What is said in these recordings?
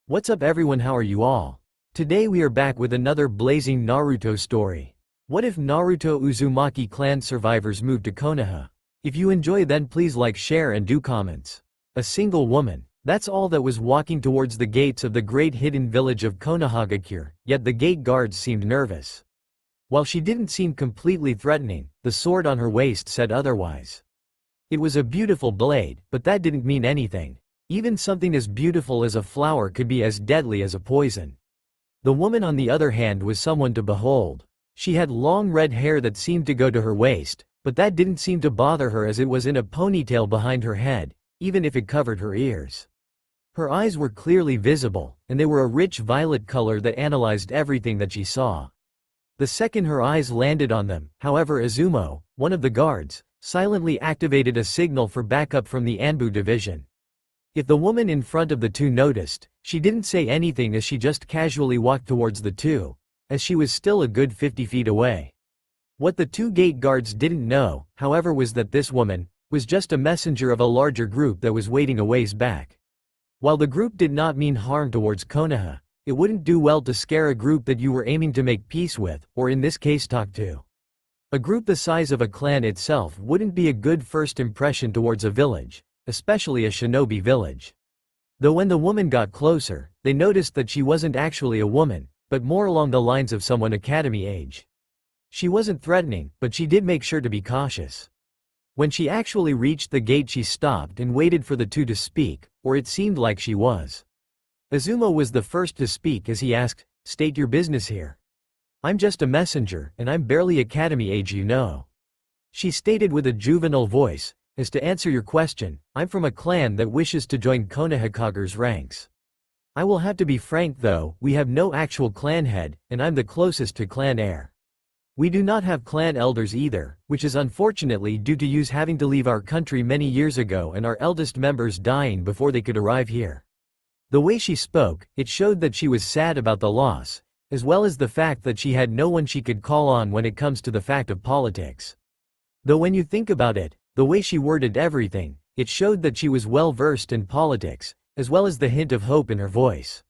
What's up everyone, how are you all? Today we are back with another blazing Naruto story. What if Naruto Uzumaki clan survivors moved to Konoha? If you enjoy then please like, share and do comments. A single woman. That's all that was walking towards the gates of the great hidden village of Konohagakure, yet the gate guards seemed nervous. While she didn't seem completely threatening, the sword on her waist said otherwise. It was a beautiful blade, but that didn't mean anything. Even something as beautiful as a flower could be as deadly as a poison. The woman on the other hand was someone to behold. She had long red hair that seemed to go to her waist, but that didn't seem to bother her as it was in a ponytail behind her head, even if it covered her ears. Her eyes were clearly visible, and they were a rich violet color that analyzed everything that she saw. The second her eyes landed on them, however, Izumo, one of the guards, silently activated a signal for backup from the Anbu division. If the woman in front of the two noticed, she didn't say anything as she just casually walked towards the two, as she was still a good 50 feet away. What the two gate guards didn't know, however, was that this woman was just a messenger of a larger group that was waiting a ways back. While the group did not mean harm towards Konoha, it wouldn't do well to scare a group that you were aiming to make peace with, or in this case talk to. A group the size of a clan itself wouldn't be a good first impression towards a village, especially a shinobi village. Though when the woman got closer, they noticed that she wasn't actually a woman, but more along the lines of someone academy age. She wasn't threatening, but she did make sure to be cautious. When she actually reached the gate she stopped and waited for the two to speak, or it seemed like she was. Izumo was the first to speak as he asked, "State your business here." "I'm just a messenger, and I'm barely academy age, you know," she stated with a juvenile voice. "As to answer your question, I'm from a clan that wishes to join Konohakage's ranks. I will have to be frank though, we have no actual clan head, and I'm the closest to clan heir. We do not have clan elders either, which is unfortunately due to us having to leave our country many years ago and our eldest members dying before they could arrive here." The way she spoke, it showed that she was sad about the loss, as well as the fact that she had no one she could call on when it comes to the fact of politics. Though when you think about it, the way she worded everything, it showed that she was well versed in politics, as well as the hint of hope in her voice.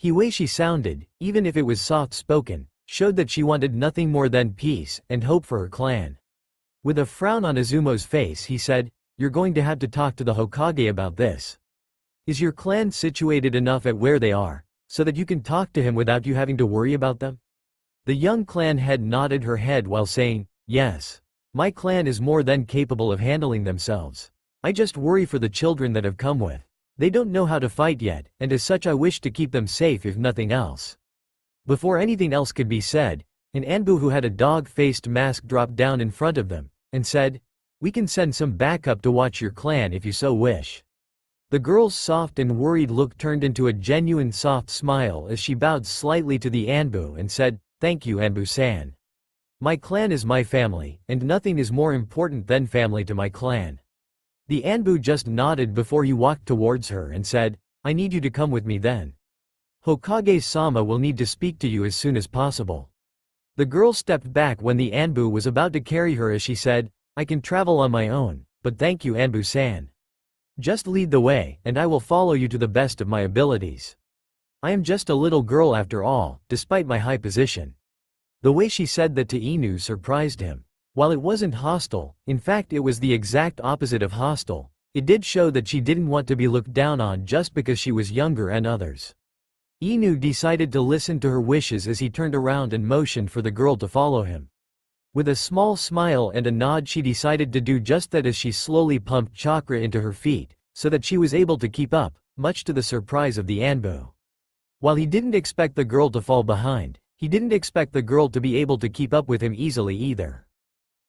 The way she sounded, even if it was soft-spoken, showed that she wanted nothing more than peace and hope for her clan. With a frown on Izumo's face he said, "You're going to have to talk to the Hokage about this. Is your clan situated enough at where they are, so that you can talk to him without you having to worry about them?" The young clan head nodded her head while saying, "Yes. My clan is more than capable of handling themselves. I just worry for the children that have come with. They don't know how to fight yet, and as such I wish to keep them safe if nothing else." Before anything else could be said, an Anbu who had a dog-faced mask dropped down in front of them, and said, "We can send some backup to watch your clan if you so wish." The girl's soft and worried look turned into a genuine soft smile as she bowed slightly to the Anbu and said, "Thank you, Anbu-san. My clan is my family, and nothing is more important than family to my clan." The Anbu just nodded before he walked towards her and said, "I need you to come with me then. Hokage-sama will need to speak to you as soon as possible." The girl stepped back when the Anbu was about to carry her as she said, "I can travel on my own, but thank you, Anbu-san. Just lead the way, and I will follow you to the best of my abilities. I am just a little girl after all, despite my high position." The way she said that to Inu surprised him. While it wasn't hostile, in fact it was the exact opposite of hostile, it did show that she didn't want to be looked down on just because she was younger and others. Inu decided to listen to her wishes as he turned around and motioned for the girl to follow him. With a small smile and a nod she decided to do just that as she slowly pumped chakra into her feet, so that she was able to keep up, much to the surprise of the Anbu. While he didn't expect the girl to fall behind, he didn't expect the girl to be able to keep up with him easily either.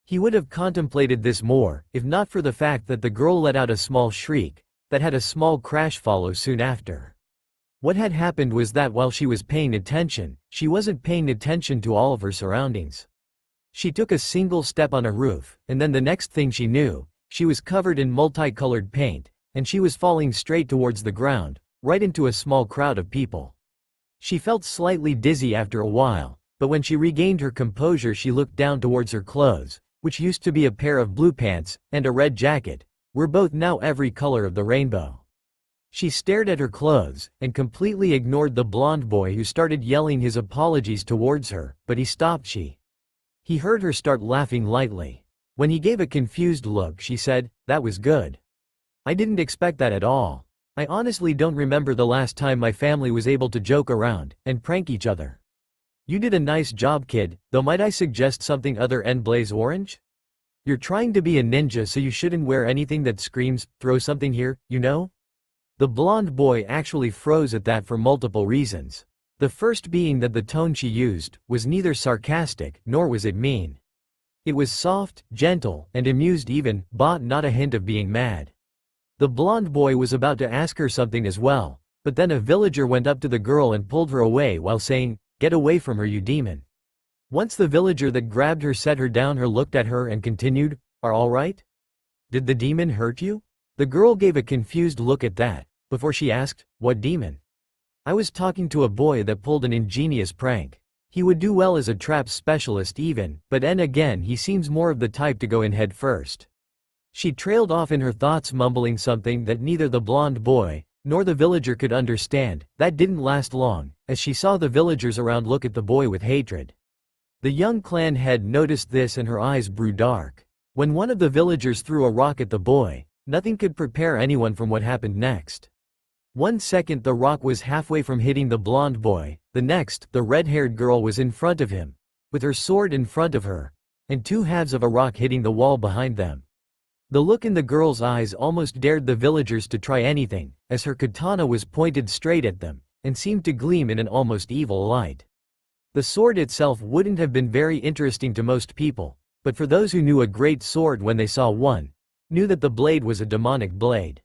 He would have contemplated this more, if not for the fact that the girl let out a small shriek, that had a small crash follow soon after. What had happened was that while she was paying attention, she wasn't paying attention to all of her surroundings. She took a single step on a roof, and then the next thing she knew, she was covered in multicolored paint, and she was falling straight towards the ground, right into a small crowd of people. She felt slightly dizzy after a while, but when she regained her composure she looked down towards her clothes, which used to be a pair of blue pants and a red jacket, were both now every color of the rainbow. She stared at her clothes, and completely ignored the blonde boy who started yelling his apologies towards her, but he stopped. He heard her start laughing lightly. When he gave a confused look, she said, "That was good. I didn't expect that at all. I honestly don't remember the last time my family was able to joke around and prank each other. You did a nice job, kid, though might I suggest something other than blaze orange? You're trying to be a ninja, so you shouldn't wear anything that screams, 'Throw something here,' you know?" The blonde boy actually froze at that for multiple reasons. The first being that the tone she used was neither sarcastic nor was it mean. It was soft, gentle, and amused even, but not a hint of being mad. The blonde boy was about to ask her something as well, but then a villager went up to the girl and pulled her away while saying, "Get away from her, you demon." Once the villager that grabbed her set her down, her looked at her and continued, "Are all right? Did the demon hurt you?" The girl gave a confused look at that, before she asked, "What demon?" "I was talking to a boy that pulled an ingenious prank. He would do well as a trap specialist even, but then again he seems more of the type to go in head first." She trailed off in her thoughts, mumbling something that neither the blonde boy nor the villager could understand. That didn't last long, as she saw the villagers around look at the boy with hatred. The young clan head noticed this and her eyes grew dark. When one of the villagers threw a rock at the boy, nothing could prepare anyone from what happened next. One second the rock was halfway from hitting the blonde boy, the next, the red-haired girl was in front of him, with her sword in front of her, and two halves of a rock hitting the wall behind them. The look in the girl's eyes almost dared the villagers to try anything, as her katana was pointed straight at them, and seemed to gleam in an almost evil light. The sword itself wouldn't have been very interesting to most people, but for those who knew a great sword when they saw one, knew that the blade was a demonic blade.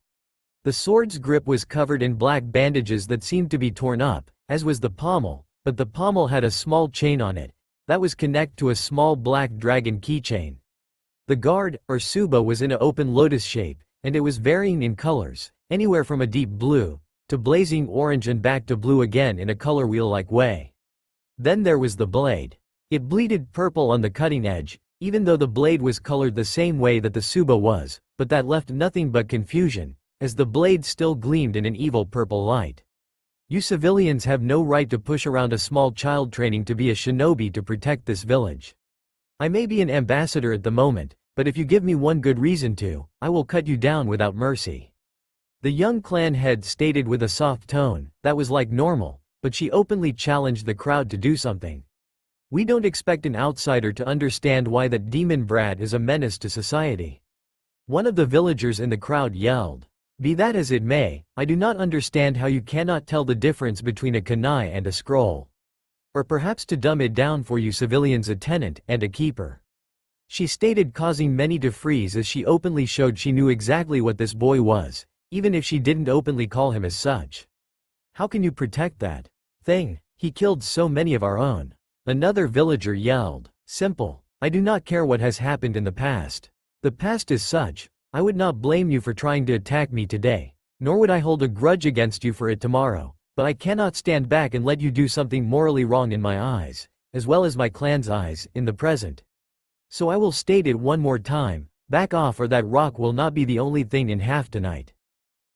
The sword's grip was covered in black bandages that seemed to be torn up, as was the pommel, but the pommel had a small chain on it that was connected to a small black dragon keychain. The guard, or tsuba, was in an open lotus shape, and it was varying in colors, anywhere from a deep blue to blazing orange and back to blue again in a color wheel-like way. Then there was the blade. It bleeded purple on the cutting edge, even though the blade was colored the same way that the tsuba was, but that left nothing but confusion, as the blade still gleamed in an evil purple light. "You civilians have no right to push around a small child training to be a shinobi to protect this village. I may be an ambassador at the moment, but if you give me one good reason to, I will cut you down without mercy." The young clan head stated with a soft tone that was like normal, but she openly challenged the crowd to do something. "We don't expect an outsider to understand why that demon brat is a menace to society." One of the villagers in the crowd yelled, "Be that as it may, I do not understand how you cannot tell the difference between a kunai and a scroll. Or perhaps to dumb it down for you civilians, a tenant and a keeper," she stated, causing many to freeze as she openly showed she knew exactly what this boy was, even if she didn't openly call him as such. "How can you protect that thing? He killed so many of our own." Another villager yelled, "Simple. I do not care what has happened in the past. The past is such. I would not blame you for trying to attack me today, nor would I hold a grudge against you for it tomorrow, but I cannot stand back and let you do something morally wrong in my eyes, as well as my clan's eyes, in the present. So I will state it one more time, back off or that rock will not be the only thing in half tonight,"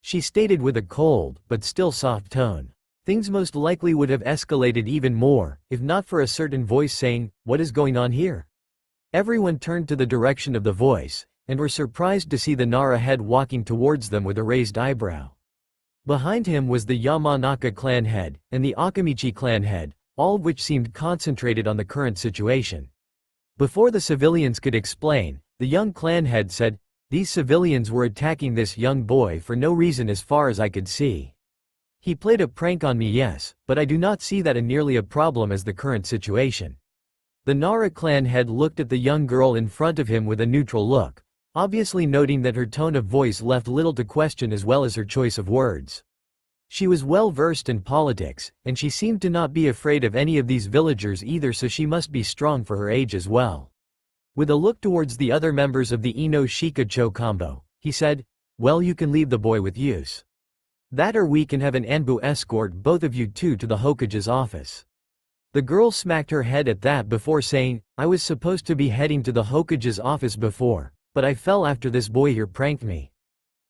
she stated with a cold, but still soft tone. Things most likely would have escalated even more, if not for a certain voice saying, "What is going on here?" Everyone turned to the direction of the voice, and were surprised to see the Nara head walking towards them with a raised eyebrow. Behind him was the Yamanaka clan head, and the Akamichi clan head, all of which seemed concentrated on the current situation. Before the civilians could explain, the young clan head said, "These civilians were attacking this young boy for no reason as far as I could see. He played a prank on me, yes, but I do not see that nearly a problem as the current situation." The Nara clan head looked at the young girl in front of him with a neutral look, obviously noting that her tone of voice left little to question as well as her choice of words. She was well versed in politics, and she seemed to not be afraid of any of these villagers either, so she must be strong for her age as well. With a look towards the other members of the Ino Shikacho combo, he said, "Well, you can leave the boy with use. That or we can have an Anbu escort both of you two to the Hokage's office." The girl smacked her head at that before saying, "I was supposed to be heading to the Hokage's office before, but I fell after this boy here pranked me."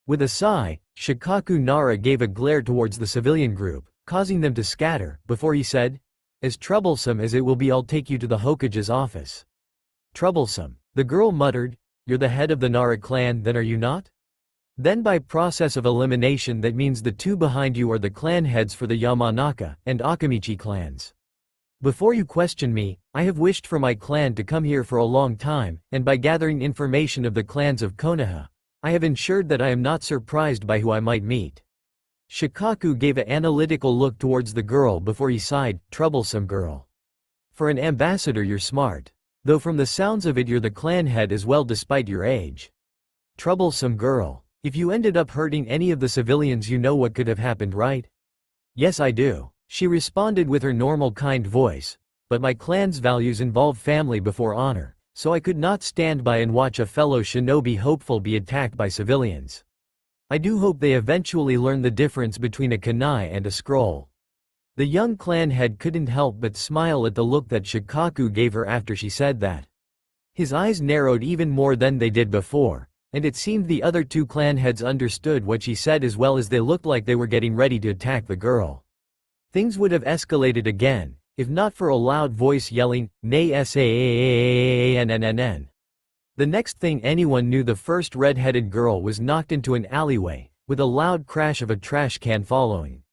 With a sigh, Shikaku Nara gave a glare towards the civilian group, causing them to scatter, before he said, "As troublesome as it will be, I'll take you to the Hokage's office." Troublesome. The girl muttered, "You're the head of the Nara clan, then are you not? Then by process of elimination that means the two behind you are the clan heads for the Yamanaka and Akamichi clans. Before you question me, I have wished for my clan to come here for a long time, and by gathering information of the clans of Konoha, I have ensured that I am not surprised by who I might meet." Shikaku gave an analytical look towards the girl before he sighed, "Troublesome girl. For an ambassador you're smart. Though from the sounds of it you're the clan head as well despite your age. Troublesome girl. If you ended up hurting any of the civilians you know what could have happened, right?" "Yes I do," she responded with her normal kind voice, "but my clan's values involve family before honor, so I could not stand by and watch a fellow shinobi hopeful be attacked by civilians. I do hope they eventually learn the difference between a kunai and a scroll." The young clan head couldn't help but smile at the look that Shikaku gave her after she said that. His eyes narrowed even more than they did before, and it seemed the other two clan heads understood what she said as well as they looked like they were getting ready to attack the girl. Things would have escalated again, if not for a loud voice yelling, "Nay saannn." The next thing anyone knew, the first red-headed girl was knocked into an alleyway, with a loud crash of a trash can following.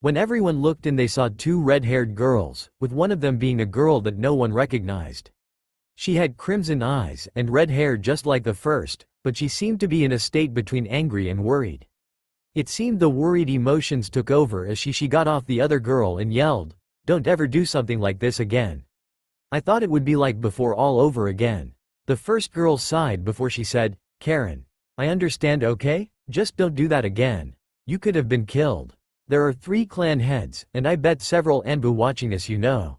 When everyone looked in they saw two red-haired girls, with one of them being a girl that no one recognized. She had crimson eyes and red hair just like the first, but she seemed to be in a state between angry and worried. It seemed the worried emotions took over as she got off the other girl and yelled, "Don't ever do something like this again. I thought it would be like before all over again." The first girl sighed before she said, "Karen, I understand, okay? Just don't do that again. You could have been killed. There are 3 clan heads, and I bet several Anbu watching us, you know.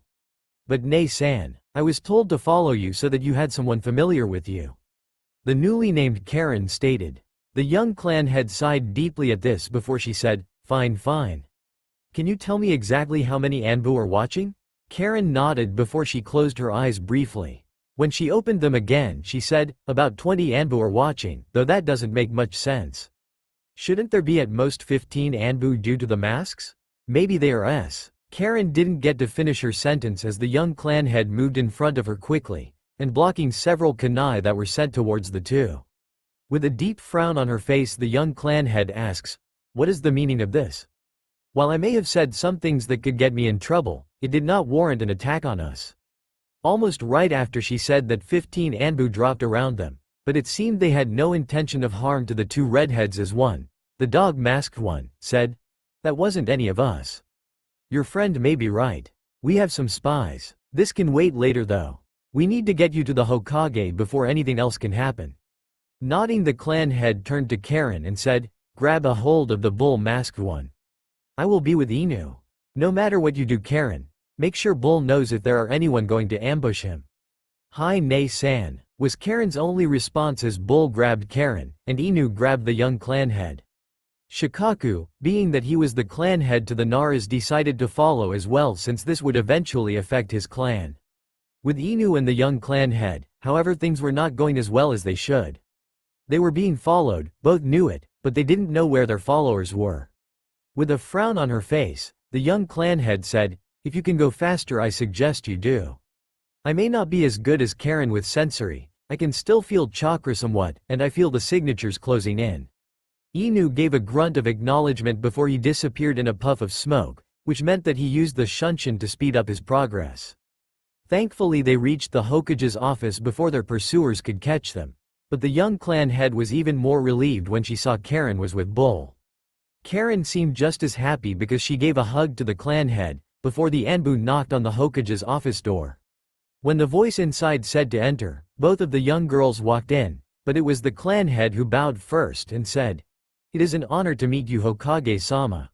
But Nay-san, I was told to follow you so that you had someone familiar with you." The newly named Karen stated. The young clan head sighed deeply at this before she said, "Fine fine. Can you tell me exactly how many Anbu are watching?" Karen nodded before she closed her eyes briefly. When she opened them again she said, "About 20 Anbu are watching, though that doesn't make much sense. Shouldn't there be at most 15 Anbu due to the masks? Maybe they are S." Karen didn't get to finish her sentence as the young clan head moved in front of her quickly, and blocking several kunai that were sent towards the two. With a deep frown on her face the young clan head asks, "What is the meaning of this? While I may have said some things that could get me in trouble, it did not warrant an attack on us." Almost right after she said that 15 Anbu dropped around them, but it seemed they had no intention of harm to the two redheads as one, the dog-masked one, said, "That wasn't any of us. Your friend may be right. We have some spies. This can wait later though. We need to get you to the Hokage before anything else can happen." Nodding, the clan head turned to Karen and said, "Grab a hold of the bull-masked one. I will be with Inu. No matter what you do, Karen, make sure Bull knows if there are anyone going to ambush him." "Hi Nay-san," was Karen's only response as Bull grabbed Karen, and Inu grabbed the young clan head. Shikaku, being that he was the clan head to the Naras, decided to follow as well since this would eventually affect his clan. With Inu and the young clan head, however, things were not going as well as they should. They were being followed, both knew it, but they didn't know where their followers were. With a frown on her face, the young clan head said, "If you can go faster I suggest you do. I may not be as good as Karen with sensory, I can still feel chakra somewhat, and I feel the signatures closing in." Inu gave a grunt of acknowledgement before he disappeared in a puff of smoke, which meant that he used the shunshin to speed up his progress. Thankfully they reached the Hokage's office before their pursuers could catch them, but the young clan head was even more relieved when she saw Karen was with Bull. Karen seemed just as happy because she gave a hug to the clan head, before the Anbu knocked on the Hokage's office door. When the voice inside said to enter, both of the young girls walked in, but it was the clan head who bowed first and said, "It is an honor to meet you, Hokage-sama."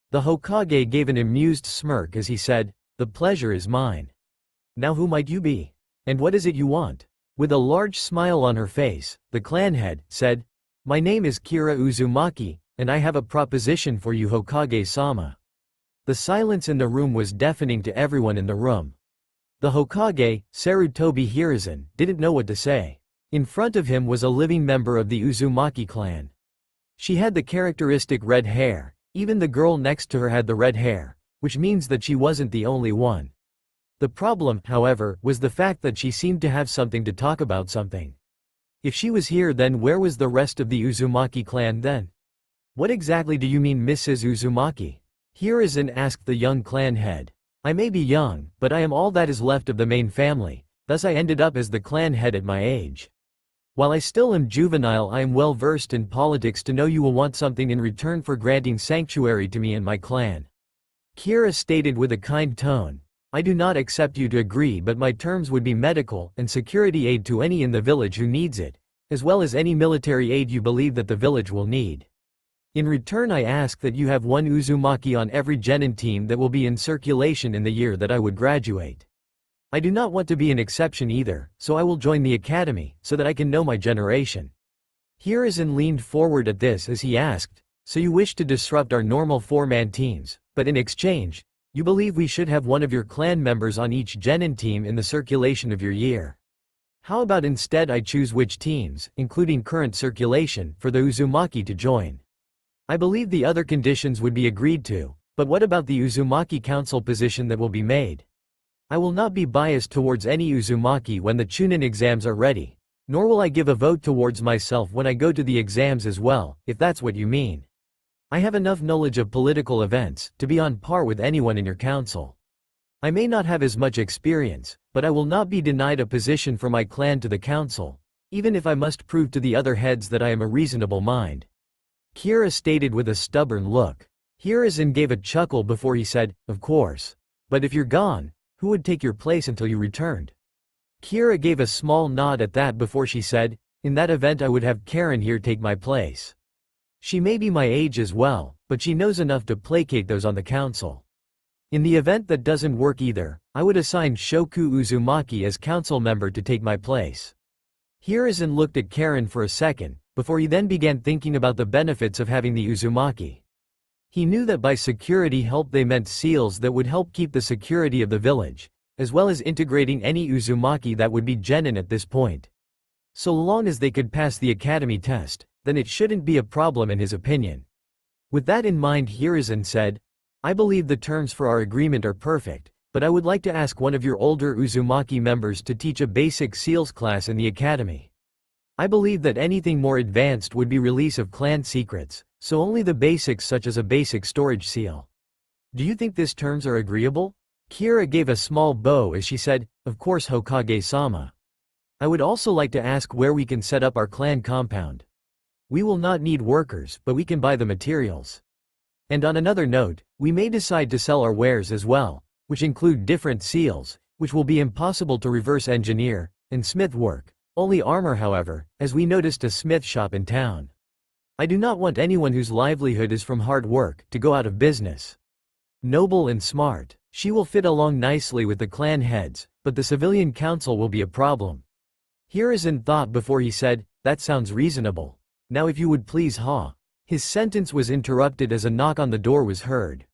The Hokage gave an amused smirk as he said, "The pleasure is mine. Now who might you be? And what is it you want?" With a large smile on her face, the clan head said, "My name is Kira Uzumaki, and I have a proposition for you, Hokage-sama." The silence in the room was deafening to everyone in the room. The Hokage, Sarutobi Hiruzen, didn't know what to say. In front of him was a living member of the Uzumaki clan. She had the characteristic red hair. Even the girl next to her had the red hair, which means that she wasn't the only one. The problem, however, was the fact that she seemed to have something to talk about something. If she was here, then where was the rest of the Uzumaki clan then? What exactly do you mean, Mrs. Uzumaki? Hiruzen asked the young clan head. I may be young, but I am all that is left of the main family, thus I ended up as the clan head at my age. While I still am juvenile, I am well versed in politics to know you will want something in return for granting sanctuary to me and my clan. Kira stated with a kind tone. I do not accept you to agree, but my terms would be medical and security aid to any in the village who needs it, as well as any military aid you believe that the village will need. In return, I ask that you have one Uzumaki on every genin team that will be in circulation in the year that I would graduate. I do not want to be an exception either, so I will join the academy, so that I can know my generation. Hiruzen leaned forward at this as he asked, so you wish to disrupt our normal four-man teams, but in exchange, you believe we should have one of your clan members on each genin team in the circulation of your year. How about instead I choose which teams, including current circulation, for the Uzumaki to join? I believe the other conditions would be agreed to, but what about the Uzumaki council position that will be made? I will not be biased towards any Uzumaki when the Chunin exams are ready, nor will I give a vote towards myself when I go to the exams as well, if that's what you mean. I have enough knowledge of political events to be on par with anyone in your council. I may not have as much experience, but I will not be denied a position for my clan to the council, even if I must prove to the other heads that I am a reasonable mind. Kira stated with a stubborn look. Hiruzen gave a chuckle before he said, of course. But if you're gone, who would take your place until you returned? Kira gave a small nod at that before she said, in that event I would have Karen here take my place. She may be my age as well, but she knows enough to placate those on the council. In the event that doesn't work either, I would assign Shoku Uzumaki as council member to take my place. Hiruzen looked at Karen for a second, before he then began thinking about the benefits of having the Uzumaki. He knew that by security help they meant seals that would help keep the security of the village, as well as integrating any Uzumaki that would be genin at this point. So long as they could pass the academy test, then it shouldn't be a problem in his opinion. With that in mind, Hiruzen said, I believe the terms for our agreement are perfect, but I would like to ask one of your older Uzumaki members to teach a basic seals class in the academy. I believe that anything more advanced would be release of clan secrets, so only the basics such as a basic storage seal. Do you think these terms are agreeable? Kira gave a small bow as she said, of course Hokage-sama. I would also like to ask where we can set up our clan compound. We will not need workers, but we can buy the materials. And on another note, we may decide to sell our wares as well, which include different seals, which will be impossible to reverse engineer, and smith work, only armor however, as we noticed a smith shop in town. I do not want anyone whose livelihood is from hard work to go out of business. Noble and smart, she will fit along nicely with the clan heads, but the civilian council will be a problem. Hiruzen thought before he said, that sounds reasonable. Now if you would please His sentence was interrupted as a knock on the door was heard.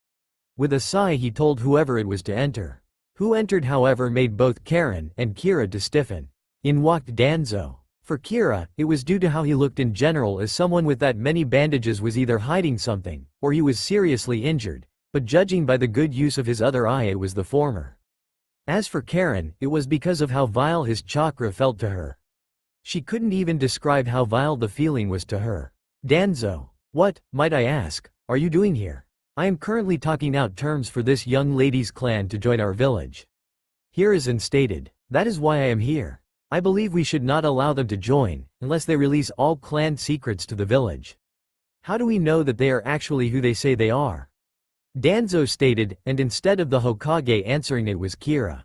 With a sigh he told whoever it was to enter. Who entered however made both Karen and Kira to stiffen. In walked Danzo. For Kira, it was due to how he looked in general, as someone with that many bandages was either hiding something, or he was seriously injured, but judging by the good use of his other eye it was the former. As for Karen, it was because of how vile his chakra felt to her. She couldn't even describe how vile the feeling was to her. Danzo. What, might I ask, are you doing here? I am currently talking out terms for this young lady's clan to join our village. Hiruzen stated, that is why I am here. I believe we should not allow them to join, unless they release all clan secrets to the village. How do we know that they are actually who they say they are? Danzo stated, and instead of the Hokage answering it was Kira.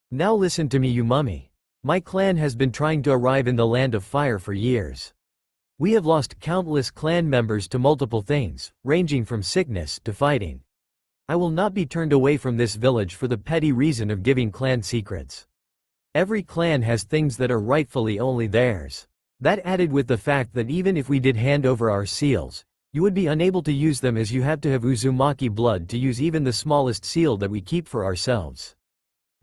Now listen to me, you mummy. My clan has been trying to arrive in the land of fire for years. We have lost countless clan members to multiple things, ranging from sickness to fighting. I will not be turned away from this village for the petty reason of giving clan secrets. Every clan has things that are rightfully only theirs. That added with the fact that even if we did hand over our seals, you would be unable to use them as you have to have Uzumaki blood to use even the smallest seal that we keep for ourselves.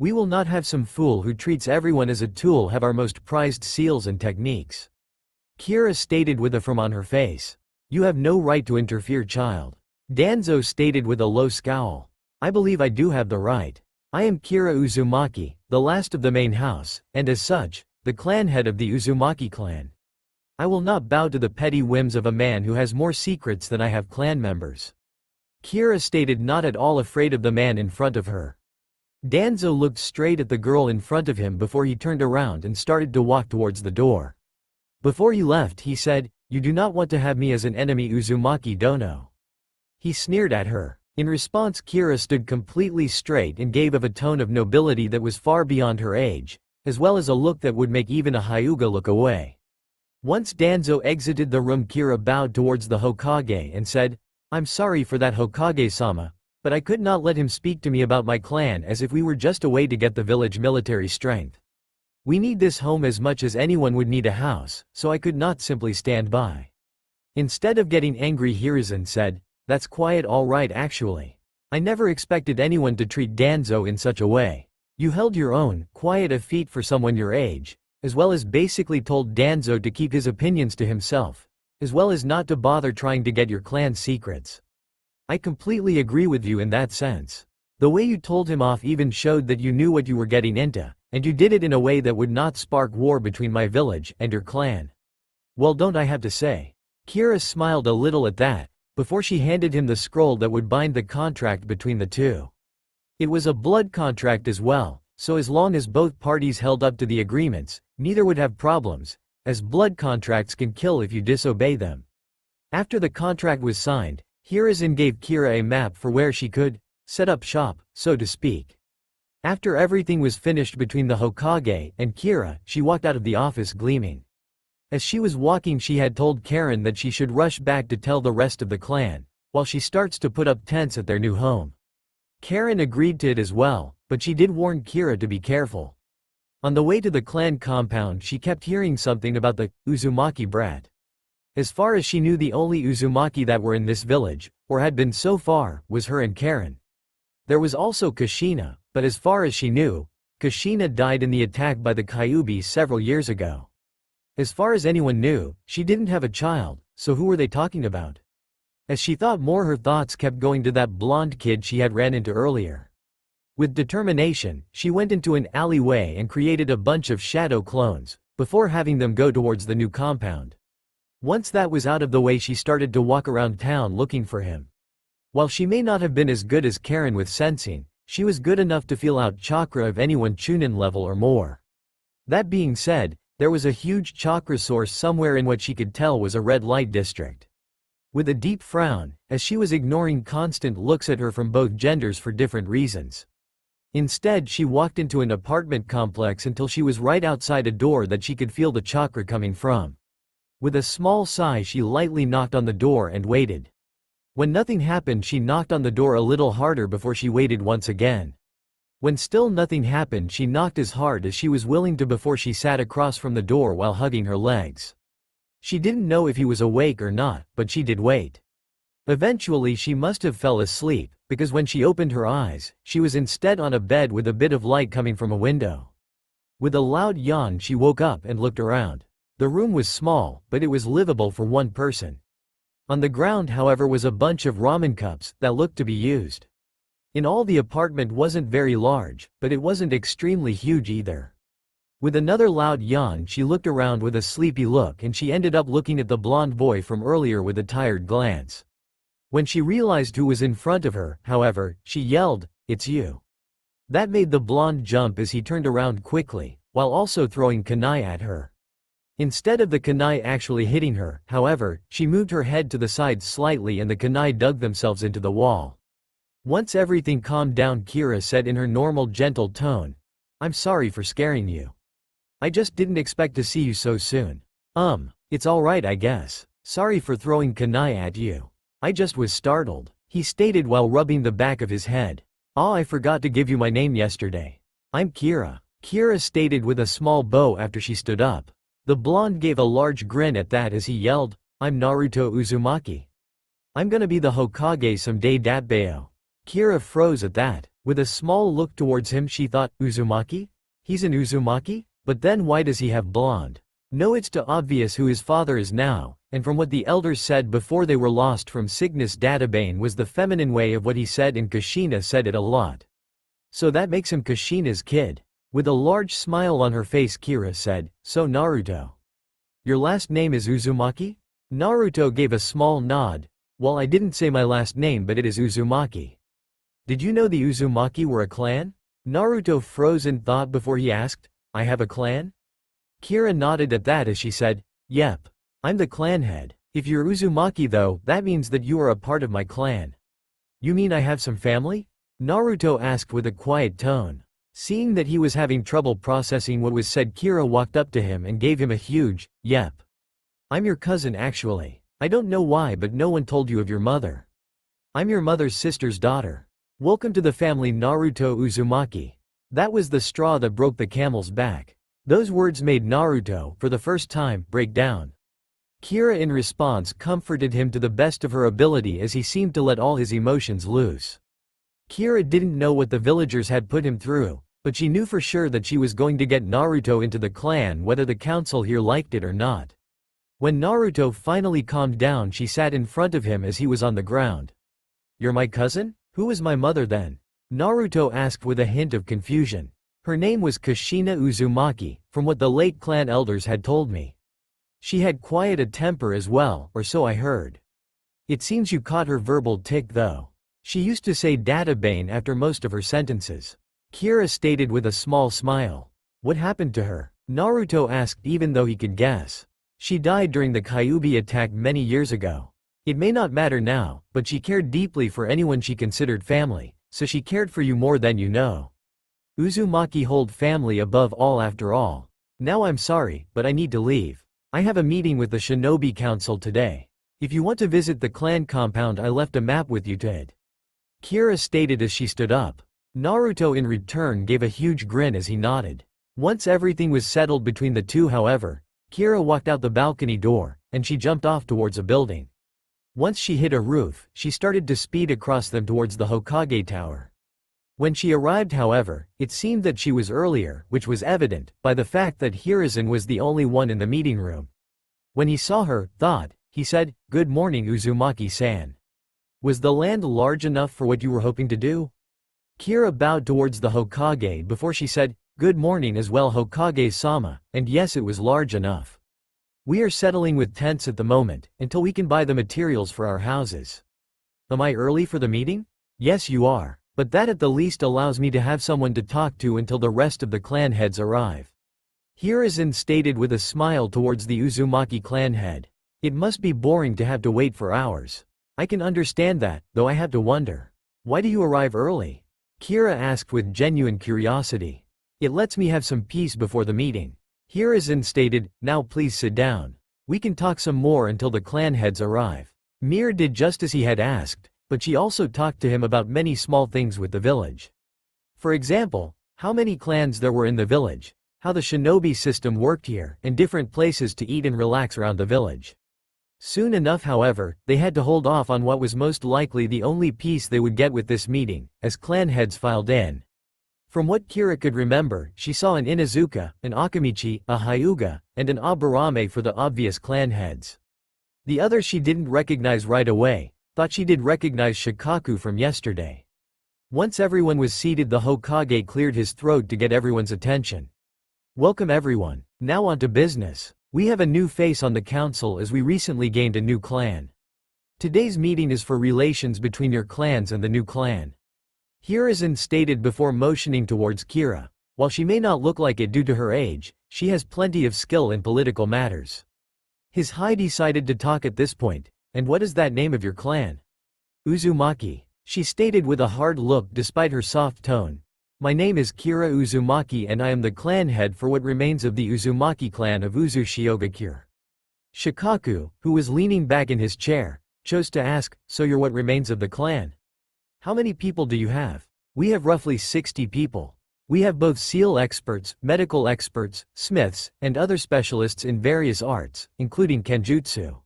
We will not have some fool who treats everyone as a tool have our most prized seals and techniques. Kira stated with a frown on her face. You have no right to interfere, child. Danzo stated with a low scowl. I believe I do have the right. I am Kira Uzumaki, the last of the main house, and as such, the clan head of the Uzumaki clan. I will not bow to the petty whims of a man who has more secrets than I have clan members. Kira stated, not at all afraid of the man in front of her. Danzo looked straight at the girl in front of him before he turned around and started to walk towards the door. Before he left, he said, "You do not want to have me as an enemy, Uzumaki Dono." He sneered at her. In response, Kira stood completely straight and gave a tone of nobility that was far beyond her age, as well as a look that would make even a Hyuga look away. Once Danzo exited the room, Kira bowed towards the Hokage and said, "I'm sorry for that, Hokage-sama, but I could not let him speak to me about my clan as if we were just a way to get the village military strength. We need this home as much as anyone would need a house, so I could not simply stand by." Instead of getting angry, Hiruzen said, "That's quiet, all right actually. I never expected anyone to treat Danzo in such a way. You held your own, quiet a feat for someone your age, as well as basically told Danzo to keep his opinions to himself, as well as not to bother trying to get your clan's secrets. I completely agree with you in that sense. The way you told him off even showed that you knew what you were getting into, and you did it in a way that would not spark war between my village and your clan. Well, don't I have to say?" Kira smiled a little at that, before she handed him the scroll that would bind the contract between the two. It was a blood contract as well, so as long as both parties held up to the agreements, neither would have problems, as blood contracts can kill if you disobey them. After the contract was signed, Hiruzen gave Kira a map for where she could set up shop, so to speak. After everything was finished between the Hokage and Kira, she walked out of the office gleaming. As she was walking, she had told Karen that she should rush back to tell the rest of the clan, while she starts to put up tents at their new home. Karen agreed to it as well, but she did warn Kira to be careful. On the way to the clan compound, she kept hearing something about the Uzumaki brat. As far as she knew, the only Uzumaki that were in this village, or had been so far, was her and Karen. There was also Kushina, but as far as she knew, Kushina died in the attack by the Kyuubi several years ago. As far as anyone knew, she didn't have a child, so who were they talking about? As she thought more, her thoughts kept going to that blonde kid she had ran into earlier. With determination, she went into an alleyway and created a bunch of shadow clones, before having them go towards the new compound. Once that was out of the way, she started to walk around town looking for him. While she may not have been as good as Karen with sensing, she was good enough to feel out chakra of anyone Chunin level or more. That being said, there was a huge chakra source somewhere in what she could tell was a red light district. With a deep frown, as she was ignoring constant looks at her from both genders for different reasons. Instead, she walked into an apartment complex until she was right outside a door that she could feel the chakra coming from. With a small sigh, she lightly knocked on the door and waited. When nothing happened, she knocked on the door a little harder before she waited once again. When still nothing happened, she knocked as hard as she was willing to before she sat across from the door while hugging her legs. She didn't know if he was awake or not, but she did wait. Eventually she must have fell asleep, because when she opened her eyes, she was instead on a bed with a bit of light coming from a window. With a loud yawn, she woke up and looked around. The room was small, but it was livable for one person. On the ground, however, was a bunch of ramen cups that looked to be used. In all, the apartment wasn't very large, but it wasn't extremely huge either. With another loud yawn, she looked around with a sleepy look, and she ended up looking at the blonde boy from earlier with a tired glance. When she realized who was in front of her, however, she yelled, "It's you." That made the blonde jump as he turned around quickly, while also throwing kunai at her. Instead of the kunai actually hitting her, however, she moved her head to the side slightly and the kunai dug themselves into the wall. Once everything calmed down, Kira said in her normal gentle tone, "I'm sorry for scaring you. I just didn't expect to see you so soon. It's alright, I guess. Sorry for throwing kunai at you. I just was startled," he stated while rubbing the back of his head. "Ah, I forgot to give you my name yesterday. I'm Kira," Kira stated with a small bow after she stood up. The blonde gave a large grin at that as he yelled, "I'm Naruto Uzumaki. I'm gonna be the Hokage someday, datbayo." Kira froze at that. With a small look towards him, she thought, Uzumaki? He's an Uzumaki? But then why does he have blonde? No, it's too obvious who his father is now, and from what the elders said before they were lost from sickness, Databane was the feminine way of what he said, and Kushina said it a lot. So that makes him Kushina's kid. With a large smile on her face, Kira said, "So Naruto, your last name is Uzumaki?" Naruto gave a small nod. "Well, I didn't say my last name, but it is Uzumaki." "Did you know the Uzumaki were a clan?" Naruto froze in thought before he asked, "I have a clan?" Kira nodded at that as she said, "Yep. I'm the clan head. If you're Uzumaki though, that means that you are a part of my clan." "You mean I have some family?" Naruto asked with a quiet tone. Seeing that he was having trouble processing what was said, Kira walked up to him and gave him a huge, "Yep. I'm your cousin actually. I don't know why, but no one told you of your mother. I'm your mother's sister's daughter. Welcome to the family, Naruto Uzumaki." That was the straw that broke the camel's back. Those words made Naruto, for the first time, break down. Kira in response comforted him to the best of her ability as he seemed to let all his emotions loose. Kira didn't know what the villagers had put him through, but she knew for sure that she was going to get Naruto into the clan whether the council here liked it or not. When Naruto finally calmed down, she sat in front of him as he was on the ground. "You're my cousin? Who is my mother then?" Naruto asked with a hint of confusion. "Her name was Kushina Uzumaki, from what the late clan elders had told me. She had quite a temper as well, or so I heard. It seems you caught her verbal tick though. She used to say Databane after most of her sentences." Kira stated with a small smile. "What happened to her?" Naruto asked, even though he could guess. "She died during the Kyuubi attack many years ago. It may not matter now, but she cared deeply for anyone she considered family, so she cared for you more than you know. Uzumaki hold family above all after all. Now I'm sorry, but I need to leave. I have a meeting with the Shinobi Council today. If you want to visit the clan compound, I left a map with you to it." Kira stated as she stood up. Naruto in return gave a huge grin as he nodded. Once everything was settled between the two, however, Kira walked out the balcony door, and she jumped off towards a building. Once she hit a roof, she started to speed across them towards the Hokage Tower. When she arrived, however, it seemed that she was earlier, which was evident by the fact that Hiruzen was the only one in the meeting room. When he saw her, he said, "Good morning, Uzumaki-san. Was the land large enough for what you were hoping to do?" Kira bowed towards the Hokage before she said, "Good morning as well, Hokage-sama, and yes, it was large enough. We are settling with tents at the moment, until we can buy the materials for our houses." "Am I early for the meeting?" "Yes, you are, but that at the least allows me to have someone to talk to until the rest of the clan heads arrive." Hiruzen stated with a smile towards the Uzumaki clan head. "It must be boring to have to wait for hours. I can understand that, though I have to wonder. Why do you arrive early?" Kira asked with genuine curiosity. "It lets me have some peace before the meeting." Hiruzen stated, "Now please sit down. We can talk some more until the clan heads arrive." Mir did just as he had asked, but she also talked to him about many small things with the village. For example, how many clans there were in the village, how the shinobi system worked here, and different places to eat and relax around the village. Soon enough, however, they had to hold off on what was most likely the only peace they would get with this meeting, as clan heads filed in. From what Kira could remember, she saw an Inuzuka, an Akamichi, a Hyuga, and an Aburame for the obvious clan heads. The others she didn't recognize right away, thought she did recognize Shikaku from yesterday. Once everyone was seated, the Hokage cleared his throat to get everyone's attention. "Welcome everyone. Now on to business. We have a new face on the council as we recently gained a new clan. Today's meeting is for relations between your clans and the new clan." Hiruzen stated before motioning towards Kira. While she may not look like it due to her age, she has plenty of skill in political matters. His high decided to talk at this point. "And what is that name of your clan?" "Uzumaki," she stated with a hard look despite her soft tone. "My name is Kira Uzumaki and I am the clan head for what remains of the Uzumaki clan of Uzushiogakure." Shikaku, who was leaning back in his chair, chose to ask, "So you're what remains of the clan? How many people do you have?" "We have roughly 60 people. We have both seal experts, medical experts, smiths, and other specialists in various arts, including kenjutsu."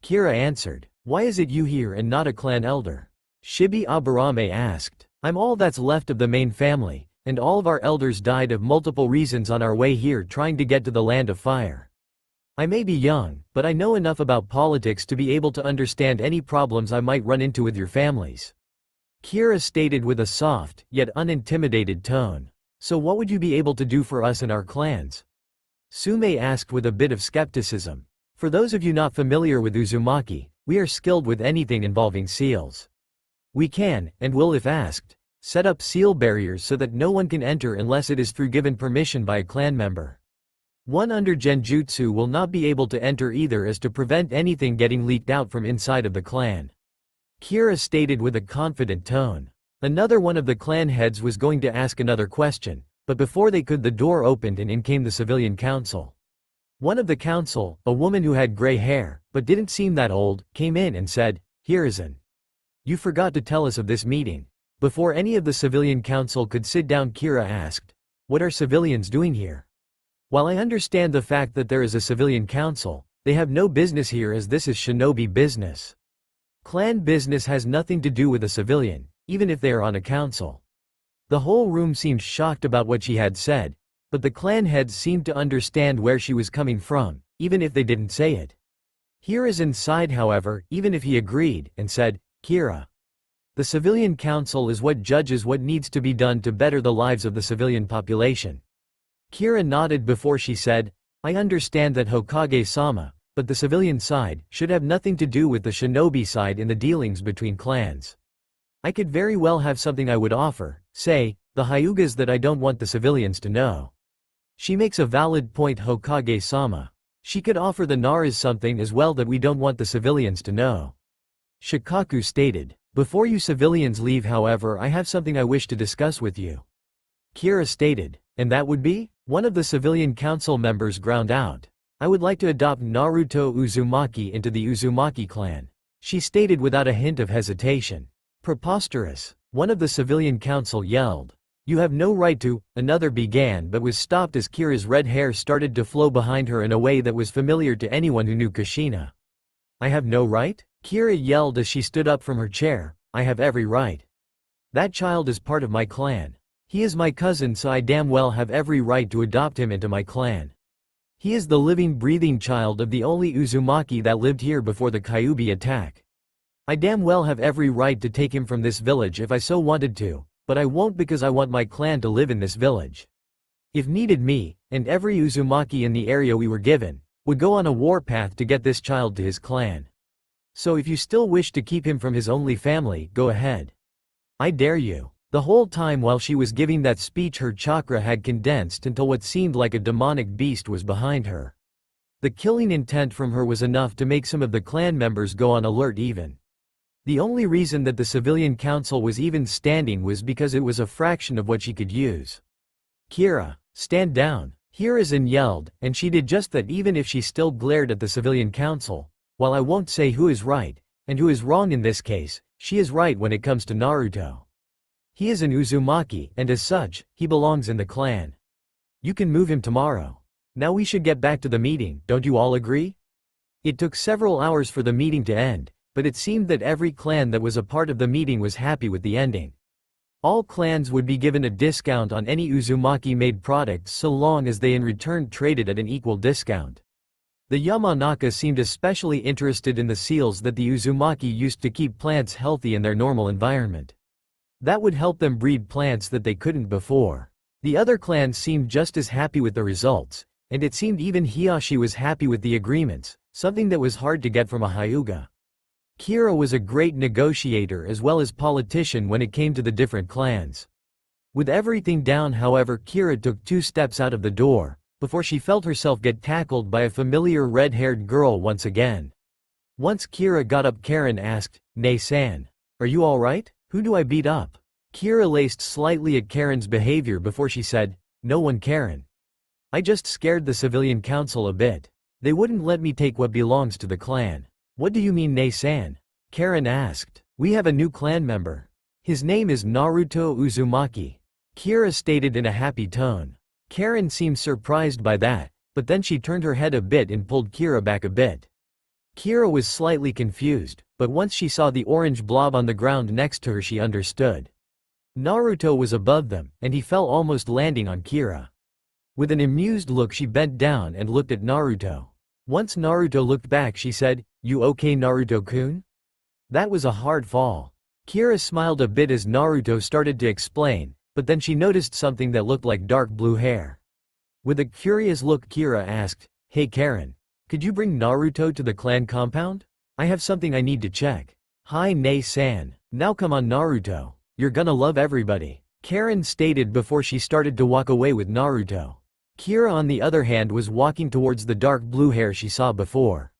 Kira answered. "Why is it you here and not a clan elder?" Shibi Aburame asked. "I'm all that's left of the main family, and all of our elders died of multiple reasons on our way here trying to get to the Land of Fire. I may be young, but I know enough about politics to be able to understand any problems I might run into with your families. Kira stated with a soft, yet unintimidated tone. So what would you be able to do for us and our clans? Sume asked with a bit of skepticism. For those of you not familiar with Uzumaki, we are skilled with anything involving seals. We can, and will if asked, set up seal barriers so that no one can enter unless it is through given permission by a clan member. One under Genjutsu will not be able to enter either as to prevent anything getting leaked out from inside of the clan. Kira stated with a confident tone. Another one of the clan heads was going to ask another question, but before they could the door opened and in came the civilian council. One of the council, a woman who had gray hair, but didn't seem that old, came in and said, "Hiruzen. You forgot to tell us of this meeting." Before any of the civilian council could sit down, Kira asked, "What are civilians doing here?" While I understand the fact that there is a civilian council, they have no business here as this is shinobi business. Clan business has nothing to do with a civilian, even if they are on a council. The whole room seemed shocked about what she had said, but the clan heads seemed to understand where she was coming from, even if they didn't say it. Hiruzen sighed however, even if he agreed, and said, "Kira. The civilian council is what judges what needs to be done to better the lives of the civilian population." Kira nodded before she said, "I understand that Hokage-sama, but the civilian side should have nothing to do with the shinobi side in the dealings between clans. I could very well have something I would offer, say, the Hyugas that I don't want the civilians to know." She makes a valid point, Hokage-sama. She could offer the Naras something as well that we don't want the civilians to know. Shikaku stated, "Before you civilians leave however I have something I wish to discuss with you." Kira stated, "And that would be?" One of the civilian council members ground out. "I would like to adopt Naruto Uzumaki into the Uzumaki clan," she stated without a hint of hesitation. "Preposterous," one of the civilian council yelled. "You have no right to," another began but was stopped as Kira's red hair started to flow behind her in a way that was familiar to anyone who knew Kushina. "I have no right?" Kira yelled as she stood up from her chair. "I have every right. That child is part of my clan. He is my cousin, so I damn well have every right to adopt him into my clan. He is the living breathing child of the only Uzumaki that lived here before the Kyuubi attack. I damn well have every right to take him from this village if I so wanted to, but I won't because I want my clan to live in this village. If needed me, and every Uzumaki in the area we were given, would go on a warpath to get this child to his clan. So if you still wish to keep him from his only family, go ahead. I dare you." The whole time while she was giving that speech her chakra had condensed until what seemed like a demonic beast was behind her. The killing intent from her was enough to make some of the clan members go on alert even. The only reason that the civilian council was even standing was because it was a fraction of what she could use. "Kira, stand down," Hiruzen yelled, and she did just that even if she still glared at the civilian council. "While I won't say who is right, and who is wrong in this case, she is right when it comes to Naruto. He is an Uzumaki, and as such, he belongs in the clan. You can move him tomorrow. Now we should get back to the meeting, don't you all agree?" It took several hours for the meeting to end, but it seemed that every clan that was a part of the meeting was happy with the ending. All clans would be given a discount on any Uzumaki-made products so long as they in return traded at an equal discount. The Yamanaka seemed especially interested in the seals that the Uzumaki used to keep plants healthy in their normal environment. That would help them breed plants that they couldn't before. The other clans seemed just as happy with the results, and it seemed even Hiyashi was happy with the agreements, something that was hard to get from a Hyuga. Kira was a great negotiator as well as politician when it came to the different clans. With everything down however, Kira took 2 steps out of the door, before she felt herself get tackled by a familiar red-haired girl once again. Once Kira got up, Karen asked, "Nei-san, are you alright? Who do I beat up?" Kira laced slightly at Karen's behavior before she said, "No one, Karen. I just scared the civilian council a bit. They wouldn't let me take what belongs to the clan." "What do you mean, Nei-san?" Karen asked. "We have a new clan member. His name is Naruto Uzumaki," Kira stated in a happy tone. Karen seemed surprised by that, but then she turned her head a bit and pulled Kira back a bit. Kira was slightly confused, but once she saw the orange blob on the ground next to her she understood. Naruto was above them, and he fell almost landing on Kira. With an amused look she bent down and looked at Naruto. Once Naruto looked back she said, "You okay Naruto-kun?" That was a hard fall. Kira smiled a bit as Naruto started to explain, but then she noticed something that looked like dark blue hair. With a curious look Kira asked, "Hey Karen. Could you bring Naruto to the clan compound? I have something I need to check." "Hi Nei-san. Now come on Naruto. You're gonna love everybody," Karen stated before she started to walk away with Naruto. Kira on the other hand was walking towards the dark blue hair she saw before.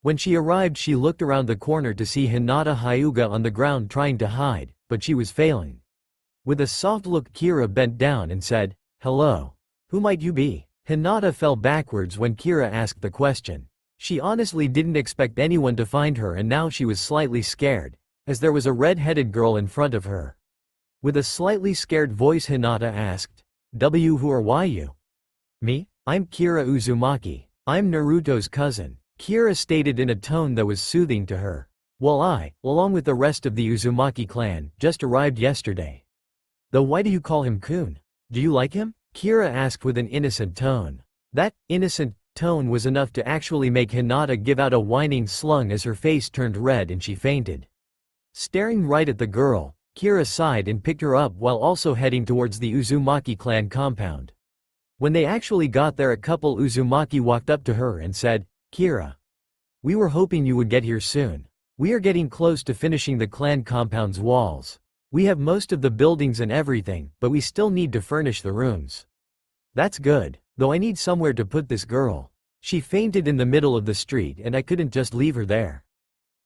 When she arrived she looked around the corner to see Hinata Hyuga on the ground trying to hide, but she was failing. With a soft look Kira bent down and said, "Hello. Who might you be?" Hinata fell backwards when Kira asked the question. She honestly didn't expect anyone to find her and now she was slightly scared, as there was a red-headed girl in front of her. With a slightly scared voice Hinata asked, "Who are you?" "Me? I'm Kira Uzumaki. I'm Naruto's cousin," Kira stated in a tone that was soothing to her. "Well I, along with the rest of the Uzumaki clan, just arrived yesterday." "Though why do you call him Kun? Do you like him?" Kira asked with an innocent tone. That innocent tone was enough to actually make Hinata give out a whining slung as her face turned red and she fainted. Staring right at the girl, Kira sighed and picked her up while also heading towards the Uzumaki clan compound. When they actually got there a couple Uzumaki walked up to her and said, "Kira. We were hoping you would get here soon. We are getting close to finishing the clan compound's walls. We have most of the buildings and everything, but we still need to furnish the rooms." "That's good, though I need somewhere to put this girl. She fainted in the middle of the street and I couldn't just leave her there,"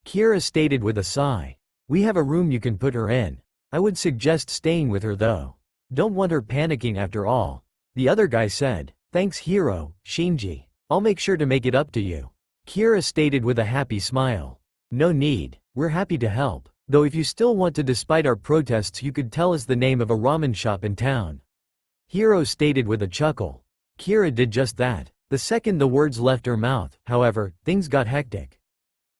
Kira stated with a sigh. "We have a room you can put her in. I would suggest staying with her though. Don't want her panicking after all," the other guy said. "Thanks Hiro, Shinji. I'll make sure to make it up to you," Kira stated with a happy smile. "No need, we're happy to help. Though if you still want to despite our protests you could tell us the name of a ramen shop in town," Hiro stated with a chuckle. Kira did just that. The second the words left her mouth, however, things got hectic.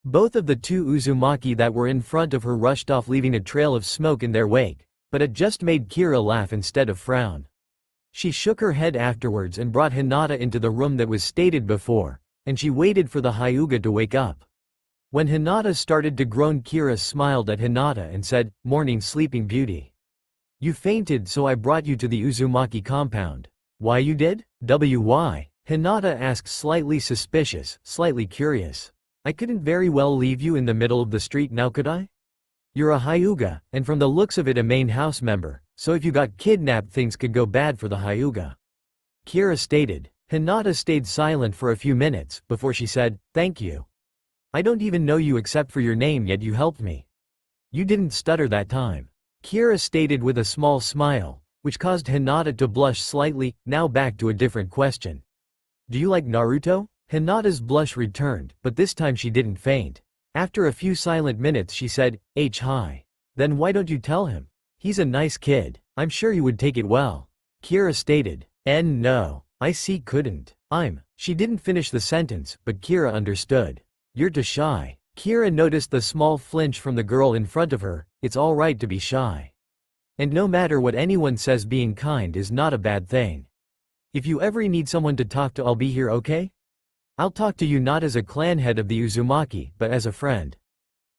Both of the two Uzumaki that were in front of her rushed off leaving a trail of smoke in their wake, but it just made Kira laugh instead of frown. She shook her head afterwards and brought Hinata into the room that was stated before, and she waited for the Hyuga to wake up. When Hinata started to groan Kira smiled at Hinata and said, "Morning sleeping beauty. You fainted so I brought you to the Uzumaki compound." "Why you did? Why?" Hinata asked slightly suspicious, slightly curious. "I couldn't very well leave you in the middle of the street now could I? You're a Hyuga, and from the looks of it a main house member, so if you got kidnapped things could go bad for the Hyuga," Kira stated. Hinata stayed silent for a few minutes, before she said, "Thank you. I don't even know you except for your name yet you helped me." "You didn't stutter that time," Kira stated with a small smile, which caused Hinata to blush slightly. Now back to a different question. "Do you like Naruto?" Hinata's blush returned, but this time she didn't faint. After a few silent minutes she said, "Hi. Then why don't you tell him? He's a nice kid. I'm sure he would take it well," Kira stated. No. I see couldn't. She didn't finish the sentence, but Kira understood. "You're too shy." Kira noticed the small flinch from the girl in front of her. It's alright to be shy. And no matter what anyone says being kind is not a bad thing. If you ever need someone to talk to I'll be here okay? I'll talk to you not as a clan head of the Uzumaki, but as a friend.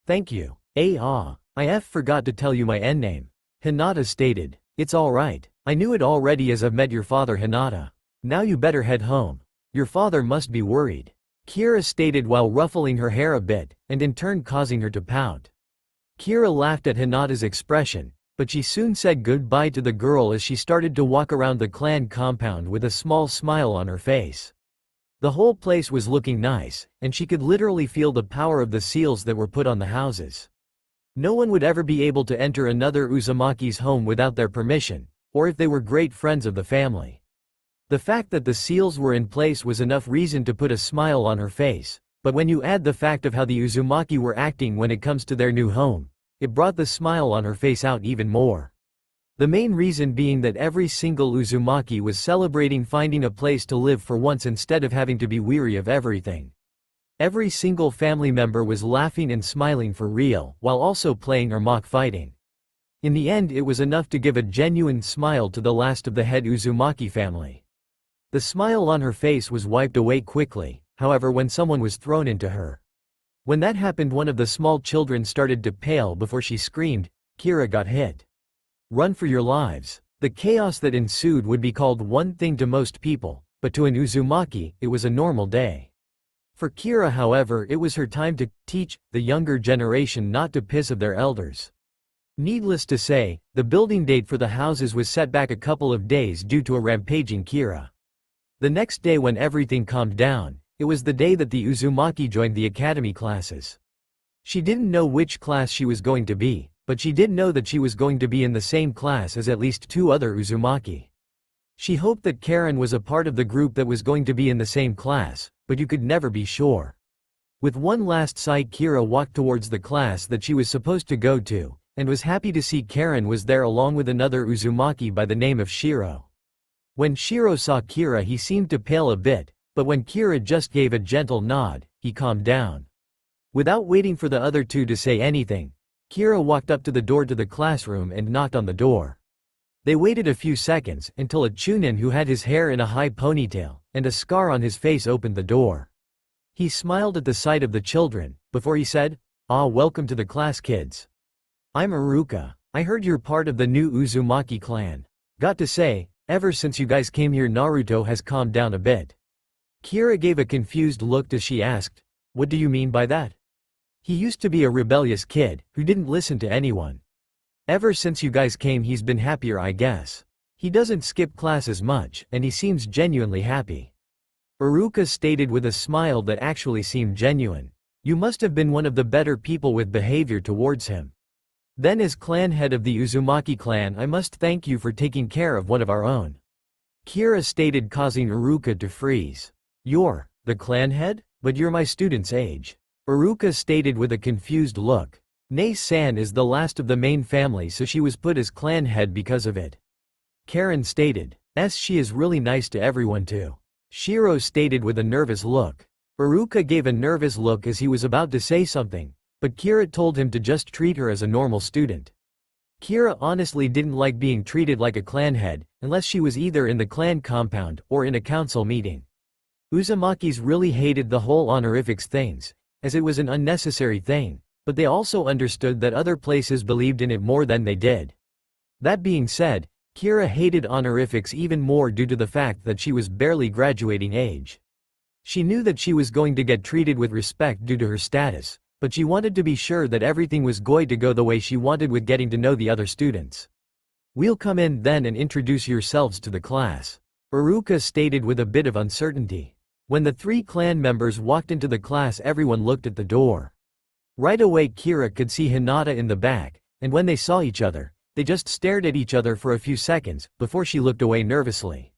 "Thank you. I forgot to tell you my N name," Hinata stated. "It's alright. I knew it already as I've met your father Hinata. Now you better head home. Your father must be worried," Kira stated while ruffling her hair a bit, and in turn causing her to pout. Kira laughed at Hinata's expression, but she soon said goodbye to the girl as she started to walk around the clan compound with a small smile on her face. The whole place was looking nice, and she could literally feel the power of the seals that were put on the houses. No one would ever be able to enter another Uzumaki's home without their permission, or if they were great friends of the family. The fact that the seals were in place was enough reason to put a smile on her face, but when you add the fact of how the Uzumaki were acting when it comes to their new home, it brought the smile on her face out even more. The main reason being that every single Uzumaki was celebrating finding a place to live for once instead of having to be weary of everything. Every single family member was laughing and smiling for real, while also playing or mock fighting. In the end it was enough to give a genuine smile to the last of the head Uzumaki family. The smile on her face was wiped away quickly, however, when someone was thrown into her. When that happened, one of the small children started to pale before she screamed, "Kira got hit. Run for your lives." The chaos that ensued would be called one thing to most people, but to an Uzumaki, it was a normal day. For Kira, however, it was her time to teach the younger generation not to piss of their elders. Needless to say, the building date for the houses was set back a couple of days due to a rampaging Kira. The next day, when everything calmed down, it was the day that the Uzumaki joined the academy classes. She didn't know which class she was going to be, but she did know that she was going to be in the same class as at least 2 other Uzumaki. She hoped that Karen was a part of the group that was going to be in the same class, but you could never be sure. With one last sigh, Kira walked towards the class that she was supposed to go to, and was happy to see Karen was there along with another Uzumaki by the name of Shiro. When Shiro saw Kira, he seemed to pale a bit, but when Kira just gave a gentle nod, he calmed down. Without waiting for the other 2 to say anything, Kira walked up to the door to the classroom and knocked on the door. They waited a few seconds until a chunin who had his hair in a high ponytail and a scar on his face opened the door. He smiled at the sight of the children, before he said, "Ah, welcome to the class, kids. I'm Iruka. I heard you're part of the new Uzumaki clan. Got to say, ever since you guys came here, Naruto has calmed down a bit." Kira gave a confused look as she asked, "What do you mean by that?" "He used to be a rebellious kid, who didn't listen to anyone. Ever since you guys came, he's been happier, I guess. He doesn't skip class as much, and he seems genuinely happy." Iruka stated with a smile that actually seemed genuine. "You must have been one of the better people with behavior towards him. Then as clan head of the Uzumaki clan, I must thank you for taking care of one of our own." Kira stated, causing Iruka to freeze. "You're the clan head? But you're my student's age." Iruka stated with a confused look. "Nei-san is the last of the main family, so she was put as clan head because of it." Karen stated, "She is really nice to everyone too." Shiro stated with a nervous look. Iruka gave a nervous look as he was about to say something, but Kira told him to just treat her as a normal student. Kira honestly didn't like being treated like a clan head, unless she was either in the clan compound or in a council meeting. Uzumakis really hated the whole honorifics things, as it was an unnecessary thing, but they also understood that other places believed in it more than they did. That being said, Kira hated honorifics even more due to the fact that she was barely graduating age. She knew that she was going to get treated with respect due to her status, but she wanted to be sure that everything was going to go the way she wanted with getting to know the other students. "We'll come in then and introduce yourselves to the class," Iruka stated with a bit of uncertainty. When the 3 clan members walked into the class, everyone looked at the door. Right away Kira could see Hinata in the back, and when they saw each other, they just stared at each other for a few seconds, before she looked away nervously.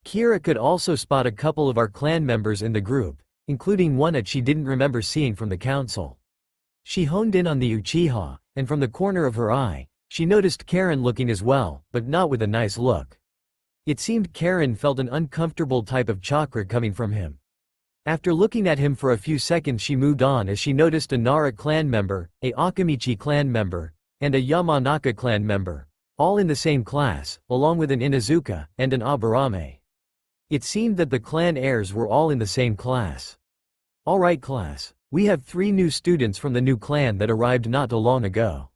Kira could also spot a couple of our clan members in the group, including one that she didn't remember seeing from the council. She honed in on the Uchiha, and from the corner of her eye, she noticed Karen looking as well, but not with a nice look. It seemed Karen felt an uncomfortable type of chakra coming from him. After looking at him for a few seconds, she moved on as she noticed a Nara clan member, a Akamichi clan member, and a Yamanaka clan member, all in the same class, along with an Inuzuka and an Aburame. It seemed that the clan heirs were all in the same class. "Alright class, we have 3 new students from the new clan that arrived not too long ago.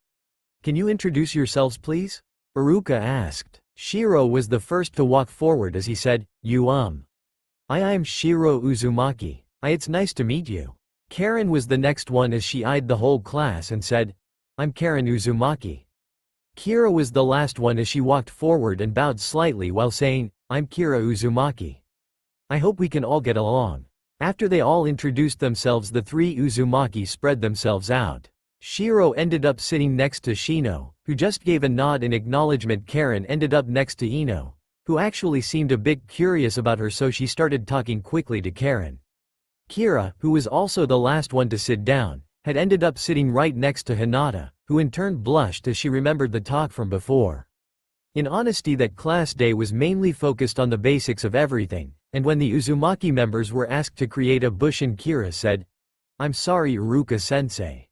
Can you introduce yourselves please?" Iruka asked. Shiro was the first to walk forward as he said, I am Shiro Uzumaki. It's nice to meet you." Karen was the next one as she eyed the whole class and said, "I'm Karen Uzumaki." Kira was the last one as she walked forward and bowed slightly while saying, "I'm Kira Uzumaki. I hope we can all get along." After they all introduced themselves, the 3 Uzumaki spread themselves out. Shiro ended up sitting next to Shino, who just gave a nod in acknowledgement. Karen ended up next to Ino, who actually seemed a bit curious about her, so she started talking quickly to Karen. Kira, who was also the last one to sit down, had ended up sitting right next to Hinata, who in turn blushed as she remembered the talk from before. In honesty, that class day was mainly focused on the basics of everything, and when the Uzumaki members were asked to create a bushin, Kira said, "I'm sorry Iruka-sensei.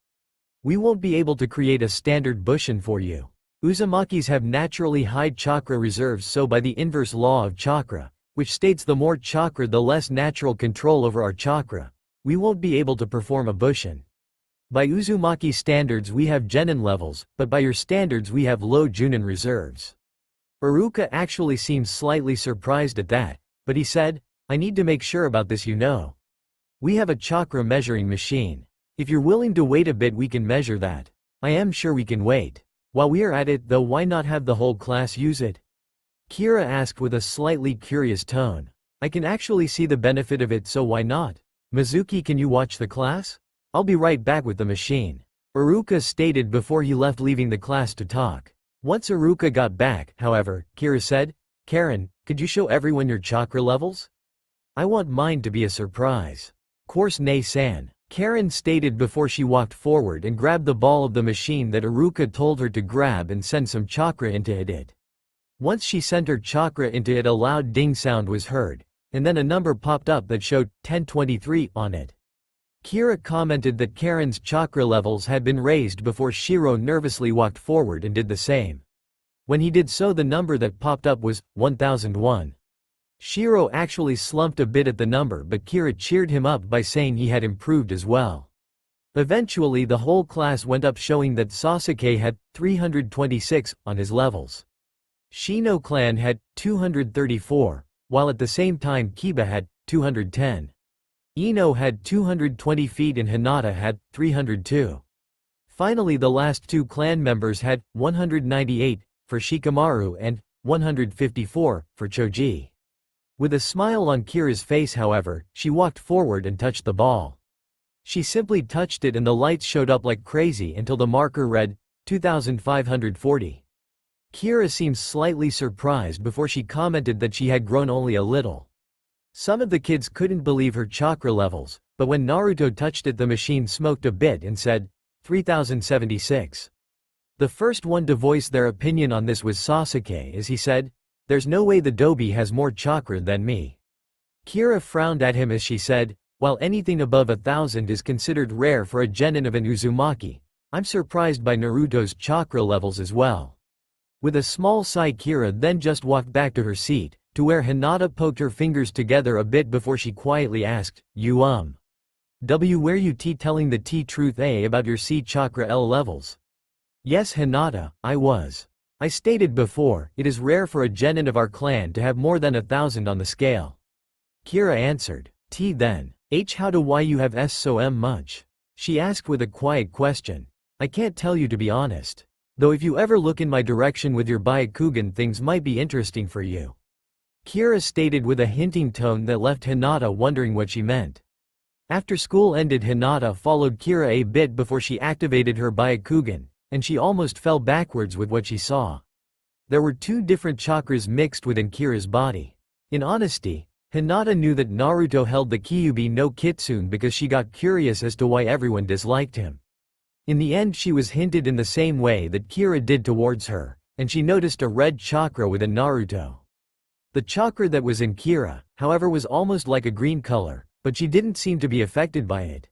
We won't be able to create a standard bushin for you. Uzumakis have naturally high chakra reserves, so by the inverse law of chakra, which states the more chakra the less natural control over our chakra. We won't be able to perform a bushin. By Uzumaki standards we have genin levels, but by your standards we have low junin reserves. Iruka actually seems slightly surprised at that, but he said, I need to make sure about this, you know. We have a chakra measuring machine. If you're willing to wait a bit we can measure that. I am sure we can wait. While we are at it though, why not have the whole class use it? Kira asked with a slightly curious tone. I can actually see the benefit of it, so why not? Mizuki, can you watch the class? I'll be right back with the machine. Iruka stated before he left, leaving the class to talk. Once Iruka got back, however, Kira said, Karen, could you show everyone your chakra levels? I want mine to be a surprise. Course Nei-san, Karen stated before she walked forward and grabbed the ball of the machine that Iruka told her to grab and send some chakra into it. Once she sent her chakra into it, a loud ding sound was heard, and then a number popped up that showed 1023 on it. Kira commented that Karen's chakra levels had been raised before Shiro nervously walked forward and did the same. When he did so, the number that popped up was 1001. Shiro actually slumped a bit at the number, but Kira cheered him up by saying he had improved as well. Eventually the whole class went up, showing that Sasuke had 326 on his levels. Shino clan had 234, while at the same time Kiba had 210. Ino had 220 feet and Hinata had 302. Finally the last two clan members had 198 for Shikamaru and 154 for Choji. With a smile on Kira's face, however, she walked forward and touched the ball. She simply touched it and the lights showed up like crazy until the marker read 2540. Kira seemed slightly surprised before she commented that she had grown only a little. Some of the kids couldn't believe her chakra levels, but when Naruto touched it the machine smoked a bit and said, 3076. The first one to voice their opinion on this was Sasuke, as he said, there's no way the Dobi has more chakra than me. Kira frowned at him as she said, while anything above 1000 is considered rare for a genin of an Uzumaki, I'm surprised by Naruto's chakra levels as well. With a small sigh, Kira then just walked back to her seat, to where Hinata poked her fingers together a bit before she quietly asked, you were you telling the truth about your C chakra L levels? Yes Hinata, I was. I stated before, it is rare for a genin of our clan to have more than 1000 on the scale. Kira answered. Then, how do why you have so much? She asked with a quiet question. I can't tell you, to be honest. Though if you ever look in my direction with your Byakugan, things might be interesting for you. Kira stated with a hinting tone that left Hinata wondering what she meant. After school ended, Hinata followed Kira a bit before she activated her Byakugan, and she almost fell backwards with what she saw. There were two different chakras mixed within Kira's body. In honesty, Hinata knew that Naruto held the Kyuubi no Kitsune because she got curious as to why everyone disliked him. In the end, she was hinted in the same way that Kira did towards her, and she noticed a red chakra within Naruto. The chakra that was in Kira, however, was almost like a green color, but she didn't seem to be affected by it.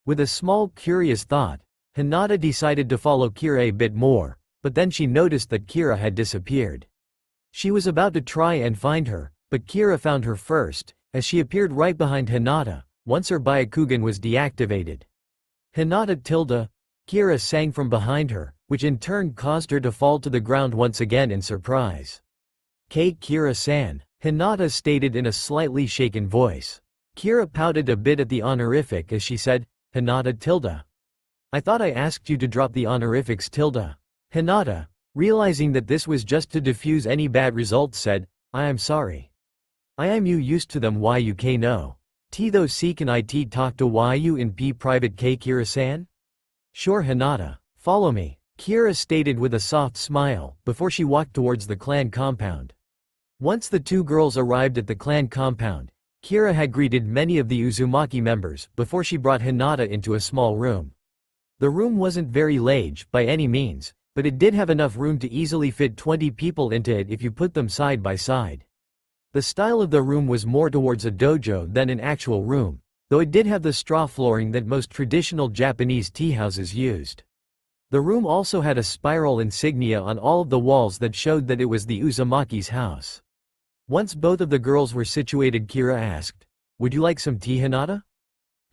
With a small curious thought, Hinata decided to follow Kira a bit more, but then she noticed that Kira had disappeared. She was about to try and find her, but Kira found her first, as she appeared right behind Hinata, once her Byakugan was deactivated. Hinata Kira sang from behind her, which in turn caused her to fall to the ground once again in surprise. Kira-san, Hinata stated in a slightly shaken voice. Kira pouted a bit at the honorific as she said, Hinata I thought I asked you to drop the honorifics Hinata, realizing that this was just to diffuse any bad results, said, I am sorry. I am used to them. No. Though can I talk to you in private Kira-san? Sure Hinata. Follow me, Kira stated with a soft smile, before she walked towards the clan compound. Once the two girls arrived at the clan compound, Kira had greeted many of the Uzumaki members, before she brought Hinata into a small room. The room wasn't very large, by any means, but it did have enough room to easily fit 20 people into it if you put them side by side. The style of the room was more towards a dojo than an actual room, though it did have the straw flooring that most traditional Japanese tea houses used. The room also had a spiral insignia on all of the walls that showed that it was the Uzumaki's house. Once both of the girls were situated, Kira asked, "Would you like some tea, Hinata?"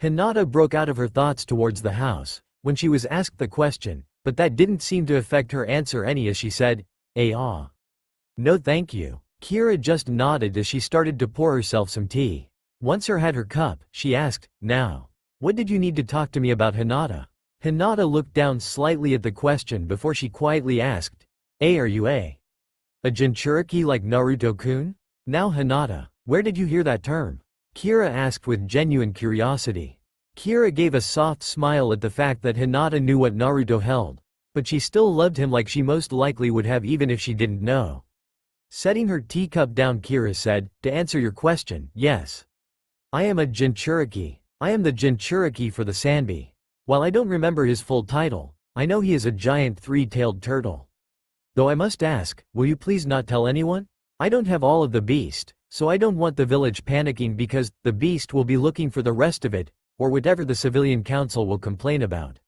Hinata broke out of her thoughts towards the house when she was asked the question, but that didn't seem to affect her answer any as she said, "Ah. No thank you." Kira just nodded as she started to pour herself some tea. Once her had her cup, she asked, "Now, what did you need to talk to me about, Hinata?" Hinata looked down slightly at the question before she quietly asked, Are you a Jinchuriki like Naruto-kun?" "Now Hinata, where did you hear that term?" Kira asked with genuine curiosity. Kira gave a soft smile at the fact that Hinata knew what Naruto held, but she still loved him like she most likely would have even if she didn't know. Setting her teacup down, Kira said, "To answer your question, yes. I am a Jinchuriki. I am the Jinchuriki for the Sanbi. While I don't remember his full title, I know he is a giant three-tailed turtle. Though I must ask, will you please not tell anyone? I don't have all of the beast, so I don't want the village panicking because the beast will be looking for the rest of it, or whatever the civilian council will complain about.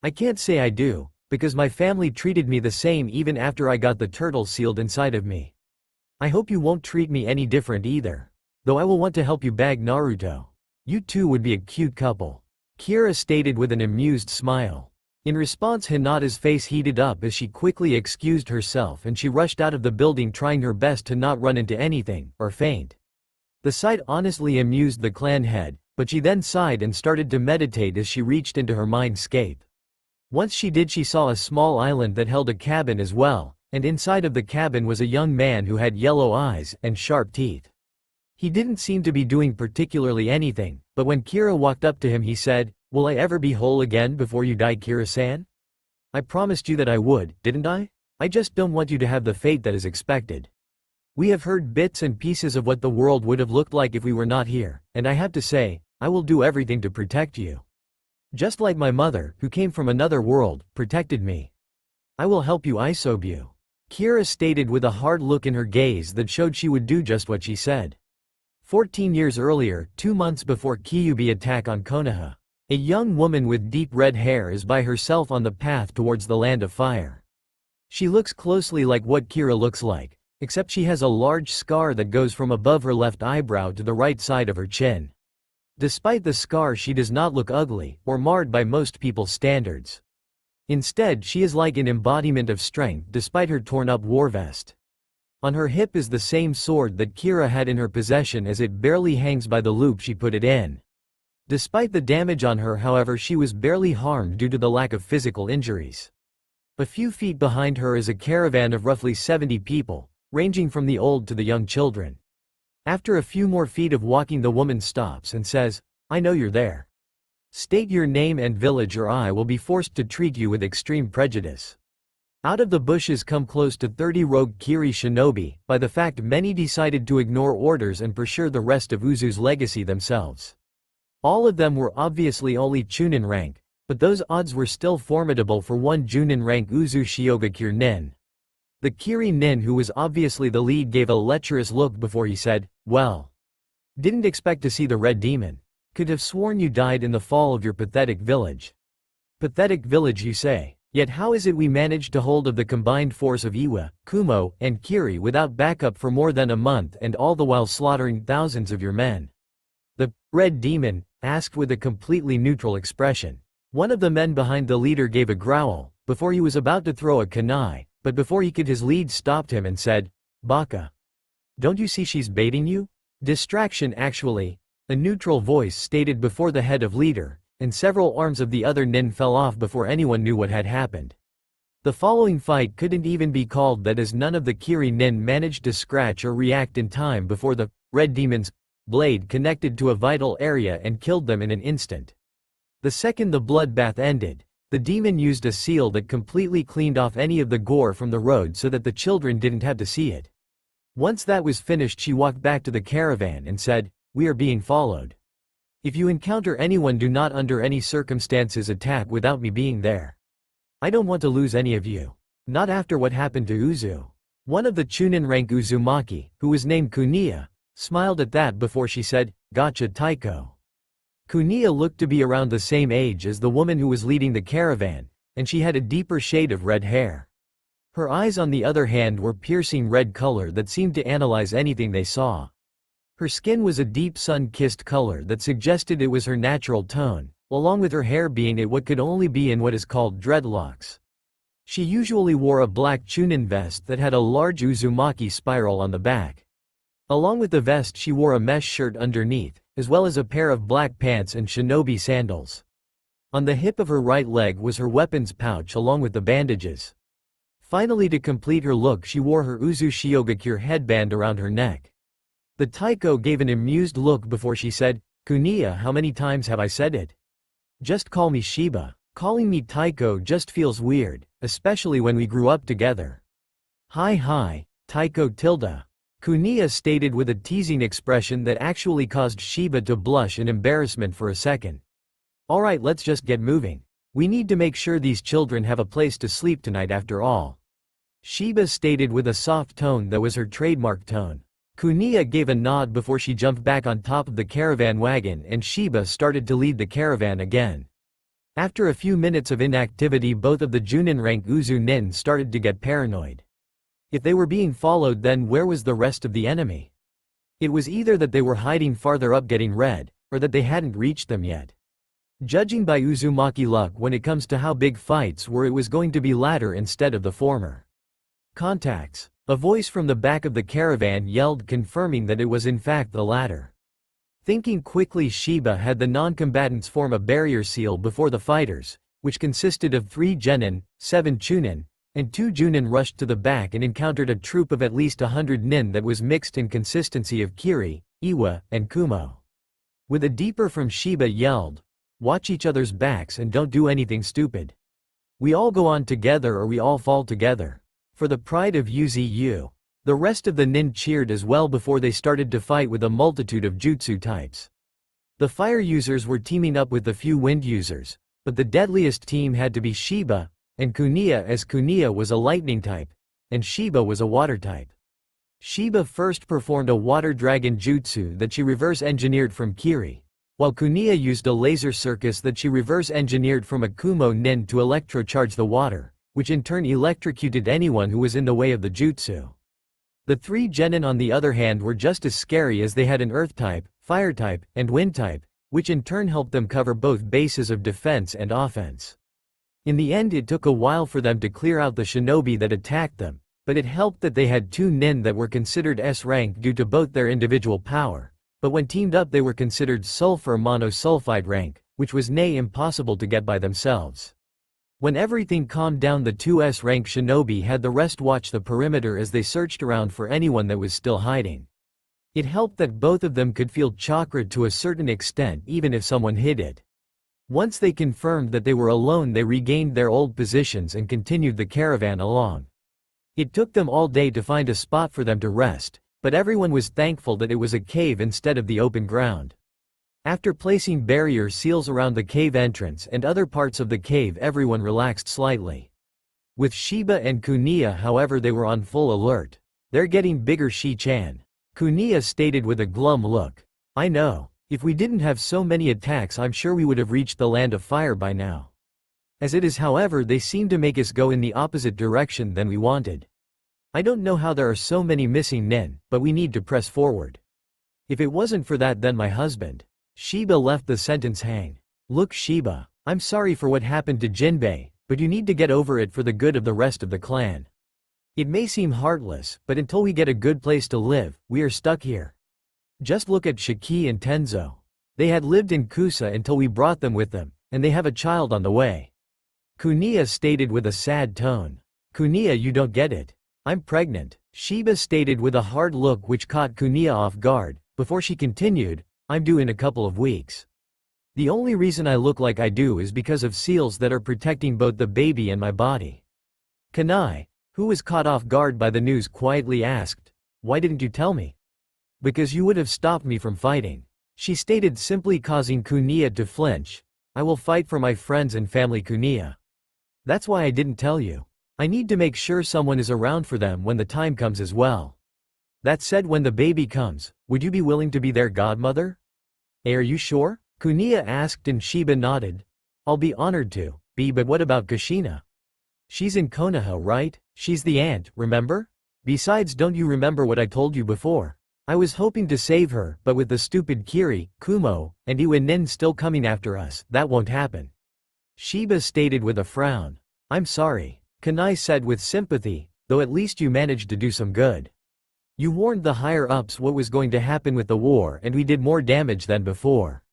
I can't say I do, because my family treated me the same even after I got the turtle sealed inside of me. I hope you won't treat me any different either. Though I will want to help you bag Naruto. You two would be a cute couple," Kira stated with an amused smile. In response, Hinata's face heated up as she quickly excused herself and she rushed out of the building, trying her best to not run into anything or faint. The sight honestly amused the clan head, but she then sighed and started to meditate as she reached into her mindscape. Once she did, she saw a small island that held a cabin as well, and inside of the cabin was a young man who had yellow eyes and sharp teeth. He didn't seem to be doing particularly anything, but when Kira walked up to him he said, "Will I ever be whole again before you die, Kira-san? I promised you that I would, didn't I? I just don't want you to have the fate that is expected. We have heard bits and pieces of what the world would have looked like if we were not here, and I have to say, I will do everything to protect you. Just like my mother, who came from another world, protected me. I will help you, Isobu," Kira stated with a hard look in her gaze that showed she would do just what she said. 14 years earlier, 2 months before Kyuubi attack on Konoha, a young woman with deep red hair is by herself on the path towards the land of fire. She looks closely like what Kira looks like, except she has a large scar that goes from above her left eyebrow to the right side of her chin. Despite the scar, she does not look ugly or marred by most people's standards. Instead, she is like an embodiment of strength despite her torn-up war vest. On her hip is the same sword that Kira had in her possession, as it barely hangs by the loop she put it in. Despite the damage on her, however, she was barely harmed due to the lack of physical injuries. A few feet behind her is a caravan of roughly 70 people, ranging from the old to the young children. After a few more feet of walking, the woman stops and says, "I know you're there. State your name and village or I will be forced to treat you with extreme prejudice." Out of the bushes come close to 30 rogue Kiri shinobi, by the fact many decided to ignore orders and pursue the rest of Uzu's legacy themselves. All of them were obviously only Chunin rank, but those odds were still formidable for one Junin rank Uzu Shiogakure nin. The Kiri nin, who was obviously the lead, gave a lecherous look before he said, "Well, didn't expect to see the red demon. Could have sworn you died in the fall of your pathetic village." "Pathetic village, you say? Yet how is it we managed to hold of the combined force of Iwa, Kumo, and Kiri without backup for more than a month, and all the while slaughtering thousands of your men?" The red demon asked with a completely neutral expression. One of the men behind the leader gave a growl, before he was about to throw a kunai, but before he could, his lead stopped him and said, "Baka. Don't you see she's baiting you?" "Distraction actually," a neutral voice stated before the head of leader, and several arms of the other nin fell off before anyone knew what had happened. The following fight couldn't even be called that, as none of the Kiri nin managed to scratch or react in time before the red demon's blade connected to a vital area and killed them in an instant. The second the bloodbath ended, the demon used a seal that completely cleaned off any of the gore from the road so that the children didn't have to see it. Once that was finished, she walked back to the caravan and said, "We are being followed. If you encounter anyone, do not under any circumstances attack without me being there. I don't want to lose any of you. Not after what happened to Uzu." One of the Chunin rank Uzumaki, who was named Kuniya, smiled at that before she said, "Gotcha, Taiko." Kuniya looked to be around the same age as the woman who was leading the caravan, and she had a deeper shade of red hair. Her eyes on the other hand were piercing red color that seemed to analyze anything they saw. Her skin was a deep sun-kissed color that suggested it was her natural tone, along with her hair being it what could only be in what is called dreadlocks. She usually wore a black chunin vest that had a large Uzumaki spiral on the back. Along with the vest she wore a mesh shirt underneath, as well as a pair of black pants and shinobi sandals. On the hip of her right leg was her weapons pouch along with the bandages. Finally, to complete her look, she wore her Uzu Shiogakure headband around her neck. The taiko gave an amused look before she said, "Kuniya, how many times have I said it? Just call me Shiba. Calling me taiko just feels weird, especially when we grew up together." Hi, taiko tilde. Kuniya stated with a teasing expression that actually caused Shiba to blush in embarrassment for a second. "Alright, let's just get moving. We need to make sure these children have a place to sleep tonight after all." Shiba stated with a soft tone that was her trademark tone. Kuniya gave a nod before she jumped back on top of the caravan wagon and Shiba started to lead the caravan again. After a few minutes of inactivity, both of the Junin rank Uzu nin started to get paranoid. If they were being followed, then where was the rest of the enemy? It was either that they were hiding farther up getting red, or that they hadn't reached them yet. Judging by Uzumaki luck when it comes to how big fights were, it was going to be latter instead of the former. "Contacts." A voice from the back of the caravan yelled, confirming that it was in fact the latter. Thinking quickly, Shiba had the non-combatants form a barrier seal before the fighters, which consisted of 3 genin, 7 chunin, and 2 junin rushed to the back and encountered a troop of at least 100 nin that was mixed in consistency of Kiri, Iwa, and Kumo. With a deeper from Shiba yelled, "Watch each other's backs and don't do anything stupid. We all go on together or we all fall together. For the pride of UZU." The rest of the nin cheered as well before they started to fight with a multitude of jutsu types. The fire users were teaming up with the few wind users, but the deadliest team had to be Shiba and Kuniya, as Kuniya was a lightning type, and Shiba was a water type. Shiba first performed a water dragon jutsu that she reverse-engineered from Kiri, while Kuniya used a laser circus that she reverse-engineered from a Kumo nin to electrocharge the water, which in turn electrocuted anyone who was in the way of the jutsu. The 3 genin on the other hand were just as scary, as they had an earth type, fire type, and wind type, which in turn helped them cover both bases of defense and offense. In the end, it took a while for them to clear out the shinobi that attacked them, but it helped that they had 2 nin that were considered S rank due to both their individual power, but when teamed up they were considered sulfur monosulfide rank, which was nay impossible to get by themselves. When everything calmed down, the 2 S rank shinobi had the rest watch the perimeter as they searched around for anyone that was still hiding. It helped that both of them could feel chakra to a certain extent even if someone hid it. Once they confirmed that they were alone, they regained their old positions and continued the caravan along. It took them all day to find a spot for them to rest, but everyone was thankful that it was a cave instead of the open ground. After placing barrier seals around the cave entrance and other parts of the cave, everyone relaxed slightly. With Shiba and Kuniya, however, they were on full alert. "They're getting bigger, Shi-chan." Kuniya stated with a glum look. "I know. If we didn't have so many attacks, I'm sure we would have reached the land of fire by now. As it is, however, they seem to make us go in the opposite direction than we wanted. I don't know how there are so many missing nin, but we need to press forward. If it wasn't for that, then my husband." Shiba left the sentence hang. "Look, Shiba, I'm sorry for what happened to Jinbei, but you need to get over it for the good of the rest of the clan. It may seem heartless, but until we get a good place to live, we are stuck here. Just look at Shiki and Tenzo. They had lived in Kusa until we brought them with them, and they have a child on the way." Kuniya stated with a sad tone. "Kuniya, you don't get it. I'm pregnant." Shiba stated with a hard look which caught Kuniya off guard, before she continued, "I'm due in a couple of weeks. The only reason I look like I do is because of seals that are protecting both the baby and my body." Kanai, who was caught off guard by the news, quietly asked, "Why didn't you tell me?" "Because you would have stopped me from fighting," she stated, simply causing Kuniya to flinch. "I will fight for my friends and family, Kuniya. That's why I didn't tell you. I need to make sure someone is around for them when the time comes as well. That said, when the baby comes, would you be willing to be their godmother?" "Are you sure?" Kuniya asked, and Shiba nodded. "I'll be honored to be, but what about Kushina? She's in Konoha, right?" She's the aunt, remember? Besides, don't you remember what I told you before? I was hoping to save her, but with the stupid Kiri, Kumo, and Iwanin still coming after us, that won't happen. Shiba stated with a frown. I'm sorry, Kanai said with sympathy, though at least you managed to do some good. You warned the higher-ups what was going to happen with the war, and we did more damage than before.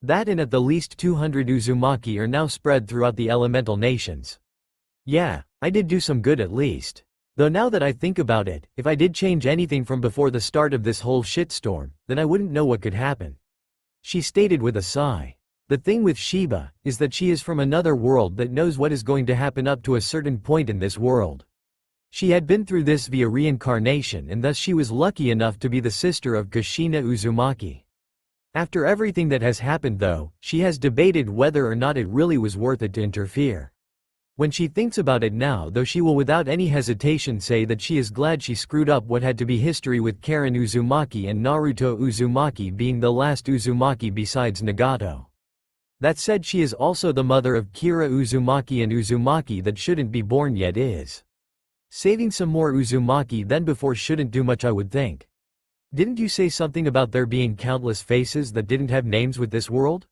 That and at the least 200 Uzumaki are now spread throughout the elemental nations. Yeah, I did do some good at least. Though now that I think about it, if I did change anything from before the start of this whole shitstorm, then I wouldn't know what could happen. She stated with a sigh. The thing with Shiba is that she is from another world that knows what is going to happen up to a certain point in this world. She had been through this via reincarnation, and thus she was lucky enough to be the sister of Kushina Uzumaki. After everything that has happened though, she has debated whether or not it really was worth it to interfere. When she thinks about it now though, she will without any hesitation say that she is glad she screwed up what had to be history with Karen Uzumaki and Naruto Uzumaki being the last Uzumaki besides Nagato. That said, she is also the mother of Kira Uzumaki, and Uzumaki that shouldn't be born yet is. Saving some more Uzumaki than before shouldn't do much, I would think. Didn't you say something about there being countless faces that didn't have names with this world?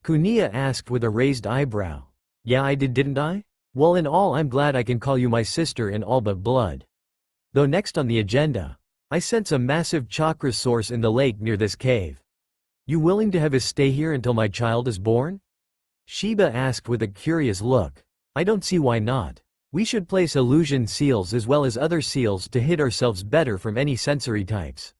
Kuniya asked with a raised eyebrow. Yeah, I did, didn't I? Well, in all, I'm glad I can call you my sister in all but blood. Though next on the agenda, I sense a massive chakra source in the lake near this cave. You willing to have us stay here until my child is born? Shiba asked with a curious look. I don't see why not. We should place illusion seals as well as other seals to hid ourselves better from any sensory types.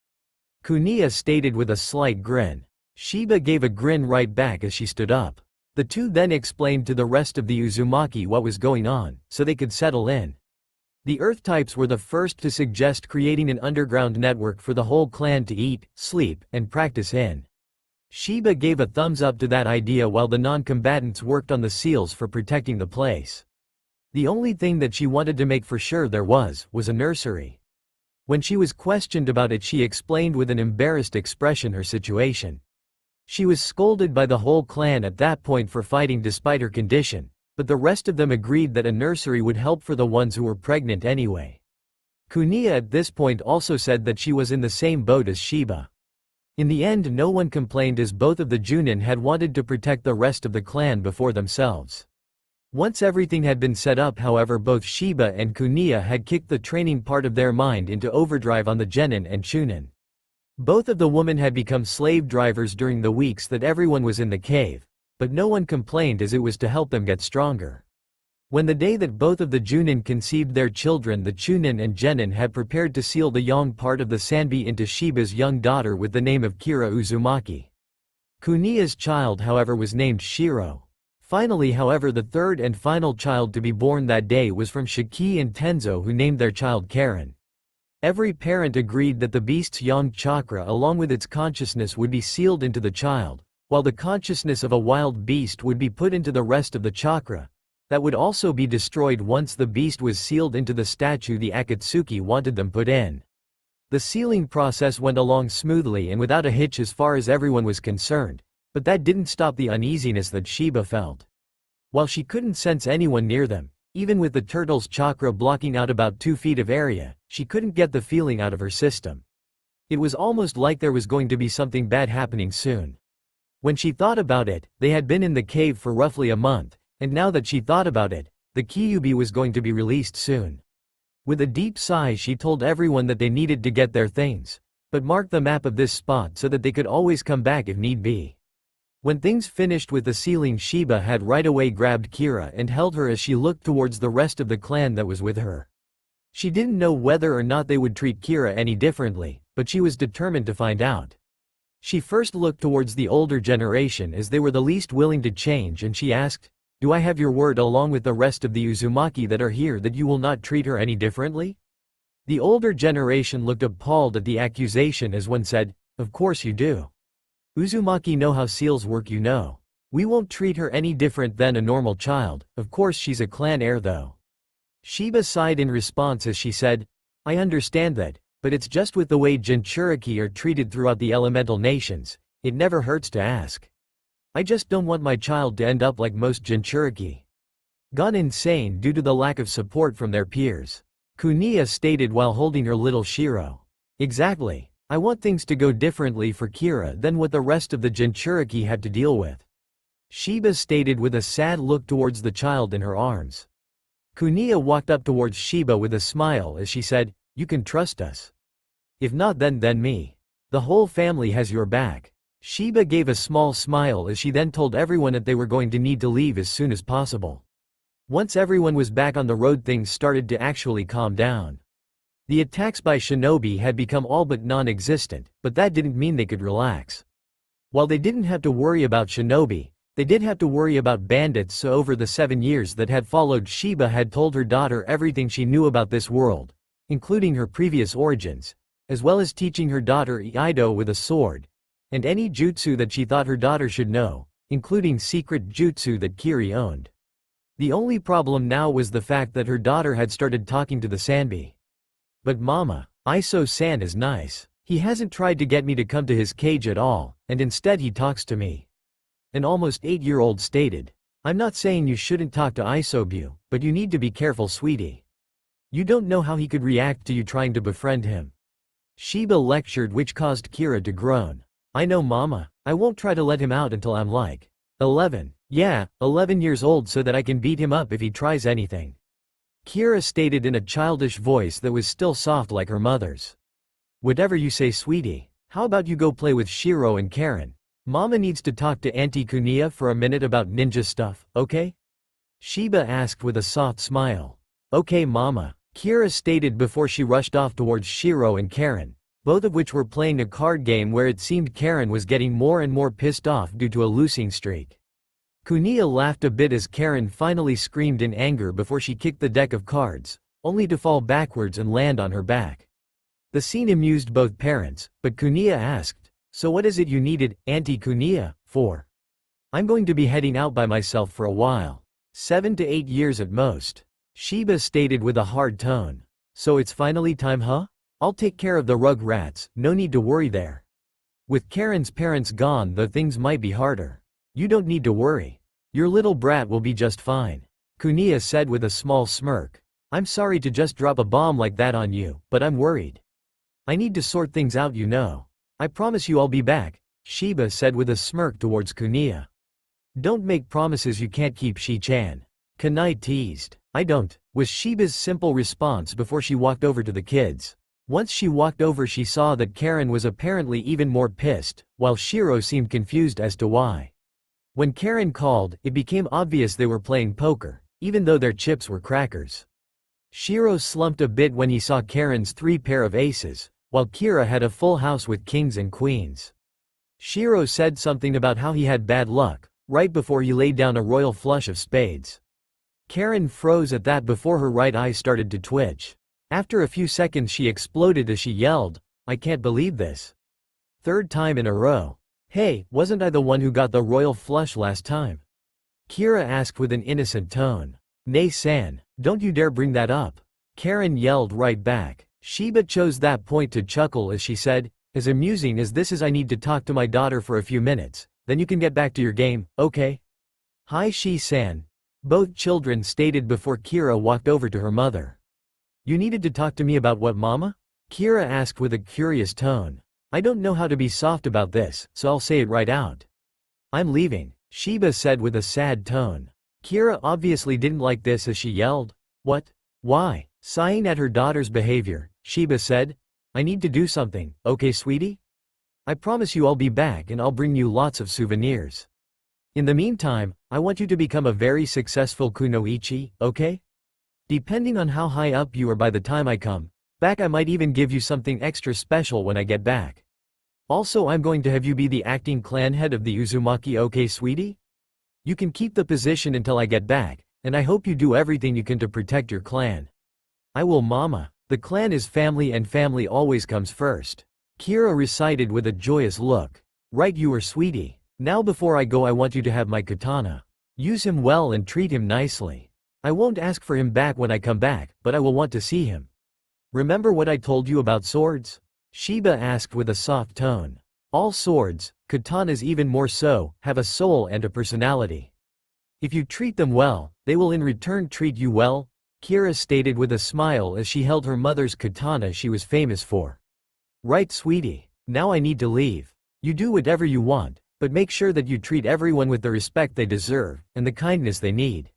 Kuniya stated with a slight grin. Shiba gave a grin right back as she stood up. The two then explained to the rest of the Uzumaki what was going on, so they could settle in. The Earth types were the first to suggest creating an underground network for the whole clan to eat, sleep, and practice in. Shiba gave a thumbs up to that idea while the non-combatants worked on the seals for protecting the place. The only thing that she wanted to make for sure there was a nursery. When she was questioned about it, she explained with an embarrassed expression her situation. She was scolded by the whole clan at that point for fighting despite her condition, but the rest of them agreed that a nursery would help for the ones who were pregnant anyway. Kuniya at this point also said that she was in the same boat as Shiba. In the end, no one complained as both of the Junin had wanted to protect the rest of the clan before themselves. Once everything had been set up, however, both Shiba and Kuniya had kicked the training part of their mind into overdrive on the Genin and Chunin. Both of the women had become slave drivers during the weeks that everyone was in the cave, but no one complained as it was to help them get stronger. When the day that both of the Junin conceived their children, the Chunin and Genin had prepared to seal the young part of the Sanbi into Shiba's young daughter with the name of Kira Uzumaki. Kuniya's child, however, was named Shiro. Finally, however, the third and final child to be born that day was from Shiki and Tenzo, who named their child Karen. Every parent agreed that the beast's yang chakra along with its consciousness would be sealed into the child, while the consciousness of a wild beast would be put into the rest of the chakra. That would also be destroyed once the beast was sealed into the statue the Akatsuki wanted them put in. The sealing process went along smoothly and without a hitch as far as everyone was concerned, but that didn't stop the uneasiness that Shiba felt. While she couldn't sense anyone near them, even with the turtle's chakra blocking out about 2 feet of area, she couldn't get the feeling out of her system. It was almost like there was going to be something bad happening soon. When she thought about it, they had been in the cave for roughly a month, and now that she thought about it, the Kyuubi was going to be released soon. With a deep sigh, she told everyone that they needed to get their things, but marked the map of this spot so that they could always come back if need be. When things finished with the sealing, Shiba had right away grabbed Kira and held her as she looked towards the rest of the clan that was with her. She didn't know whether or not they would treat Kira any differently, but she was determined to find out. She first looked towards the older generation as they were the least willing to change, and she asked, "Do I have your word along with the rest of the Uzumaki that are here that you will not treat her any differently?" The older generation looked appalled at the accusation as one said, "Of course you do. Uzumaki know how seals work, you know. We won't treat her any different than a normal child, of course she's a clan heir though." Shiba sighed in response as she said, "I understand that, but it's just with the way Jinchuriki are treated throughout the elemental nations, it never hurts to ask. I just don't want my child to end up like most Jinchuriki. Gone insane due to the lack of support from their peers." Kuniya stated while holding her little Shiro. Exactly. I want things to go differently for Kira than what the rest of the Jinchuriki had to deal with. Shiba stated with a sad look towards the child in her arms. Kuniya walked up towards Shiba with a smile as she said, "You can trust us. If not then me. The whole family has your back." Shiba gave a small smile as she then told everyone that they were going to need to leave as soon as possible. Once everyone was back on the road, things started to actually calm down. The attacks by shinobi had become all but non-existent, but that didn't mean they could relax. While they didn't have to worry about shinobi, they did have to worry about bandits, so over the 7 years that had followed, Shiba had told her daughter everything she knew about this world, including her previous origins, as well as teaching her daughter Iaido with a sword, and any jutsu that she thought her daughter should know, including secret jutsu that Kiri owned. The only problem now was the fact that her daughter had started talking to the Sanbi. "But mama, Iso-san is nice. He hasn't tried to get me to come to his cage at all, and instead he talks to me." An almost 8-year-old stated. "I'm not saying you shouldn't talk to Isobu, but you need to be careful, sweetie. You don't know how he could react to you trying to befriend him." Shiba lectured, which caused Kira to groan. "I know mama, I won't try to let him out until I'm like 11. Yeah, 11 years old, so that I can beat him up if he tries anything." Kira stated in a childish voice that was still soft like her mother's. "Whatever you say, sweetie. How about you go play with Shiro and Karen? Mama needs to talk to Auntie Kuniya for a minute about ninja stuff, okay?" Shiba asked with a soft smile. "Okay mama," Kira stated before she rushed off towards Shiro and Karen, both of which were playing a card game where it seemed Karen was getting more and more pissed off due to a losing streak. Kuniya laughed a bit as Karen finally screamed in anger before she kicked the deck of cards, only to fall backwards and land on her back. The scene amused both parents, but Kuniya asked, "So what is it you needed, Auntie Kuniya, for?" "I'm going to be heading out by myself for a while. 7 to 8 years at most," Shiba stated with a hard tone. "So it's finally time, huh? I'll take care of the rug rats, no need to worry there. With Karen's parents gone, though, things might be harder. You don't need to worry. Your little brat will be just fine," Kuniya said with a small smirk. "I'm sorry to just drop a bomb like that on you, but I'm worried. I need to sort things out, you know. I promise you I'll be back," Shiba said with a smirk towards Kuniya. "Don't make promises you can't keep, Shi-chan," Kunai teased. "I don't," was Shiba's simple response before she walked over to the kids. Once she walked over, she saw that Karen was apparently even more pissed, while Shiro seemed confused as to why. When Karen called, it became obvious they were playing poker, even though their chips were crackers. Shiro slumped a bit when he saw Karen's 3 pair of aces, while Kira had a full house with kings and queens. Shiro said something about how he had bad luck, right before he laid down a royal flush of spades. Karen froze at that before her right eye started to twitch. After a few seconds she exploded as she yelled, "I can't believe this. 3rd time in a row. Hey, wasn't I the one who got the royal flush last time?" Kira asked with an innocent tone. "Nay-san, don't you dare bring that up," Karen yelled right back. Shiba chose that point to chuckle as she said, "As amusing as this is, I need to talk to my daughter for a few minutes, then you can get back to your game, okay?" "Hi Shi-san," both children stated before Kira walked over to her mother. "You needed to talk to me about what, mama?" Kira asked with a curious tone. "I don't know how to be soft about this, so I'll say it right out. I'm leaving," Shiba said with a sad tone. Kira obviously didn't like this as she yelled, "What? Why?" Sighing at her daughter's behavior, Shiba said, "I need to do something, okay sweetie? I promise you I'll be back and I'll bring you lots of souvenirs. In the meantime, I want you to become a very successful kunoichi, okay? Depending on how high up you are by the time I come back, I might even give you something extra special when I get back. Also, I'm going to have you be the acting clan head of the Uzumaki, okay sweetie? You can keep the position until I get back, and I hope you do everything you can to protect your clan." "I will mama. The clan is family and family always comes first," Kira recited with a joyous look. "Right you are sweetie. Now before I go, I want you to have my katana. Use him well and treat him nicely. I won't ask for him back when I come back, but I will want to see him. Remember what I told you about swords?" Shiba asked with a soft tone. "All swords, katanas even more so, have a soul and a personality. If you treat them well, they will in return treat you well. Kira stated with a smile as she held her mother's katana she was famous for. Right, sweetie. Now I need to leave. You do whatever you want, but make sure that you treat everyone with the respect they deserve, and the kindness they need.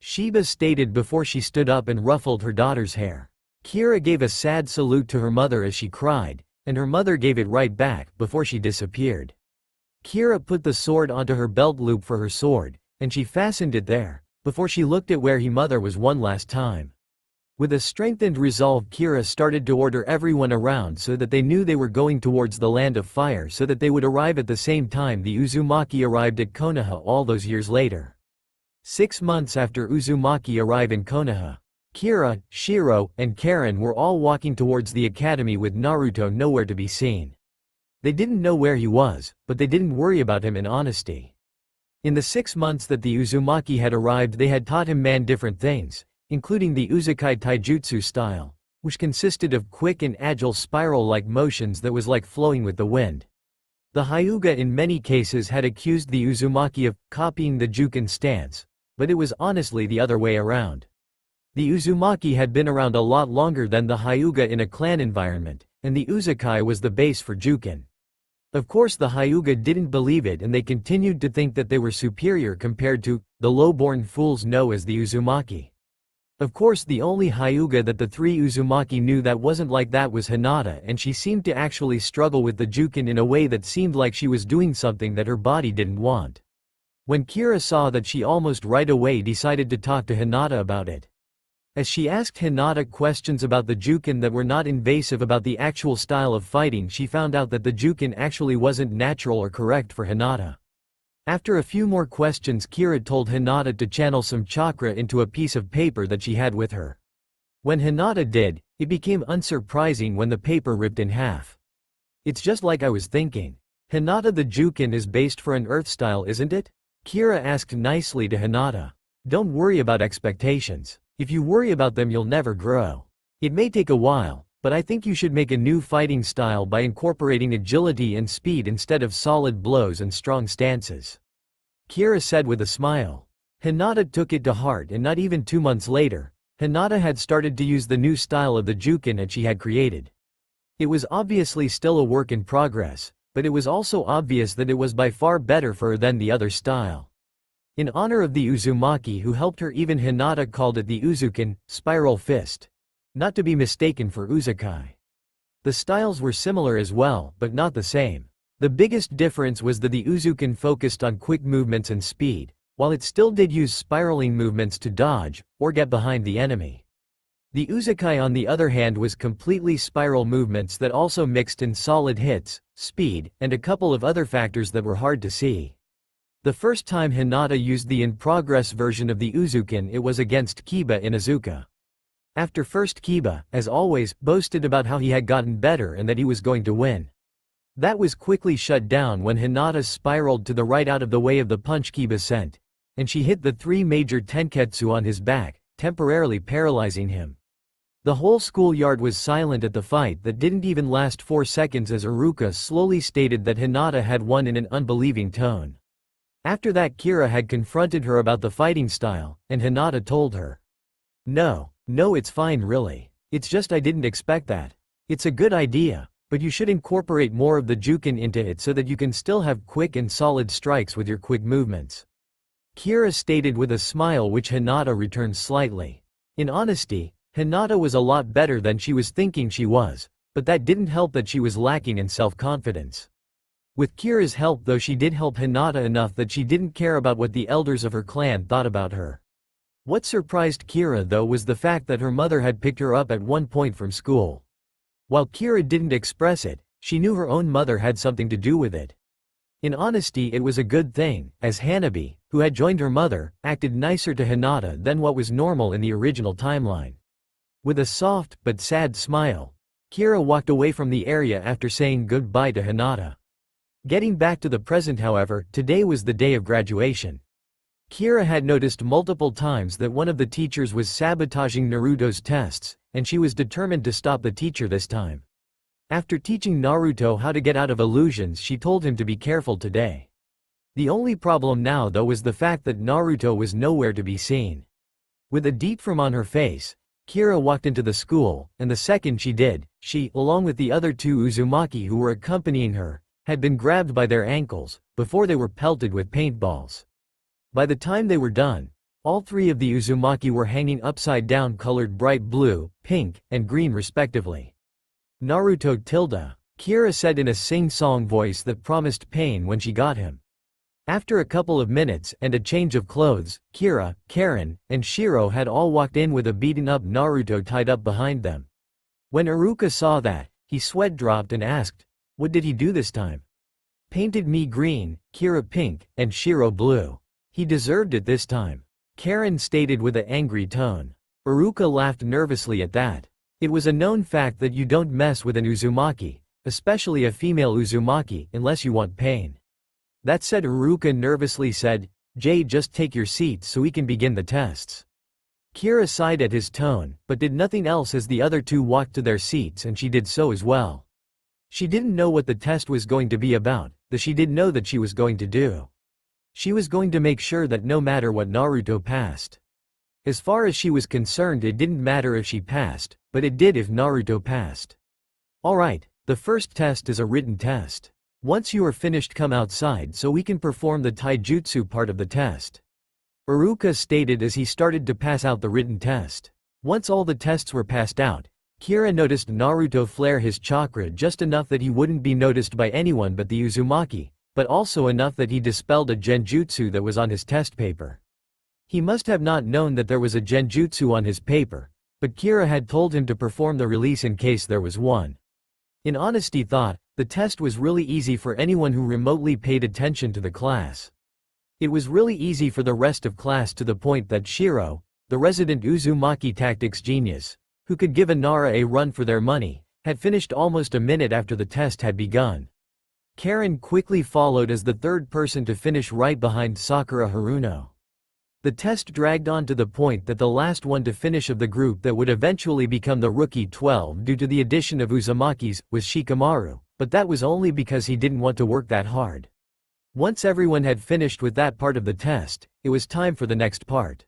Sheba stated before she stood up and ruffled her daughter's hair. Kira gave a sad salute to her mother as she cried, and her mother gave it right back before she disappeared. Kira put the sword onto her belt loop for her sword, and she fastened it there, before she looked at where her mother was one last time. With a strengthened resolve, Kira started to order everyone around so that they knew they were going towards the land of fire so that they would arrive at the same time the Uzumaki arrived at Konoha all those years later. 6 months after Uzumaki arrived in Konoha, Kira, Shiro, and Karen were all walking towards the academy with Naruto nowhere to be seen. They didn't know where he was, but they didn't worry about him in honesty. In the 6 months that the Uzumaki had arrived they had taught him different things, including the Uzukai Taijutsu style, which consisted of quick and agile spiral-like motions that was like flowing with the wind. The Hyuga in many cases had accused the Uzumaki of copying the Juken stance, but it was honestly the other way around. The Uzumaki had been around a lot longer than the Hyuga in a clan environment, and the Uzukai was the base for Juken. Of course the Hyuga didn't believe it and they continued to think that they were superior compared to the low-born fools known as the Uzumaki. Of course the only Hyuga that the 3 Uzumaki knew that wasn't like that was Hinata, and she seemed to actually struggle with the Juken in a way that seemed like she was doing something that her body didn't want. When Kira saw that, she almost right away decided to talk to Hinata about it. As she asked Hinata questions about the Juken that were not invasive about the actual style of fighting, she found out that the Juken actually wasn't natural or correct for Hinata. After a few more questions, Kira told Hinata to channel some chakra into a piece of paper that she had with her. When Hinata did, it became unsurprising when the paper ripped in half. It's just like I was thinking. Hinata, the Juken is based for an earth style, isn't it? Kira asked nicely to Hinata. Don't worry about expectations. If you worry about them you'll never grow. It may take a while, but I think you should make a new fighting style by incorporating agility and speed instead of solid blows and strong stances. Kira said with a smile. Hinata took it to heart, and not even 2 months later, Hinata had started to use the new style of the Juken that she had created. It was obviously still a work in progress, but it was also obvious that it was by far better for her than the other style. In honor of the Uzumaki who helped her, even Hinata called it the Uzuken, spiral fist. Not to be mistaken for Uzukai. The styles were similar as well, but not the same. The biggest difference was that the Uzuken focused on quick movements and speed, while it still did use spiraling movements to dodge, or get behind the enemy. The Uzukai on the other hand was completely spiral movements that also mixed in solid hits, speed, and a couple of other factors that were hard to see. The first time Hinata used the in-progress version of the Uzuken, it was against Kiba Inuzuka. After first, Kiba, as always, boasted about how he had gotten better and that he was going to win. That was quickly shut down when Hinata spiraled to the right out of the way of the punch Kiba sent, and she hit the 3 major tenketsu on his back, temporarily paralyzing him. The whole schoolyard was silent at the fight that didn't even last 4 seconds as Iruka slowly stated that Hinata had won in an unbelieving tone. After that, Kira had confronted her about the fighting style, and Hinata told her. No, it's fine really. It's just I didn't expect that. It's a good idea, but you should incorporate more of the Juken into it so that you can still have quick and solid strikes with your quick movements. Kira stated with a smile, which Hinata returned slightly. In honesty, Hinata was a lot better than she was thinking she was, but that didn't help that she was lacking in self-confidence. With Kira's help though, she did help Hinata enough that she didn't care about what the elders of her clan thought about her. What surprised Kira though was the fact that her mother had picked her up at one point from school. While Kira didn't express it, she knew her own mother had something to do with it. In honesty, it was a good thing, as Hanabi, who had joined her mother, acted nicer to Hinata than what was normal in the original timeline. With a soft but sad smile, Kira walked away from the area after saying goodbye to Hinata. Getting back to the present however, today was the day of graduation. Kira had noticed multiple times that one of the teachers was sabotaging Naruto's tests, and she was determined to stop the teacher this time. After teaching Naruto how to get out of illusions, she told him to be careful today. The only problem now though was the fact that Naruto was nowhere to be seen. With a deep frown on her face, Kira walked into the school, and the second she did, she, along with the other two Uzumaki who were accompanying her, had been grabbed by their ankles, before they were pelted with paintballs. By the time they were done, all three of the Uzumaki were hanging upside down, colored bright blue, pink, and green respectively. Naruto tilde, Kira said in a sing-song voice that promised pain when she got him. After a couple of minutes and a change of clothes, Kira, Karen, and Shiro had all walked in with a beaten-up Naruto tied up behind them. When Iruka saw that, he sweat dropped and asked, "What did he do this time?" "Painted me green, Kira pink, and Shiro blue. He deserved it this time," Karen stated with an angry tone. Iruka laughed nervously at that. It was a known fact that you don't mess with an Uzumaki, especially a female Uzumaki, unless you want pain. That said, Iruka nervously said, "Jay, just take your seat so we can begin the tests." Kira sighed at his tone, but did nothing else as the other two walked to their seats, and she did so as well. She didn't know what the test was going to be about, but she did know that she was going to do. She was going to make sure that no matter what, Naruto passed. As far as she was concerned, it didn't matter if she passed, but it did if Naruto passed. Alright, the first test is a written test. Once you are finished, come outside so we can perform the taijutsu part of the test, Iruka stated as he started to pass out the written test. Once all the tests were passed out, Kira noticed Naruto flare his chakra just enough that he wouldn't be noticed by anyone but the Uzumaki, but also enough that he dispelled a genjutsu that was on his test paper. He must have not known that there was a genjutsu on his paper, but Kira had told him to perform the release in case there was one. In honesty thought, the test was really easy for anyone who remotely paid attention to the class. It was really easy for the rest of class, to the point that Shiro, the resident Uzumaki tactics genius, who could give a Nara a run for their money, had finished almost a minute after the test had begun. Karen quickly followed as the third person to finish right behind Sakura Haruno. The test dragged on to the point that the last one to finish of the group that would eventually become the Rookie 12 due to the addition of Uzumakis was Shikamaru, but that was only because he didn't want to work that hard. Once everyone had finished with that part of the test, it was time for the next part.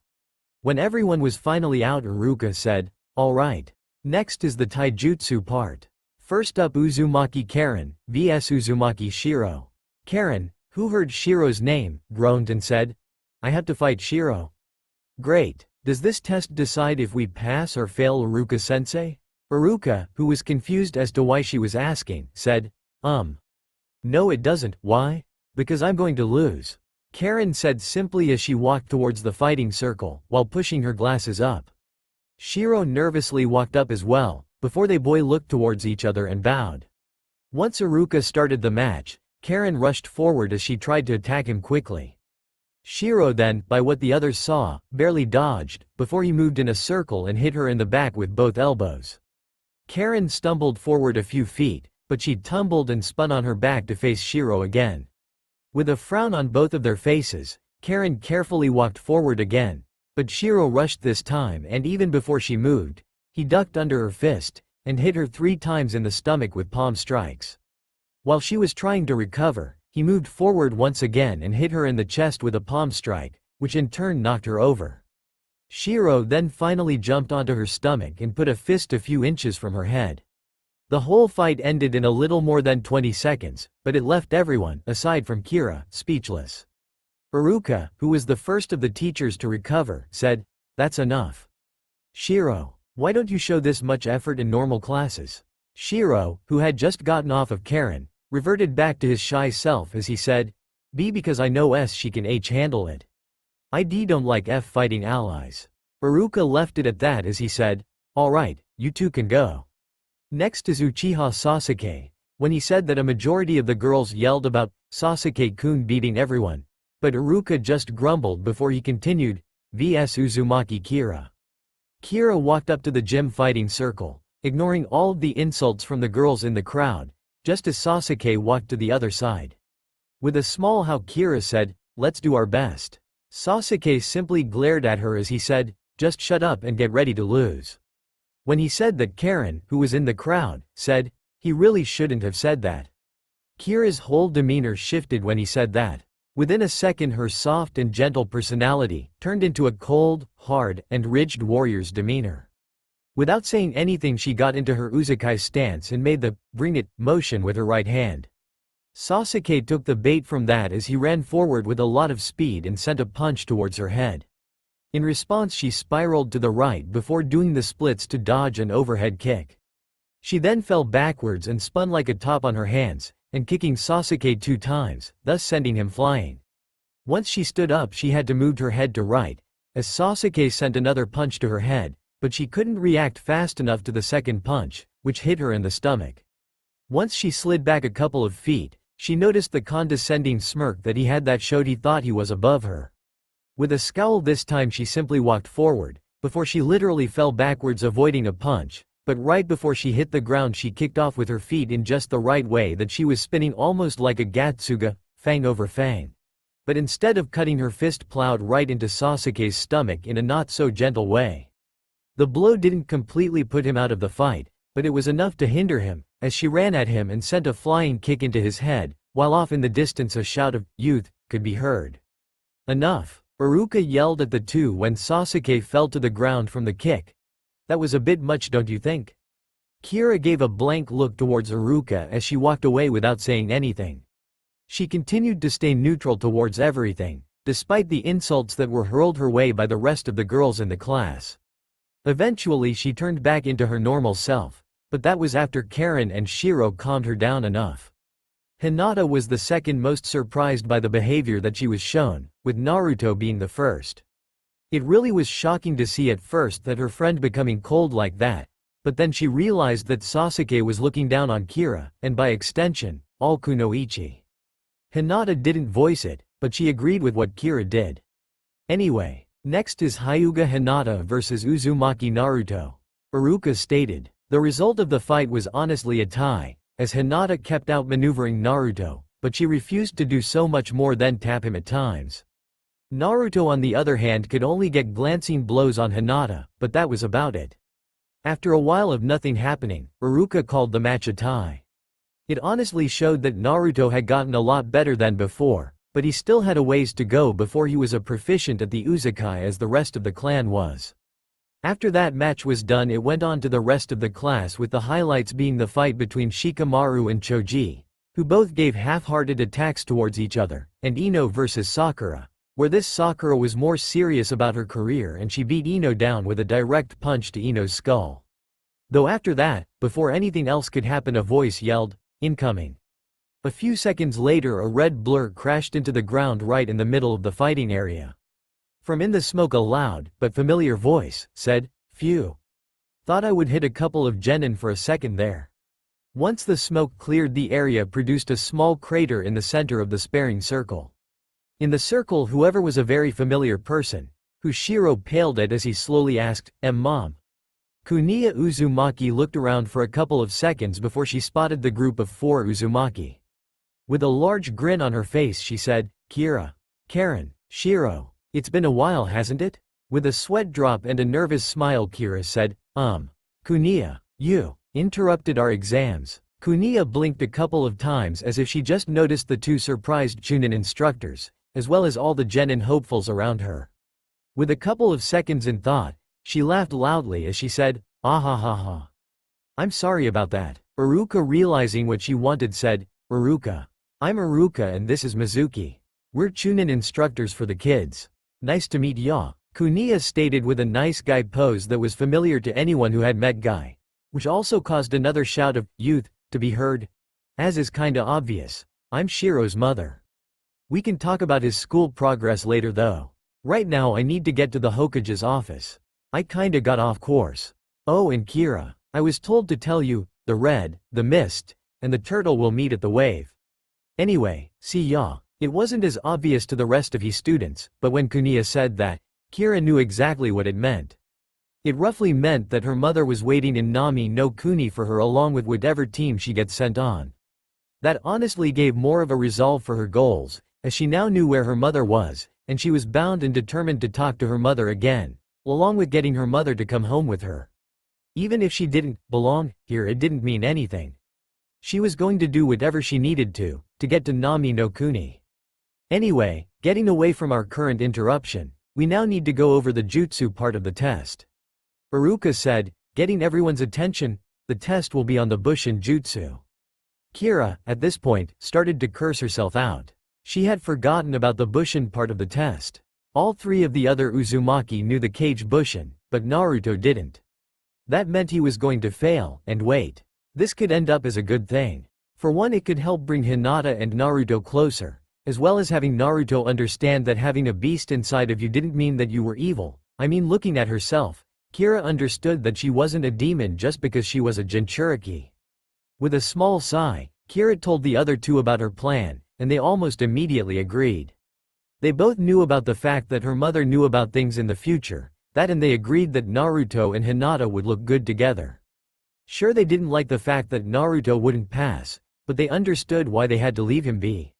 When everyone was finally out, Iruka said, "Alright. Next is the taijutsu part. First up, Uzumaki Karen vs Uzumaki Shiro." Karen, who heard Shiro's name, groaned and said, "I have to fight Shiro." "Great. Does this test decide if we pass or fail, Iruka-sensei?" Iruka, who was confused as to why she was asking, said, No it doesn't." "Why?" "Because I'm going to lose," Karen said simply as she walked towards the fighting circle, while pushing her glasses up. Shiro nervously walked up as well, before they both looked towards each other and bowed. Once Iruka started the match, Karen rushed forward as she tried to attack him quickly. Shiro then, by what the others saw, barely dodged, before he moved in a circle and hit her in the back with both elbows. Karen stumbled forward a few feet, but she tumbled and spun on her back to face Shiro again. With a frown on both of their faces, Karen carefully walked forward again, but Shiro rushed this time, and even before she moved, he ducked under her fist, and hit her 3 times in the stomach with palm strikes. While she was trying to recover, he moved forward once again and hit her in the chest with a palm strike, which in turn knocked her over. Shiro then finally jumped onto her stomach and put a fist a few inches from her head. The whole fight ended in a little more than 20 seconds, but it left everyone, aside from Kira, speechless. Iruka, who was the first of the teachers to recover, said, "That's enough. Shiro, why don't you show this much effort in normal classes?" Shiro, who had just gotten off of Karen, reverted back to his shy self as he said, "B because I know S she can H handle it. I D don't like F fighting allies." Iruka left it at that as he said, "Alright, you two can go." Next is Uchiha Sasuke. When he said that, a majority of the girls yelled about Sasuke-kun beating everyone, but Iruka just grumbled before he continued, vs Uzumaki Kira. Kira walked up to the gym fighting circle, ignoring all of the insults from the girls in the crowd, just as Sasuke walked to the other side. With a smile, Kira said, "Let's do our best." Sasuke simply glared at her as he said, "Just shut up and get ready to lose." When he said that, Karen, who was in the crowd, said, "He really shouldn't have said that." Kira's whole demeanor shifted when he said that. Within a second her soft and gentle personality turned into a cold, hard, and rigid warrior's demeanor. Without saying anything she got into her Uzukai stance and made the "bring it" motion with her right hand. Sasuke took the bait from that as he ran forward with a lot of speed and sent a punch towards her head. In response she spiraled to the right before doing the splits to dodge an overhead kick. She then fell backwards and spun like a top on her hands, and kicking Sasuke 2 times, thus sending him flying. Once she stood up she had to move her head to right, as Sasuke sent another punch to her head, but she couldn't react fast enough to the second punch, which hit her in the stomach. Once she slid back a couple of feet, she noticed the condescending smirk that he had that showed he thought he was above her. With a scowl this time she simply walked forward, before she literally fell backwards avoiding a punch, but right before she hit the ground she kicked off with her feet in just the right way that she was spinning almost like a Gatsuga, fang over fang. But instead of cutting her fist plowed right into Sasuke's stomach in a not-so-gentle way. The blow didn't completely put him out of the fight, but it was enough to hinder him, as she ran at him and sent a flying kick into his head, while off in the distance a shout of "Youth" could be heard. "Enough!" Iruka yelled at the two when Sasuke fell to the ground from the kick. "That was a bit much, don't you think?" Kira gave a blank look towards Iruka as she walked away without saying anything. She continued to stay neutral towards everything, despite the insults that were hurled her way by the rest of the girls in the class. Eventually she turned back into her normal self, but that was after Karen and Shiro calmed her down enough. Hinata was the second most surprised by the behavior that she was shown, with Naruto being the first. It really was shocking to see at first that her friend becoming cold like that, but then she realized that Sasuke was looking down on Kira, and by extension, all Kunoichi. Hinata didn't voice it, but she agreed with what Kira did. Anyway, next is Hyuga Hinata vs Uzumaki Naruto. Iruka stated, the result of the fight was honestly a tie, as Hinata kept outmaneuvering Naruto, but she refused to do so much more than tap him at times. Naruto on the other hand could only get glancing blows on Hinata, but that was about it. After a while of nothing happening, Iruka called the match a tie. It honestly showed that Naruto had gotten a lot better than before, but he still had a ways to go before he was as proficient at the Uzukai as the rest of the clan was. After that match was done it went on to the rest of the class with the highlights being the fight between Shikamaru and Choji, who both gave half-hearted attacks towards each other, and Ino vs Sakura, where this Sakura was more serious about her career and she beat Ino down with a direct punch to Ino's skull. Though after that, before anything else could happen a voice yelled, "Incoming." A few seconds later a red blur crashed into the ground right in the middle of the fighting area. From in the smoke a loud, but familiar voice, said, "Phew. Thought I would hit a couple of genin for a second there." Once the smoke cleared the area produced a small crater in the center of the sparring circle. In the circle whoever was a very familiar person, who Shiro paled at as he slowly asked, Mom?" Kuniya Uzumaki looked around for a couple of seconds before she spotted the group of 4 Uzumaki. With a large grin on her face she said, "Kira. Karen. Shiro. It's been a while hasn't it?" With a sweat drop and a nervous smile Kira said, Kuniya, you interrupted our exams." Kuniya blinked a couple of times as if she just noticed the 2 surprised Chunin instructors, as well as all the genin hopefuls around her. With a couple of seconds in thought, she laughed loudly as she said, "Ah ha ha ha. I'm sorry about that." Iruka realizing what she wanted said, "Iruka. I'm Iruka and this is Mizuki. We're Chunin instructors for the kids. Nice to meet ya." Kuniya stated with a nice guy pose that was familiar to anyone who had met Guy, which also caused another shout of "Youth" to be heard. As is kinda obvious, I'm Shiro's mother. We can talk about his school progress later though. Right now I need to get to the Hokage's office. I kinda got off course. Oh and Kira, I was told to tell you, the red, the mist, and the turtle will meet at the wave. Anyway, see ya. It wasn't as obvious to the rest of his students, but when Kuniya said that, Kira knew exactly what it meant. It roughly meant that her mother was waiting in Nami no Kuni for her along with whatever team she gets sent on. That honestly gave more of a resolve for her goals, as she now knew where her mother was, and she was bound and determined to talk to her mother again, along with getting her mother to come home with her. Even if she didn't belong here it didn't mean anything. She was going to do whatever she needed to get to Nami no Kuni. Anyway, getting away from our current interruption, we now need to go over the jutsu part of the test. Iruka said, getting everyone's attention, the test will be on the Bushin jutsu. Kira, at this point, started to curse herself out. She had forgotten about the Bushin part of the test. All three of the other Uzumaki knew the Kage Bushin, but Naruto didn't. That meant he was going to fail, and wait. This could end up as a good thing. For one, it could help bring Hinata and Naruto closer, as well as having Naruto understand that having a beast inside of you didn't mean that you were evil. I mean, looking at herself, Kira understood that she wasn't a demon just because she was a Jinchuriki. With a small sigh, Kira told the other two about her plan, and they almost immediately agreed. They both knew about the fact that her mother knew about things in the future, and they agreed that Naruto and Hinata would look good together. Sure, they didn't like the fact that Naruto wouldn't pass, but they understood why they had to leave him be.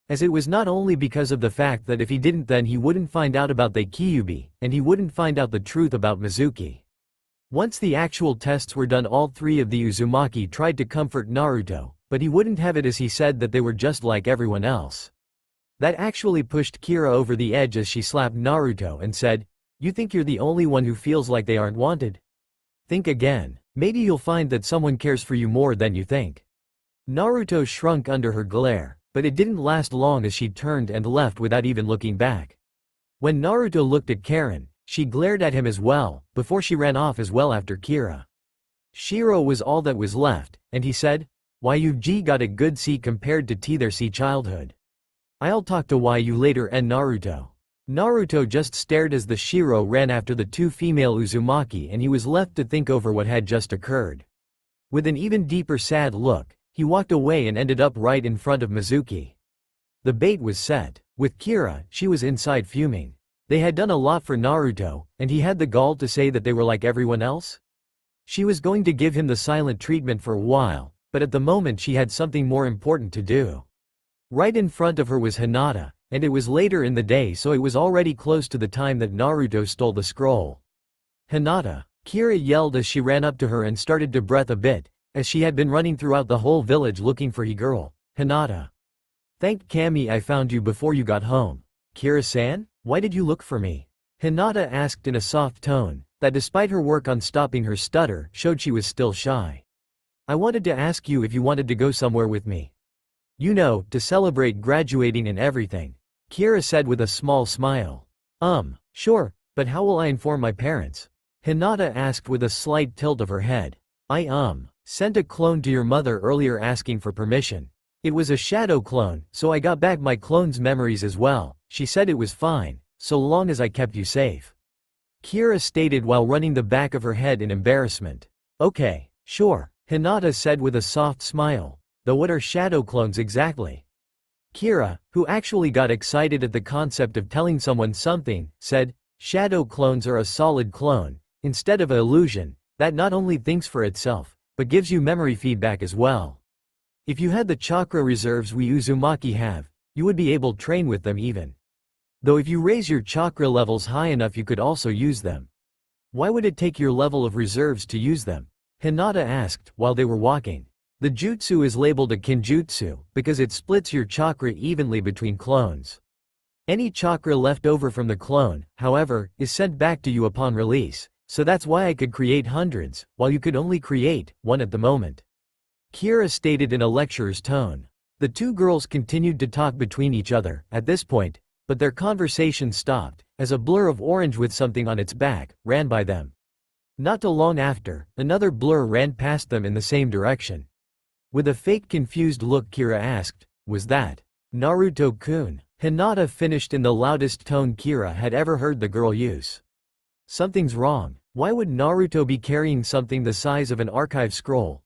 As it was not only because of the fact that if he didn't, then he wouldn't find out about the Kyuubi, and he wouldn't find out the truth about Mizuki. Once the actual tests were done, all three of the Uzumaki tried to comfort Naruto, but he wouldn't have it, as he said that they were just like everyone else. That actually pushed Kira over the edge as she slapped Naruto and said, "You think you're the only one who feels like they aren't wanted? Think again. Maybe you'll find that someone cares for you more than you think." Naruto shrunk under her glare, but it didn't last long as she turned and left without even looking back. When Naruto looked at Karen, she glared at him as well, before she ran off as well after Kira. Shiro was all that was left, and he said, "Why, you've got a good C compared to their C childhood. I'll talk to you later." And Naruto. Naruto just stared as the Shiro ran after the two female Uzumaki, and he was left to think over what had just occurred. With an even deeper sad look, he walked away and ended up right in front of Mizuki. The bait was set. With Kira, she was inside fuming. They had done a lot for Naruto, and he had the gall to say that they were like everyone else? She was going to give him the silent treatment for a while, but at the moment she had something more important to do. Right in front of her was Hinata, and it was later in the day, so it was already close to the time that Naruto stole the scroll. "Hinata!" Kira yelled as she ran up to her and started to breath a bit, as she had been running throughout the whole village looking for girl. "Hinata! Thank Kami I found you before you got home." "Kira-san, why did you look for me?" Hinata asked in a soft tone, that despite her work on stopping her stutter, showed she was still shy. "I wanted to ask you if you wanted to go somewhere with me. You know, to celebrate graduating and everything," Kira said with a small smile. Sure, but how will I inform my parents?" Hinata asked with a slight tilt of her head. "I sent a clone to your mother earlier asking for permission. It was a shadow clone, so I got back my clone's memories as well. She said it was fine, so long as I kept you safe," Kira stated while running the back of her head in embarrassment. "Okay, sure," Hinata said with a soft smile. "Though what are shadow clones exactly?" Kira, who actually got excited at the concept of telling someone something, said, "Shadow clones are a solid clone, instead of an illusion, that not only thinks for itself, but gives you memory feedback as well. If you had the chakra reserves we Uzumaki have, you would be able to train with them even. Though if you raise your chakra levels high enough you could also use them." "Why would it take your level of reserves to use them?" Hinata asked, while they were walking. "The jutsu is labeled a kinjutsu, because it splits your chakra evenly between clones. Any chakra left over from the clone, however, is sent back to you upon release, so that's why I could create hundreds, while you could only create one at the moment," Kira stated in a lecturer's tone. The two girls continued to talk between each other, at this point, but their conversation stopped, as a blur of orange with something on its back ran by them. Not too long after, another blur ran past them in the same direction. With a fake confused look Kira asked, "Was that Naruto-kun?" Hinata finished in the loudest tone Kira had ever heard the girl use. "Something's wrong. Why would Naruto be carrying something the size of an archive scroll?"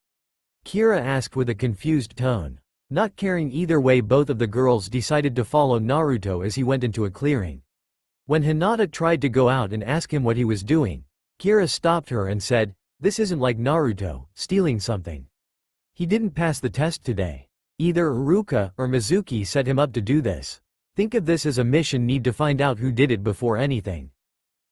Kira asked with a confused tone. Not caring either way, both of the girls decided to follow Naruto as he went into a clearing. When Hinata tried to go out and ask him what he was doing, Kira stopped her and said, "This isn't like Naruto, stealing something. He didn't pass the test today. Either Iruka or Mizuki set him up to do this. Think of this as a mission, need to find out who did it before anything."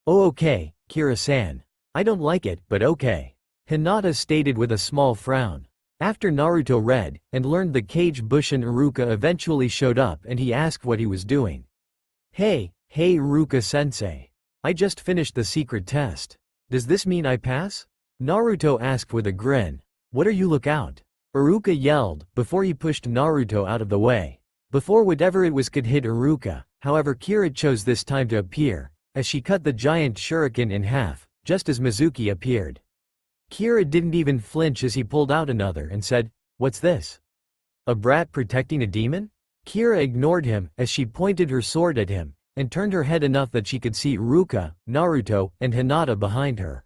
"Oh okay, Kira-san. I don't like it, but okay," Hinata stated with a small frown. After Naruto read and learned the cage, Bushin Iruka eventually showed up and he asked what he was doing. Hey Iruka-sensei. I just finished the secret test. Does this mean I pass? Naruto asked with a grin. What are you look out? Iruka yelled, before he pushed Naruto out of the way. Before whatever it was could hit Iruka, however Kira chose this time to appear, as she cut the giant shuriken in half, just as Mizuki appeared. Kira didn't even flinch as he pulled out another and said, "What's this? A brat protecting a demon?" Kira ignored him as she pointed her sword at him, and turned her head enough that she could see Iruka, Naruto, and Hinata behind her.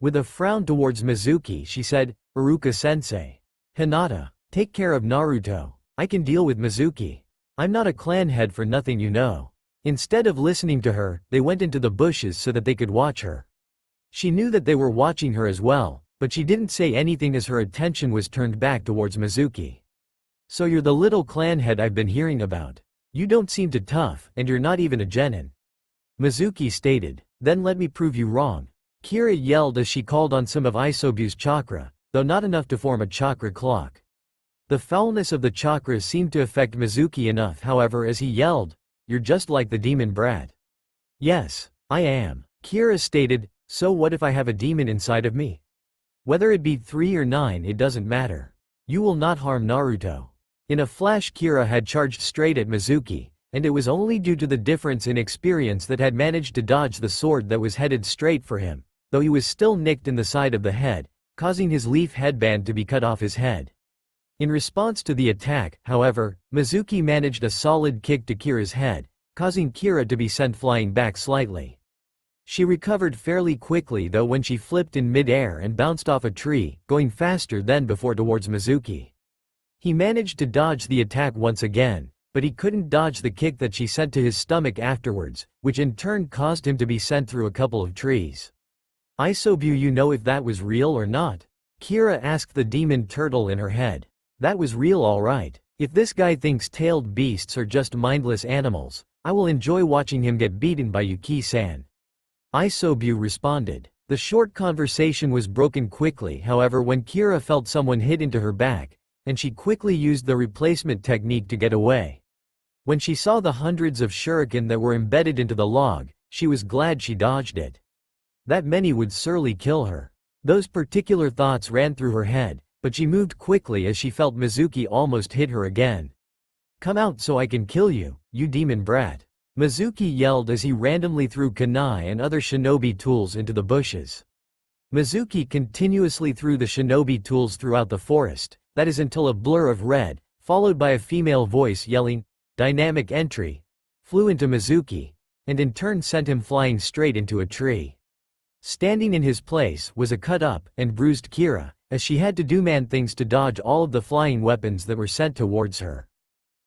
With a frown towards Mizuki she said, "Iruka-sensei. Hinata, take care of Naruto. I can deal with Mizuki. I'm not a clan head for nothing, you know." Instead of listening to her, they went into the bushes so that they could watch her. She knew that they were watching her as well, but she didn't say anything as her attention was turned back towards Mizuki. "So you're the little clan head I've been hearing about. You don't seem too tough, and you're not even a genin," Mizuki stated. "Then let me prove you wrong." Kira yelled as she called on some of Isobu's chakra, though not enough to form a chakra clock. The foulness of the chakra seemed to affect Mizuki enough, however, as he yelled, "You're just like the demon brat." "Yes, I am," Kira stated. "So what if I have a demon inside of me? Whether it be 3 or 9, it doesn't matter. You will not harm Naruto." In a flash Kira had charged straight at Mizuki, and it was only due to the difference in experience that had managed to dodge the sword that was headed straight for him, though he was still nicked in the side of the head, causing his leaf headband to be cut off his head. In response to the attack, however, Mizuki managed a solid kick to Kira's head, causing Kira to be sent flying back slightly. She recovered fairly quickly though when she flipped in mid-air and bounced off a tree, going faster than before towards Mizuki. He managed to dodge the attack once again, but he couldn't dodge the kick that she sent to his stomach afterwards, which in turn caused him to be sent through a couple of trees. "Isobu, you know if that was real or not?" Kira asked the demon turtle in her head. "That was real, alright. If this guy thinks tailed beasts are just mindless animals, I will enjoy watching him get beaten by Yuki-san," Isobu responded. The short conversation was broken quickly, however, when Kira felt someone hit into her back, and she quickly used the replacement technique to get away. When she saw the hundreds of shuriken that were embedded into the log, she was glad she dodged it. That many would surely kill her. Those particular thoughts ran through her head, but she moved quickly as she felt Mizuki almost hit her again. "Come out so I can kill you, you demon brat," Mizuki yelled as he randomly threw kunai and other shinobi tools into the bushes. Mizuki continuously threw the shinobi tools throughout the forest, that is until a blur of red, followed by a female voice yelling, "Dynamic entry," flew into Mizuki, and in turn sent him flying straight into a tree. Standing in his place was a cut-up and bruised Kira, as she had to do man things to dodge all of the flying weapons that were sent towards her.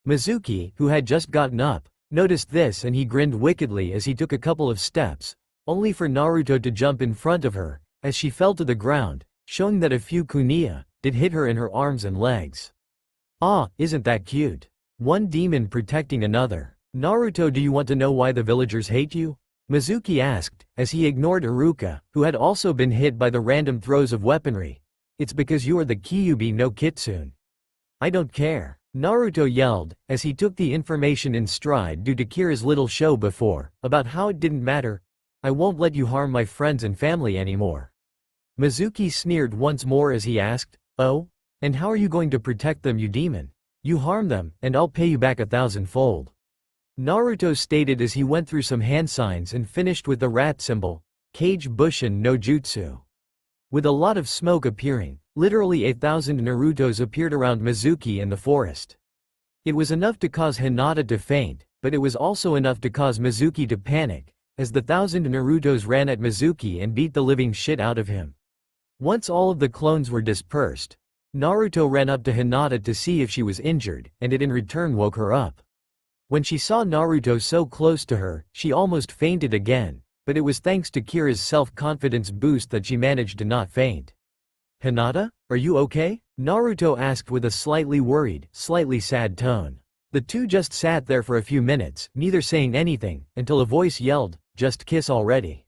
Mizuki, who had just gotten up, noticed this and he grinned wickedly as he took a couple of steps, only for Naruto to jump in front of her, as she fell to the ground, showing that a few kunai did hit her in her arms and legs. "Ah, isn't that cute? One demon protecting another. Naruto, do you want to know why the villagers hate you?" Mizuki asked, as he ignored Iruka, who had also been hit by the random throws of weaponry. "It's because you are the Kyuubi no Kitsune." "I don't care," Naruto yelled, as he took the information in stride due to Kira's little show before, about how it didn't matter. "I won't let you harm my friends and family anymore." Mizuki sneered once more as he asked, "Oh? And how are you going to protect them, you demon? You harm them, and I'll pay you back 1,000-fold." Naruto stated as he went through some hand signs and finished with the rat symbol, Kage Bushin no Jutsu. With a lot of smoke appearing, literally 1,000 Narutos appeared around Mizuki in the forest. It was enough to cause Hinata to faint, but it was also enough to cause Mizuki to panic, as the 1,000 Narutos ran at Mizuki and beat the living shit out of him. Once all of the clones were dispersed, Naruto ran up to Hinata to see if she was injured, and it in return woke her up. When she saw Naruto so close to her, she almost fainted again, but it was thanks to Kira's self-confidence boost that she managed to not faint. "Hinata, are you okay?" Naruto asked with a slightly worried, slightly sad tone. The two just sat there for a few minutes, neither saying anything, until a voice yelled, "Just kiss already."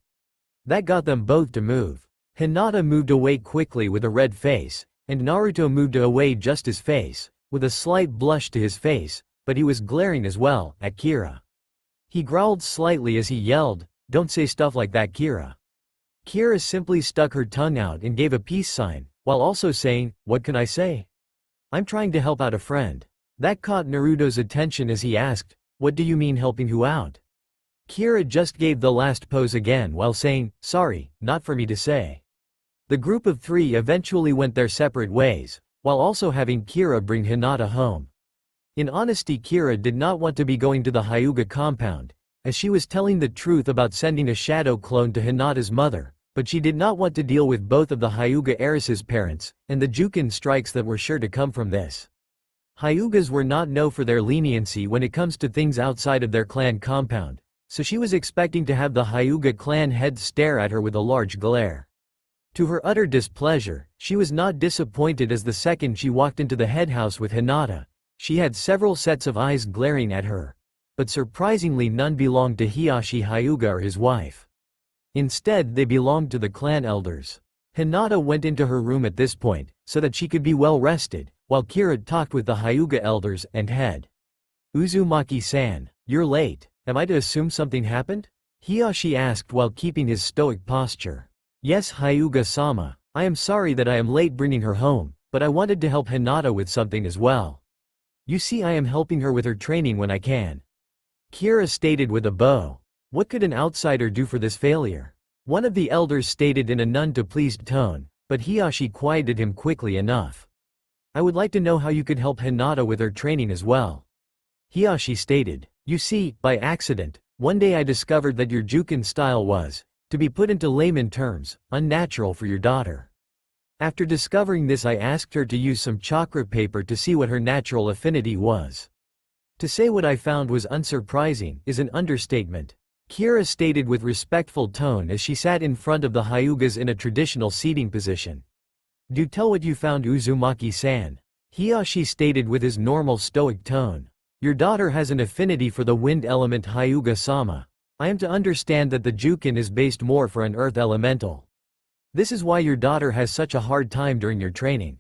That got them both to move. Hinata moved away quickly with a red face, And Naruto moved away just his face, with a slight blush to his face, but he was glaring as well, at Kira. He growled slightly as he yelled, "Don't say stuff like that, Kira." Kira simply stuck her tongue out and gave a peace sign, while also saying, "What can I say? I'm trying to help out a friend." That caught Naruto's attention as he asked, "What do you mean helping who out?" Kira just gave the last pose again while saying, "Sorry, not for me to say." The group of three eventually went their separate ways, while also having Kira bring Hinata home. In honesty, Kira did not want to be going to the Hyuga compound, as she was telling the truth about sending a shadow clone to Hinata's mother, but she did not want to deal with both of the Hyuga heiress's parents, and the Jukin strikes that were sure to come from this. Hyugas were not known for their leniency when it comes to things outside of their clan compound, so she was expecting to have the Hyuga clan head stare at her with a large glare. To her utter displeasure, she was not disappointed as the second she walked into the head house with Hinata, she had several sets of eyes glaring at her. But surprisingly none belonged to Hiyashi Hyuga or his wife. Instead they belonged to the clan elders. Hinata went into her room at this point, so that she could be well rested, while Kira talked with the Hyuga elders and head. "Uzumaki-san, you're late. Am I to assume something happened?" Hiyashi asked while keeping his stoic posture. "Yes, Hyuga-sama, I am sorry that I am late bringing her home, but I wanted to help Hinata with something as well. You see, I am helping her with her training when I can," Kira stated with a bow. What could an outsider do for this failure? One of the elders stated in a none-too-pleased tone, but Hiyashi quieted him quickly enough. "I would like to know how you could help Hinata with her training as well," Hiyashi stated. "You see, by accident, one day I discovered that your Jukin style was, to be put into layman terms, unnatural for your daughter. After discovering this, I asked her to use some chakra paper to see what her natural affinity was. To say what I found was unsurprising is an understatement," Kira stated with respectful tone as she sat in front of the Hyugas in a traditional seating position. "Do tell what you found, Uzumaki-san," Hiyashi stated with his normal stoic tone. "Your daughter has an affinity for the wind element, Hyuga-sama. I am to understand that the Jukin is based more for an earth elemental. This is why your daughter has such a hard time during your training,"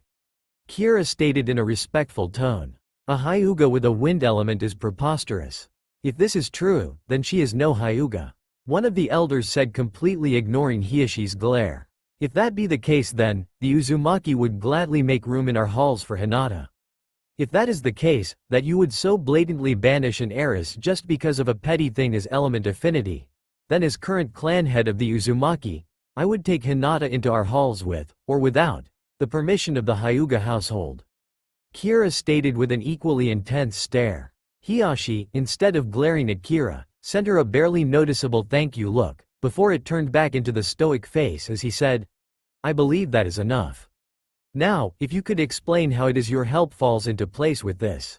Kira stated in a respectful tone. "A Hyuga with a wind element is preposterous. If this is true, then she is no Hyuga," one of the elders said, completely ignoring Hiyashi's glare. "If that be the case, then, the Uzumaki would gladly make room in our halls for Hinata. If that is the case, that you would so blatantly banish an heiress just because of a petty thing as element affinity, then as current clan head of the Uzumaki, I would take Hinata into our halls with, or without, the permission of the Hyuga household," Kira stated with an equally intense stare. Hiyashi, instead of glaring at Kira, sent her a barely noticeable thank you look, before it turned back into the stoic face as he said, "I believe that is enough. Now, if you could explain how it is your help falls into place with this."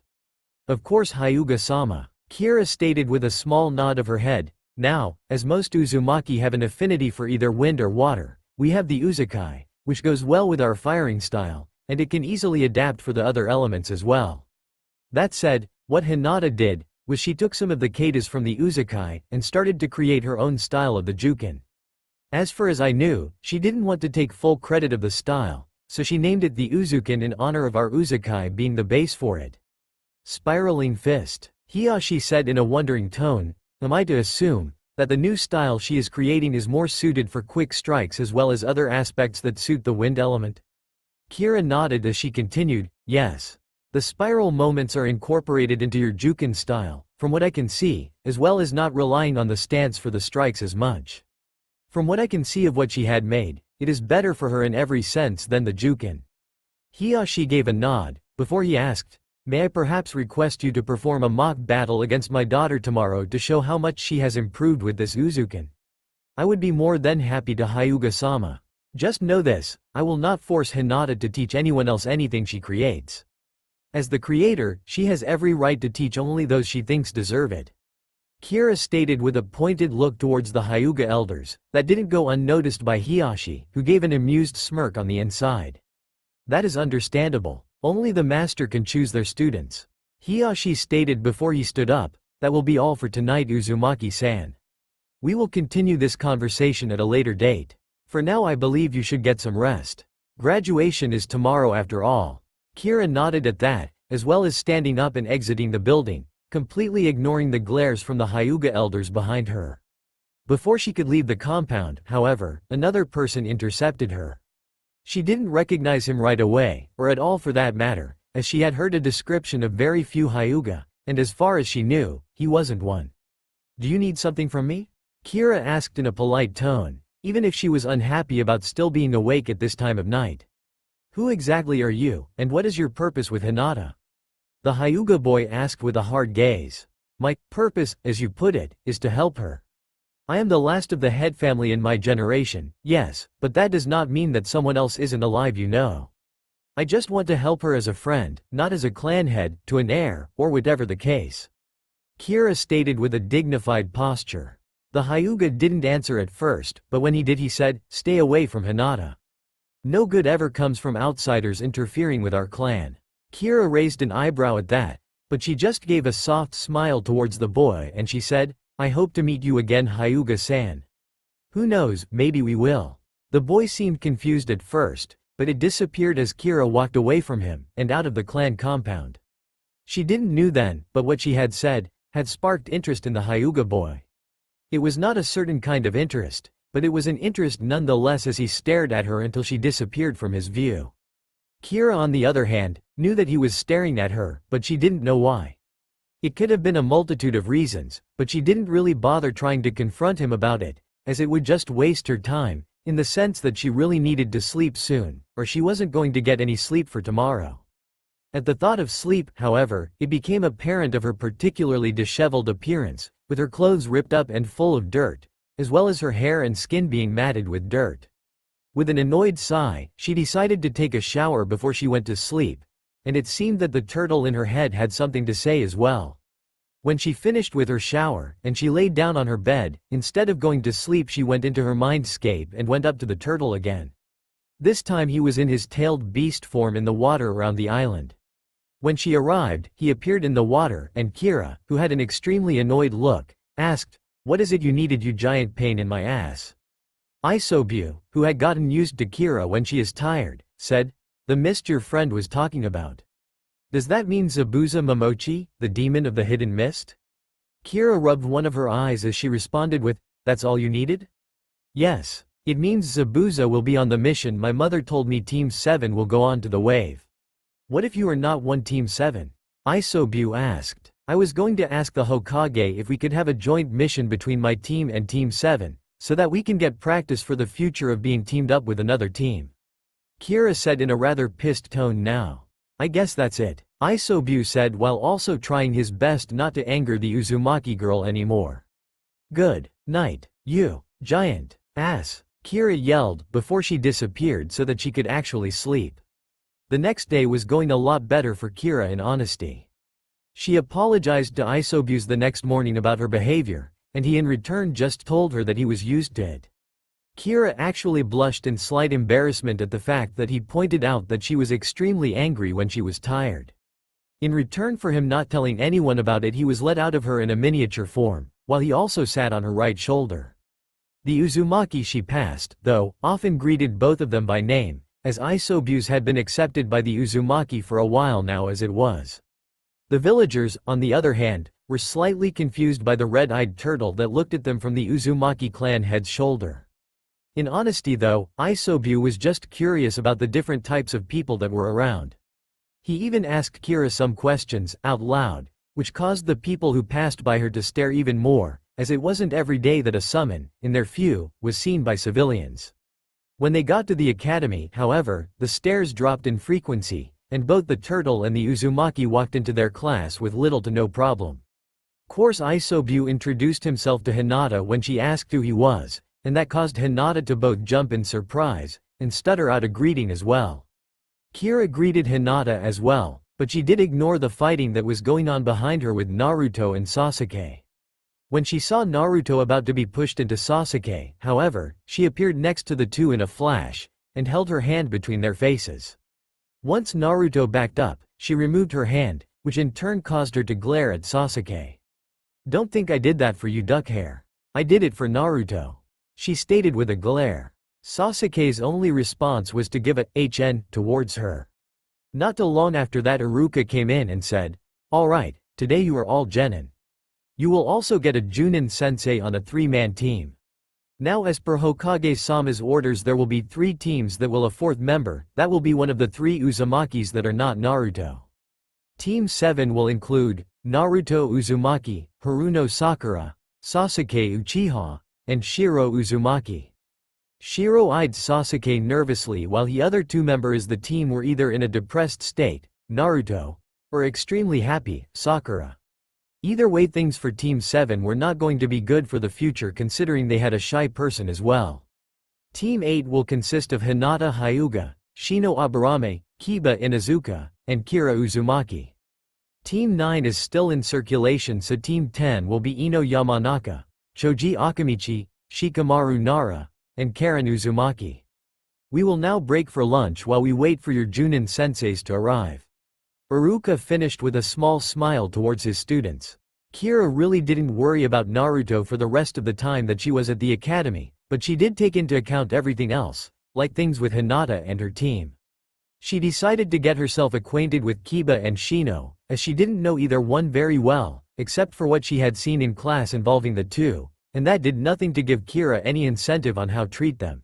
"Of course, Hyuga-sama," Kira stated with a small nod of her head. "Now, as most Uzumaki have an affinity for either wind or water, we have the Uzukai, which goes well with our firing style, and it can easily adapt for the other elements as well. That said, what Hinata did, was she took some of the katas from the Uzukai, and started to create her own style of the Jukin. As far as I knew, she didn't want to take full credit of the style, so she named it the Uzukin in honor of our Uzukai being the base for it." "Spiraling fist," Hiyashi said in a wondering tone. "Am I to assume that the new style she is creating is more suited for quick strikes as well as other aspects that suit the wind element?" Kira nodded as she continued, "Yes. The spiral moments are incorporated into your Jukin style, from what I can see, as well as not relying on the stance for the strikes as much. From what I can see of what she had made, it is better for her in every sense than the Jukin." Hiyashi gave a nod, before he asked, "May I perhaps request you to perform a mock battle against my daughter tomorrow to show how much she has improved with this Uzukin? I would be more than happy to, Hyuga-sama. Just know this, I will not force Hinata to teach anyone else anything she creates. As the creator, she has every right to teach only those she thinks deserve it," Kira stated with a pointed look towards the Hyuga elders, that didn't go unnoticed by Hiyashi, who gave an amused smirk on the inside. "That is understandable. Only the master can choose their students," Hiyashi stated before he stood up. "That will be all for tonight, Uzumaki-san. We will continue this conversation at a later date. For now I believe you should get some rest." Graduation is tomorrow after all. Kira nodded at that, as well as standing up and exiting the building, completely ignoring the glares from the Hyuga elders behind her. Before she could leave the compound, however, another person intercepted her. She didn't recognize him right away, or at all for that matter, as she had heard a description of very few Hyuga, and as far as she knew, he wasn't one. "Do you need something from me?" Kira asked in a polite tone, even if she was unhappy about still being awake at this time of night. "Who exactly are you, and what is your purpose with Hinata?" The Hyuga boy asked with a hard gaze. "My purpose, as you put it, is to help her. I am the last of the head family in my generation, yes, but that does not mean that someone else isn't alive, you know. I just want to help her as a friend, not as a clan head, to an heir, or whatever the case," Kira stated with a dignified posture. The Hyuga didn't answer at first, but when he did he said, "Stay away from Hinata. No good ever comes from outsiders interfering with our clan." Kira raised an eyebrow at that, but she just gave a soft smile towards the boy and she said, "I hope to meet you again, Hyuga-san. Who knows, maybe we will." The boy seemed confused at first, but it disappeared as Kira walked away from him, and out of the clan compound. She didn't know then, but what she had said, had sparked interest in the Hyuga boy. It was not a certain kind of interest, but it was an interest nonetheless as he stared at her until she disappeared from his view. Kira on the other hand, knew that he was staring at her, but she didn't know why. It could have been a multitude of reasons, but she didn't really bother trying to confront him about it, as it would just waste her time, in the sense that she really needed to sleep soon, or she wasn't going to get any sleep for tomorrow. At the thought of sleep, however, it became apparent of her particularly disheveled appearance, with her clothes ripped up and full of dirt, as well as her hair and skin being matted with dirt. With an annoyed sigh, she decided to take a shower before she went to sleep, and it seemed that the turtle in her head had something to say as well. When she finished with her shower, and she laid down on her bed, instead of going to sleep she went into her mindscape and went up to the turtle again. This time he was in his tailed beast form in the water around the island. When she arrived, he appeared in the water, and Kira, who had an extremely annoyed look, asked, "What is it you needed, you giant pain in my ass?" Isobu, who had gotten used to Kira when she is tired, said, "The mist your friend was talking about. Does that mean Zabuza Momochi, the demon of the hidden mist?" Kira rubbed one of her eyes as she responded with, "That's all you needed?" "Yes. It means Zabuza will be on the mission. My mother told me Team 7 will go on to the wave." "What if you are not one Team 7? Isobu asked. "I was going to ask the Hokage if we could have a joint mission between my team and Team 7, so that we can get practice for the future of being teamed up with another team," Kira said in a rather pissed tone now. "I guess that's it," Isobu said while also trying his best not to anger the Uzumaki girl anymore. "Good night, you giant ass," Kira yelled before she disappeared so that she could actually sleep. The next day was going a lot better for Kira in honesty. She apologized to Isobus the next morning about her behavior, and he in return just told her that he was used to it. Kira actually blushed in slight embarrassment at the fact that he pointed out that she was extremely angry when she was tired. In return for him not telling anyone about it, he was let out of her in a miniature form, while he also sat on her right shoulder. The Uzumaki she passed, though, often greeted both of them by name, as Isobus had been accepted by the Uzumaki for a while now as it was. The villagers, on the other hand, were slightly confused by the red-eyed turtle that looked at them from the Uzumaki clan head's shoulder. In honesty though, Isobu was just curious about the different types of people that were around. He even asked Kira some questions, out loud, which caused the people who passed by her to stare even more, as it wasn't every day that a summon, in their view, was seen by civilians. When they got to the academy, however, the stares dropped in frequency, and both the turtle and the Uzumaki walked into their class with little to no problem. Course Isobu introduced himself to Hinata when she asked who he was, and that caused Hinata to both jump in surprise, and stutter out a greeting as well. Kira greeted Hinata as well, but she did ignore the fighting that was going on behind her with Naruto and Sasuke. When she saw Naruto about to be pushed into Sasuke, however, she appeared next to the two in a flash, and held her hand between their faces. Once Naruto backed up, she removed her hand, which in turn caused her to glare at Sasuke. "Don't think I did that for you, duck hair. I did it for Naruto," she stated with a glare. Sasuke's only response was to give a HN towards her. Not too long after that, Iruka came in and said, "Alright, today you are all genin. You will also get a Junin sensei on a 3-man team. Now as per Hokage-sama's orders, there will be 3 teams that will a 4th member, that will be one of the 3 Uzumakis that are not Naruto. Team 7 will include Naruto Uzumaki, Haruno Sakura, Sasuke Uchiha, and Shiro Uzumaki." Shiro eyed Sasuke nervously while the other 2 members of the team were either in a depressed state, Naruto, or extremely happy, Sakura. Either way, things for Team 7 were not going to be good for the future, considering they had a shy person as well. Team 8 will consist of Hinata Hyuga, Shino Aburame, Kiba Inuzuka, and Kira Uzumaki. Team 9 is still in circulation, so Team 10 will be Ino Yamanaka, Choji Akamichi, Shikamaru Nara, and Karen Uzumaki. We will now break for lunch while we wait for your Junin senseis to arrive. Iruka finished with a small smile towards his students. Kira really didn't worry about Naruto for the rest of the time that she was at the academy, but she did take into account everything else, like things with Hinata and her team. She decided to get herself acquainted with Kiba and Shino, as she didn't know either one very well, except for what she had seen in class involving the 2, and that did nothing to give Kira any incentive on how to treat them.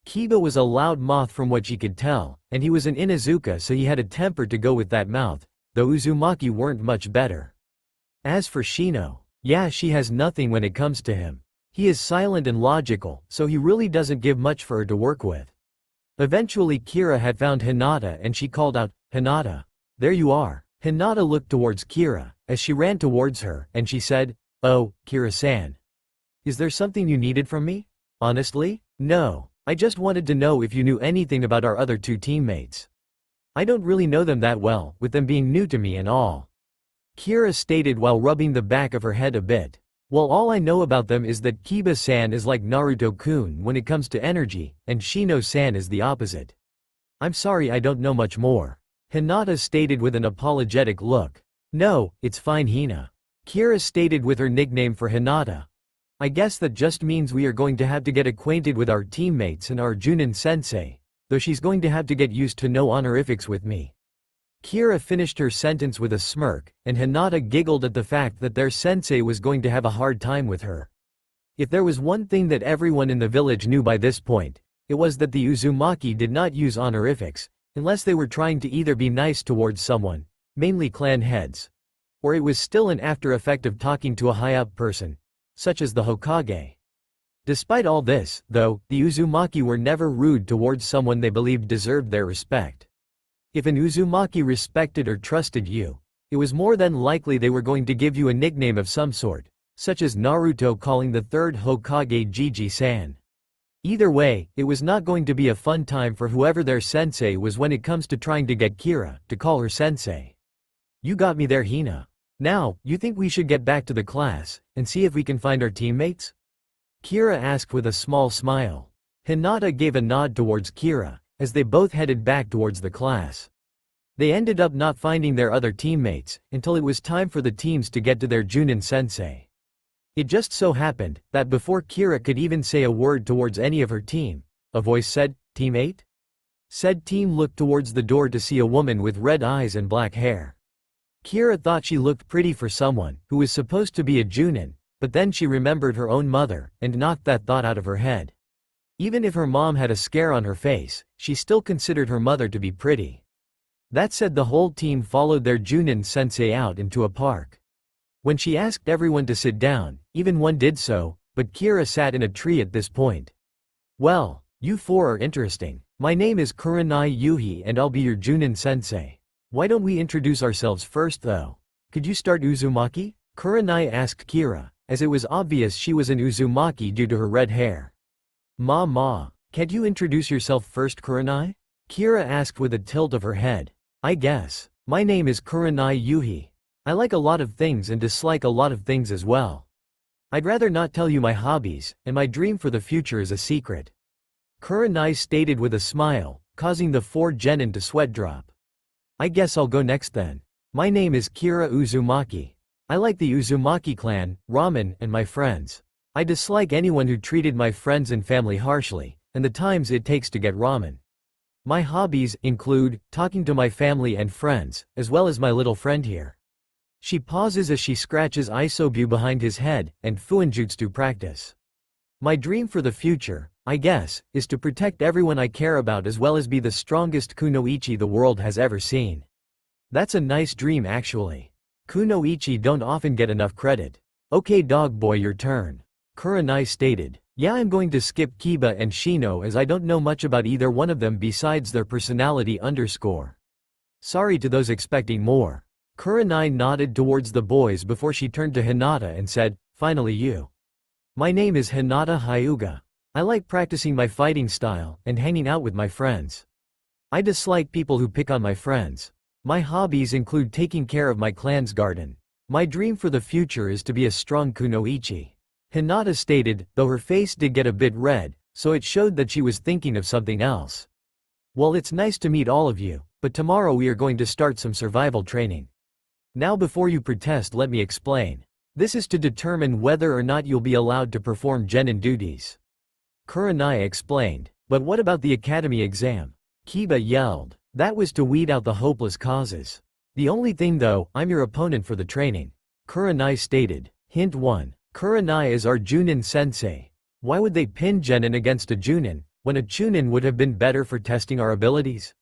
Kiba was a loud moth from what she could tell, and he was an Inuzuka, so he had a temper to go with that mouth, though Uzumaki weren't much better. As for Shino, yeah, she has nothing when it comes to him. He is silent and logical, so he really doesn't give much for her to work with. Eventually Kira had found Hinata and she called out, "Hinata. There you are." Hinata looked towards Kira, as she ran towards her, and she said, "Oh, Kira-san. Is there something you needed from me?" "Honestly, no. I just wanted to know if you knew anything about our other 2 teammates. I don't really know them that well, with them being new to me and all," Kira stated while rubbing the back of her head a bit. "Well, all I know about them is that Kiba-san is like Naruto-kun when it comes to energy, and Shino-san is the opposite. I'm sorry, I don't know much more," Hinata stated with an apologetic look. "No, it's fine, Hina," Kira stated with her nickname for Hinata. "I guess that just means we are going to have to get acquainted with our teammates and our Junin sensei, though she's going to have to get used to no honorifics with me." Kira finished her sentence with a smirk, and Hinata giggled at the fact that their sensei was going to have a hard time with her. If there was one thing that everyone in the village knew by this point, it was that the Uzumaki did not use honorifics, unless they were trying to either be nice towards someone, mainly clan heads, or it was still an after effect of talking to a high-up person, such as the Hokage. Despite all this, though, the Uzumaki were never rude towards someone they believed deserved their respect. If an Uzumaki respected or trusted you, it was more than likely they were going to give you a nickname of some sort, such as Naruto calling the 3rd Hokage Jiji-san. Either way, it was not going to be a fun time for whoever their sensei was when it comes to trying to get Kira to call her sensei. "You got me there, Hina. Now, you think we should get back to the class, and see if we can find our teammates?" Kira asked with a small smile. Hinata gave a nod towards Kira, as they both headed back towards the class. They ended up not finding their other teammates, until it was time for the teams to get to their Junin sensei. It just so happened, that before Kira could even say a word towards any of her team, a voice said, "Team 8? Said team looked towards the door to see a woman with red eyes and black hair. Kira thought she looked pretty for someone who was supposed to be a Junin, but then she remembered her own mother, and knocked that thought out of her head. Even if her mom had a scare on her face, she still considered her mother to be pretty. That said, the whole team followed their Junin sensei out into a park. When she asked everyone to sit down, even one did so, but Kira sat in a tree at this point. "Well, you 4 are interesting. My name is Kurenai Yuhi and I'll be your Junin sensei. Why don't we introduce ourselves first though? Could you start, Uzumaki?" Kurenai asked Kira, as it was obvious she was an Uzumaki due to her red hair. Ma, can't you introduce yourself first, Kurenai?" Kira asked with a tilt of her head. "I guess. My name is Kurenai Yuhi. I like a lot of things and dislike a lot of things as well. I'd rather not tell you my hobbies, and my dream for the future is a secret," Kurenai stated with a smile, causing the 4 genin to sweat drop. "I guess I'll go next then. My name is Kira Uzumaki. I like the Uzumaki clan, ramen, and my friends. I dislike anyone who treated my friends and family harshly, and the times it takes to get ramen. My hobbies include talking to my family and friends, as well as my little friend here. She pauses as she scratches isobu behind his head, and fuinjutsu practice. My dream for the future, I guess, is to protect everyone I care about as well as be the strongest kunoichi the world has ever seen. That's a nice dream actually. Kunoichi don't often get enough credit. Okay dog boy, your turn. Kurenai stated. Yeah, I'm going to skip Kiba and Shino as I don't know much about either one of them besides their personality _. Sorry to those expecting more. Kurenai nodded towards the boys before she turned to Hinata and said, finally you. My name is Hinata Hyuga. I like practicing my fighting style and hanging out with my friends. I dislike people who pick on my friends. My hobbies include taking care of my clan's garden. My dream for the future is to be a strong kunoichi. Hinata stated, though her face did get a bit red, so it showed that she was thinking of something else. Well, it's nice to meet all of you, but tomorrow we are going to start some survival training. Now before you protest, let me explain. This is to determine whether or not you'll be allowed to perform genin duties. Kurenai explained. But what about the academy exam? Kiba yelled. That was to weed out the hopeless causes. The only thing though, I'm your opponent for the training. Kurenai stated. Hint 1. Kurenai is our Junin sensei. Why would they pin genin against a Junin, when a Chunin would have been better for testing our abilities?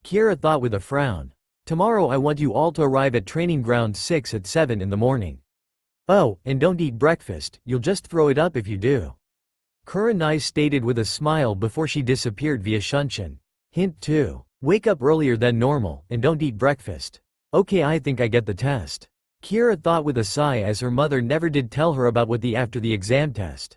Kira thought with a frown. Tomorrow I want you all to arrive at training ground 6 at 7 in the morning. Oh, and don't eat breakfast, you'll just throw it up if you do. Kurenai stated with a smile before she disappeared via Shunshin. Hint 2. Wake up earlier than normal, and don't eat breakfast. Okay, I think I get the test. Kira thought with a sigh as her mother never did tell her about what the after the exam test.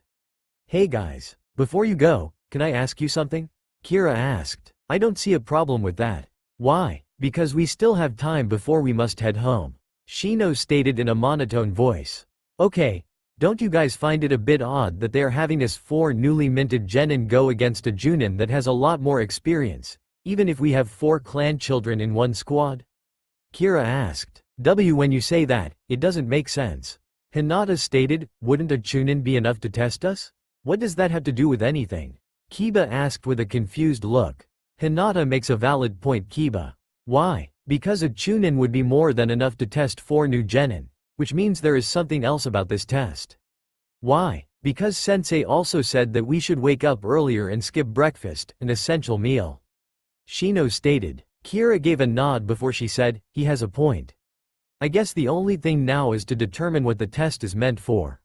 Hey guys, before you go, can I ask you something? Kira asked. I don't see a problem with that. Why? Because we still have time before we must head home. Shino stated in a monotone voice. Okay, don't you guys find it a bit odd that they are having us 4 newly minted genin go against a Junin that has a lot more experience, even if we have 4 clan children in one squad? Kira asked. When you say that, it doesn't make sense. Hinata stated, wouldn't a Chunin be enough to test us? What does that have to do with anything? Kiba asked with a confused look. Hinata makes a valid point. Kiba. Why? Because a Chunin would be more than enough to test 4 new genin, which means there is something else about this test. Why? Because sensei also said that we should wake up earlier and skip breakfast, an essential meal. Shino stated. Kira gave a nod before she said, he has a point. I guess the only thing now is to determine what the test is meant for.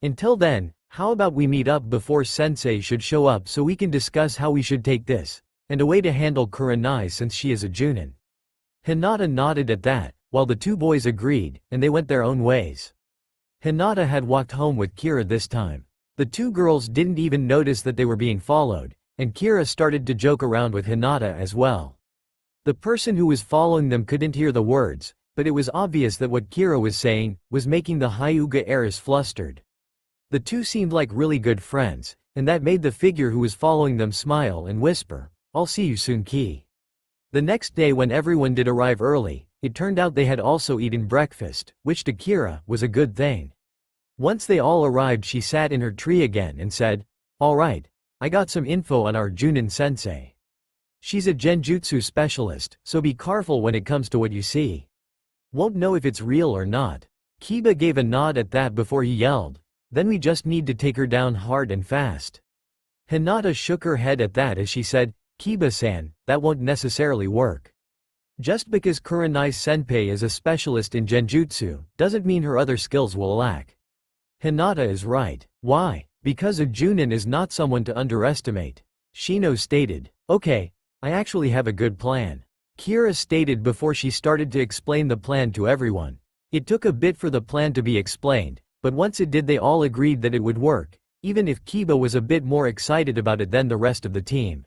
Until then, how about we meet up before sensei should show up so we can discuss how we should take this, and a way to handle Kurenai since she is a Junin. Hinata nodded at that, while the 2 boys agreed, and they went their own ways. Hinata had walked home with Kira this time. The 2 girls didn't even notice that they were being followed, and Kira started to joke around with Hinata as well. The person who was following them couldn't hear the words, but it was obvious that what Kira was saying was making the Hyuga heiress flustered. The 2 seemed like really good friends, and that made the figure who was following them smile and whisper, I'll see you soon, Ki. The next day when everyone did arrive early, it turned out they had also eaten breakfast, which to Kira was a good thing. Once they all arrived, she sat in her tree again and said, Alright, I got some info on our Junin sensei. She's a genjutsu specialist, so be careful when it comes to what you see. Won't know if it's real or not. Kiba gave a nod at that before he yelled, then we just need to take her down hard and fast. Hinata shook her head at that as she said, Kiba-san, that won't necessarily work. Just because Kurenai senpai is a specialist in genjutsu, doesn't mean her other skills will lack. Hinata is right. Why? Because a Junin is not someone to underestimate. Shino stated. Okay, I actually have a good plan. Kira stated before she started to explain the plan to everyone. It took a bit for the plan to be explained, but once it did they all agreed that it would work, even if Kiba was a bit more excited about it than the rest of the team.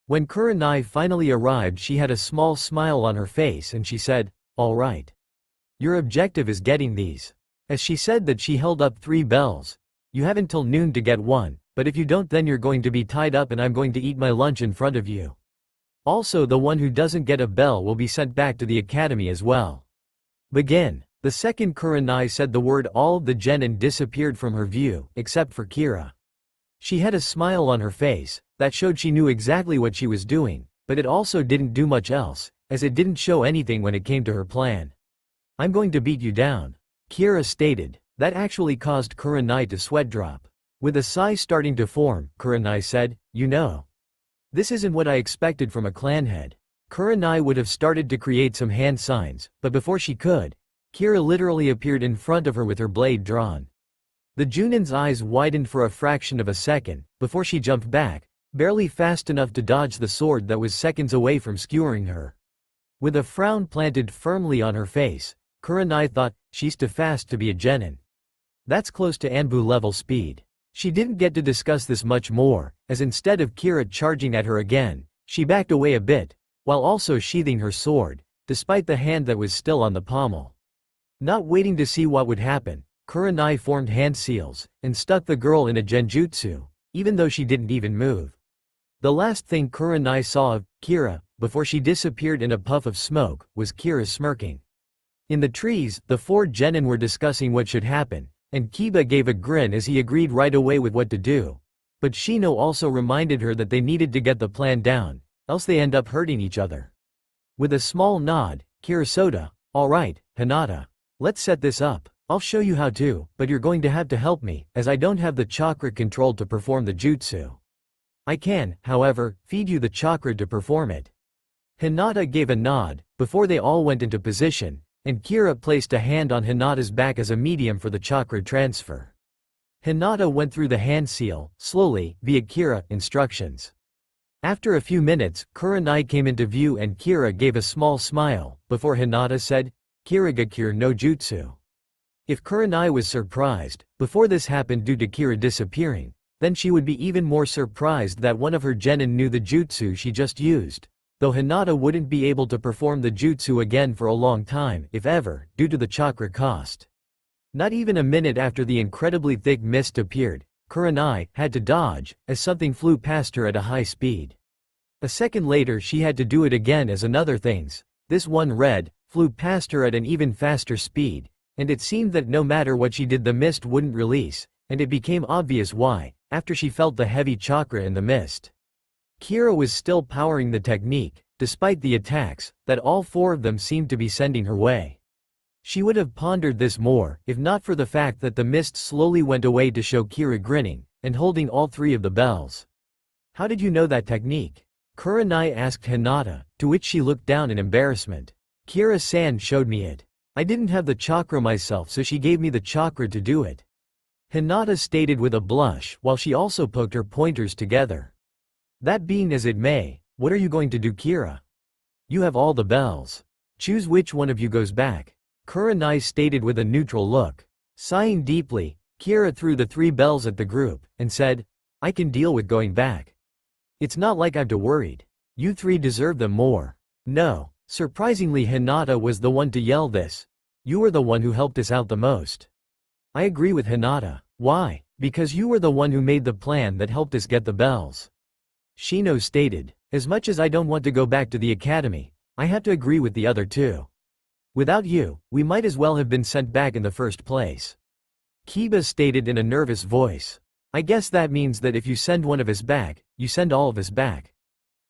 When Kurenai finally arrived, she had a small smile on her face and she said, All right. Your objective is getting these. As she said that, she held up 3 bells. You have until noon to get one, but if you don't then you're going to be tied up and I'm going to eat my lunch in front of you. Also, the one who doesn't get a bell will be sent back to the academy as well. Begin. The second Kurenai said the word, all of the genin disappeared from her view, except for Kira. She had a smile on her face, That showed she knew exactly what she was doing, but it also didn't do much else, as it didn't show anything when it came to her plan. "I'm going to beat you down," Kira stated. That actually caused Kurenai to sweat drop. With a sigh starting to form, Kurenai said, "You know, this isn't what I expected from a clan head." Kurenai would have started to create some hand signs, but before she could, Kira literally appeared in front of her with her blade drawn. The Junin's eyes widened for a fraction of a second, before she jumped back, barely fast enough to dodge the sword that was seconds away from skewering her. With a frown planted firmly on her face, Kurenai thought, "She's too fast to be a genin. That's close to Anbu level speed." She didn't get to discuss this much more, as instead of Kira charging at her again, she backed away a bit, while also sheathing her sword, despite the hand that was still on the pommel. Not waiting to see what would happen, Kurenai formed hand seals, and stuck the girl in a genjutsu, even though she didn't even move. The last thing Kurenai saw of Kira, before she disappeared in a puff of smoke, was Kira smirking. In the trees, the four genin were discussing what should happen, and Kiba gave a grin as he agreed right away with what to do. But Shino also reminded her that they needed to get the plan down, else they end up hurting each other. With a small nod, Kira Soda, "Alright, Hinata. Let's set this up. I'll show you how to, but you're going to have to help me, as I don't have the chakra controlled to perform the jutsu. I can, however, feed you the chakra to perform it." Hinata gave a nod, before they all went into position, and Kira placed a hand on Hinata's back as a medium for the chakra transfer. Hinata went through the hand seal, slowly, via Kira instructions. After a few minutes, Kurenai came into view and Kira gave a small smile, before Hinata said, "Kirigakure no jutsu." If Kurenai was surprised, before this happened due to Kira disappearing, then she would be even more surprised that one of her genin knew the jutsu she just used. Though Hinata wouldn't be able to perform the jutsu again for a long time, if ever, due to the chakra cost. Not even a minute after the incredibly thick mist appeared, Kurenai had to dodge, as something flew past her at a high speed. A second later she had to do it again as another things, this one red, flew past her at an even faster speed, and it seemed that no matter what she did the mist wouldn't release, and it became obvious why, after she felt the heavy chakra in the mist. Kira was still powering the technique, despite the attacks that all four of them seemed to be sending her way. She would have pondered this more, if not for the fact that the mist slowly went away to show Kira grinning, and holding all three of the bells. "How did you know that technique?" Kurenai asked Hinata, to which she looked down in embarrassment. "Kira-san showed me it. I didn't have the chakra myself, so she gave me the chakra to do it," Hinata stated with a blush, while she also poked her pointers together. "That being as it may, what are you going to do, Kira? You have all the bells. Choose which one of you goes back," Kurenai stated with a neutral look. Sighing deeply, Kira threw the 3 bells at the group, and said, "I can deal with going back. It's not like I'm too worried. You 3 deserve them more." "No." Surprisingly, Hinata was the one to yell this. "You were the one who helped us out the most." "I agree with Hinata." "Why?" "Because you were the one who made the plan that helped us get the bells," Shino stated. "As much as I don't want to go back to the academy, I have to agree with the other 2. Without you, we might as well have been sent back in the first place," Kiba stated in a nervous voice. "I guess that means that if you send one of us back, you send all of us back,"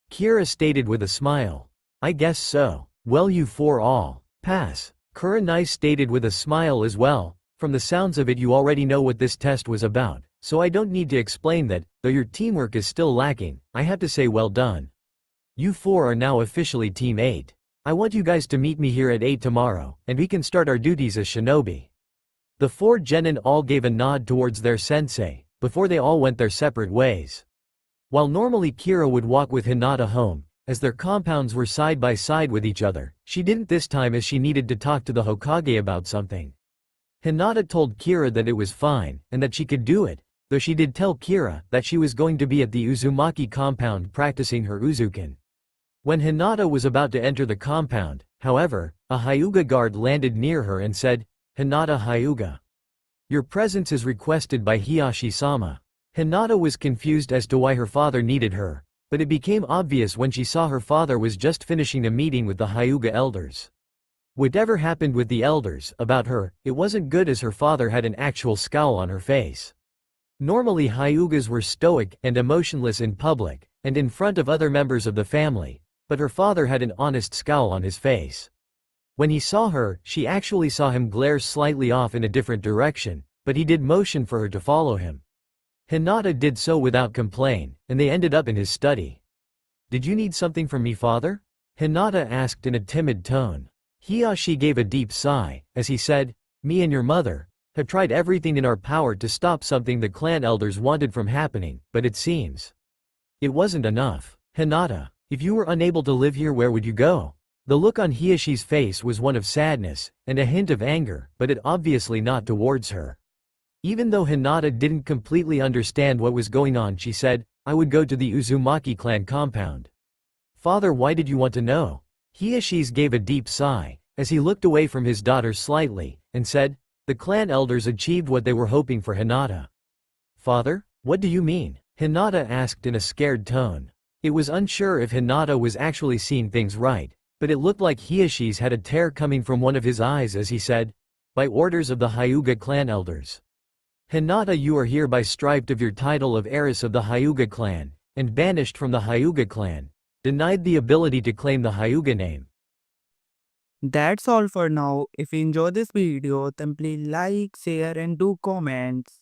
Kira stated with a smile. "I guess so." "Well, you 4 all pass," Kurenai stated with a smile as well. "From the sounds of it, you already know what this test was about, so I don't need to explain that. Though your teamwork is still lacking, I have to say well done. You 4 are now officially Team 8. I want you guys to meet me here at 8 tomorrow, and we can start our duties as shinobi." The 4 genin all gave a nod towards their sensei, before they all went their separate ways. While normally Kira would walk with Hinata home, as their compounds were side by side with each other, she didn't this time as she needed to talk to the Hokage about something. Hinata told Kira that it was fine, and that she could do it, though she did tell Kira that she was going to be at the Uzumaki compound practicing her Uzuken. When Hinata was about to enter the compound, however, a Hyuga guard landed near her and said, "Hinata Hyuga. Your presence is requested by Hiyashi-sama." Hinata was confused as to why her father needed her, but it became obvious when she saw her father was just finishing a meeting with the Hyuga elders. Whatever happened with the elders about her, it wasn't good as her father had an actual scowl on her face. Normally Hyugas were stoic and emotionless in public, and in front of other members of the family, but her father had an honest scowl on his face. When he saw her, she actually saw him glare slightly off in a different direction, but he did motion for her to follow him. Hinata did so without complaint, and they ended up in his study. "Did you need something from me, father?" Hinata asked in a timid tone. Hiyashi gave a deep sigh, as he said, "Me and your mother have tried everything in our power to stop something the clan elders wanted from happening, but it seems it wasn't enough. Hinata, if you were unable to live here, where would you go?" The look on Hiyashi's face was one of sadness, and a hint of anger, but it obviously not towards her. Even though Hinata didn't completely understand what was going on, she said, "I would go to the Uzumaki clan compound." "Father, why did you want to know?" Hiyashi gave a deep sigh, as he looked away from his daughter slightly, and said, "The clan elders achieved what they were hoping for Hinata." "Father, what do you mean?" Hinata asked in a scared tone. It was unsure if Hinata was actually seeing things right, but it looked like Hiyashi's had a tear coming from one of his eyes as he said, "By orders of the Hyuga clan elders. Hinata, you are hereby stripped of your title of heiress of the Hyuga clan, and banished from the Hyuga clan, denied the ability to claim the Hyuga name." That's all for now. If you enjoy this video, then please like, share and do comments.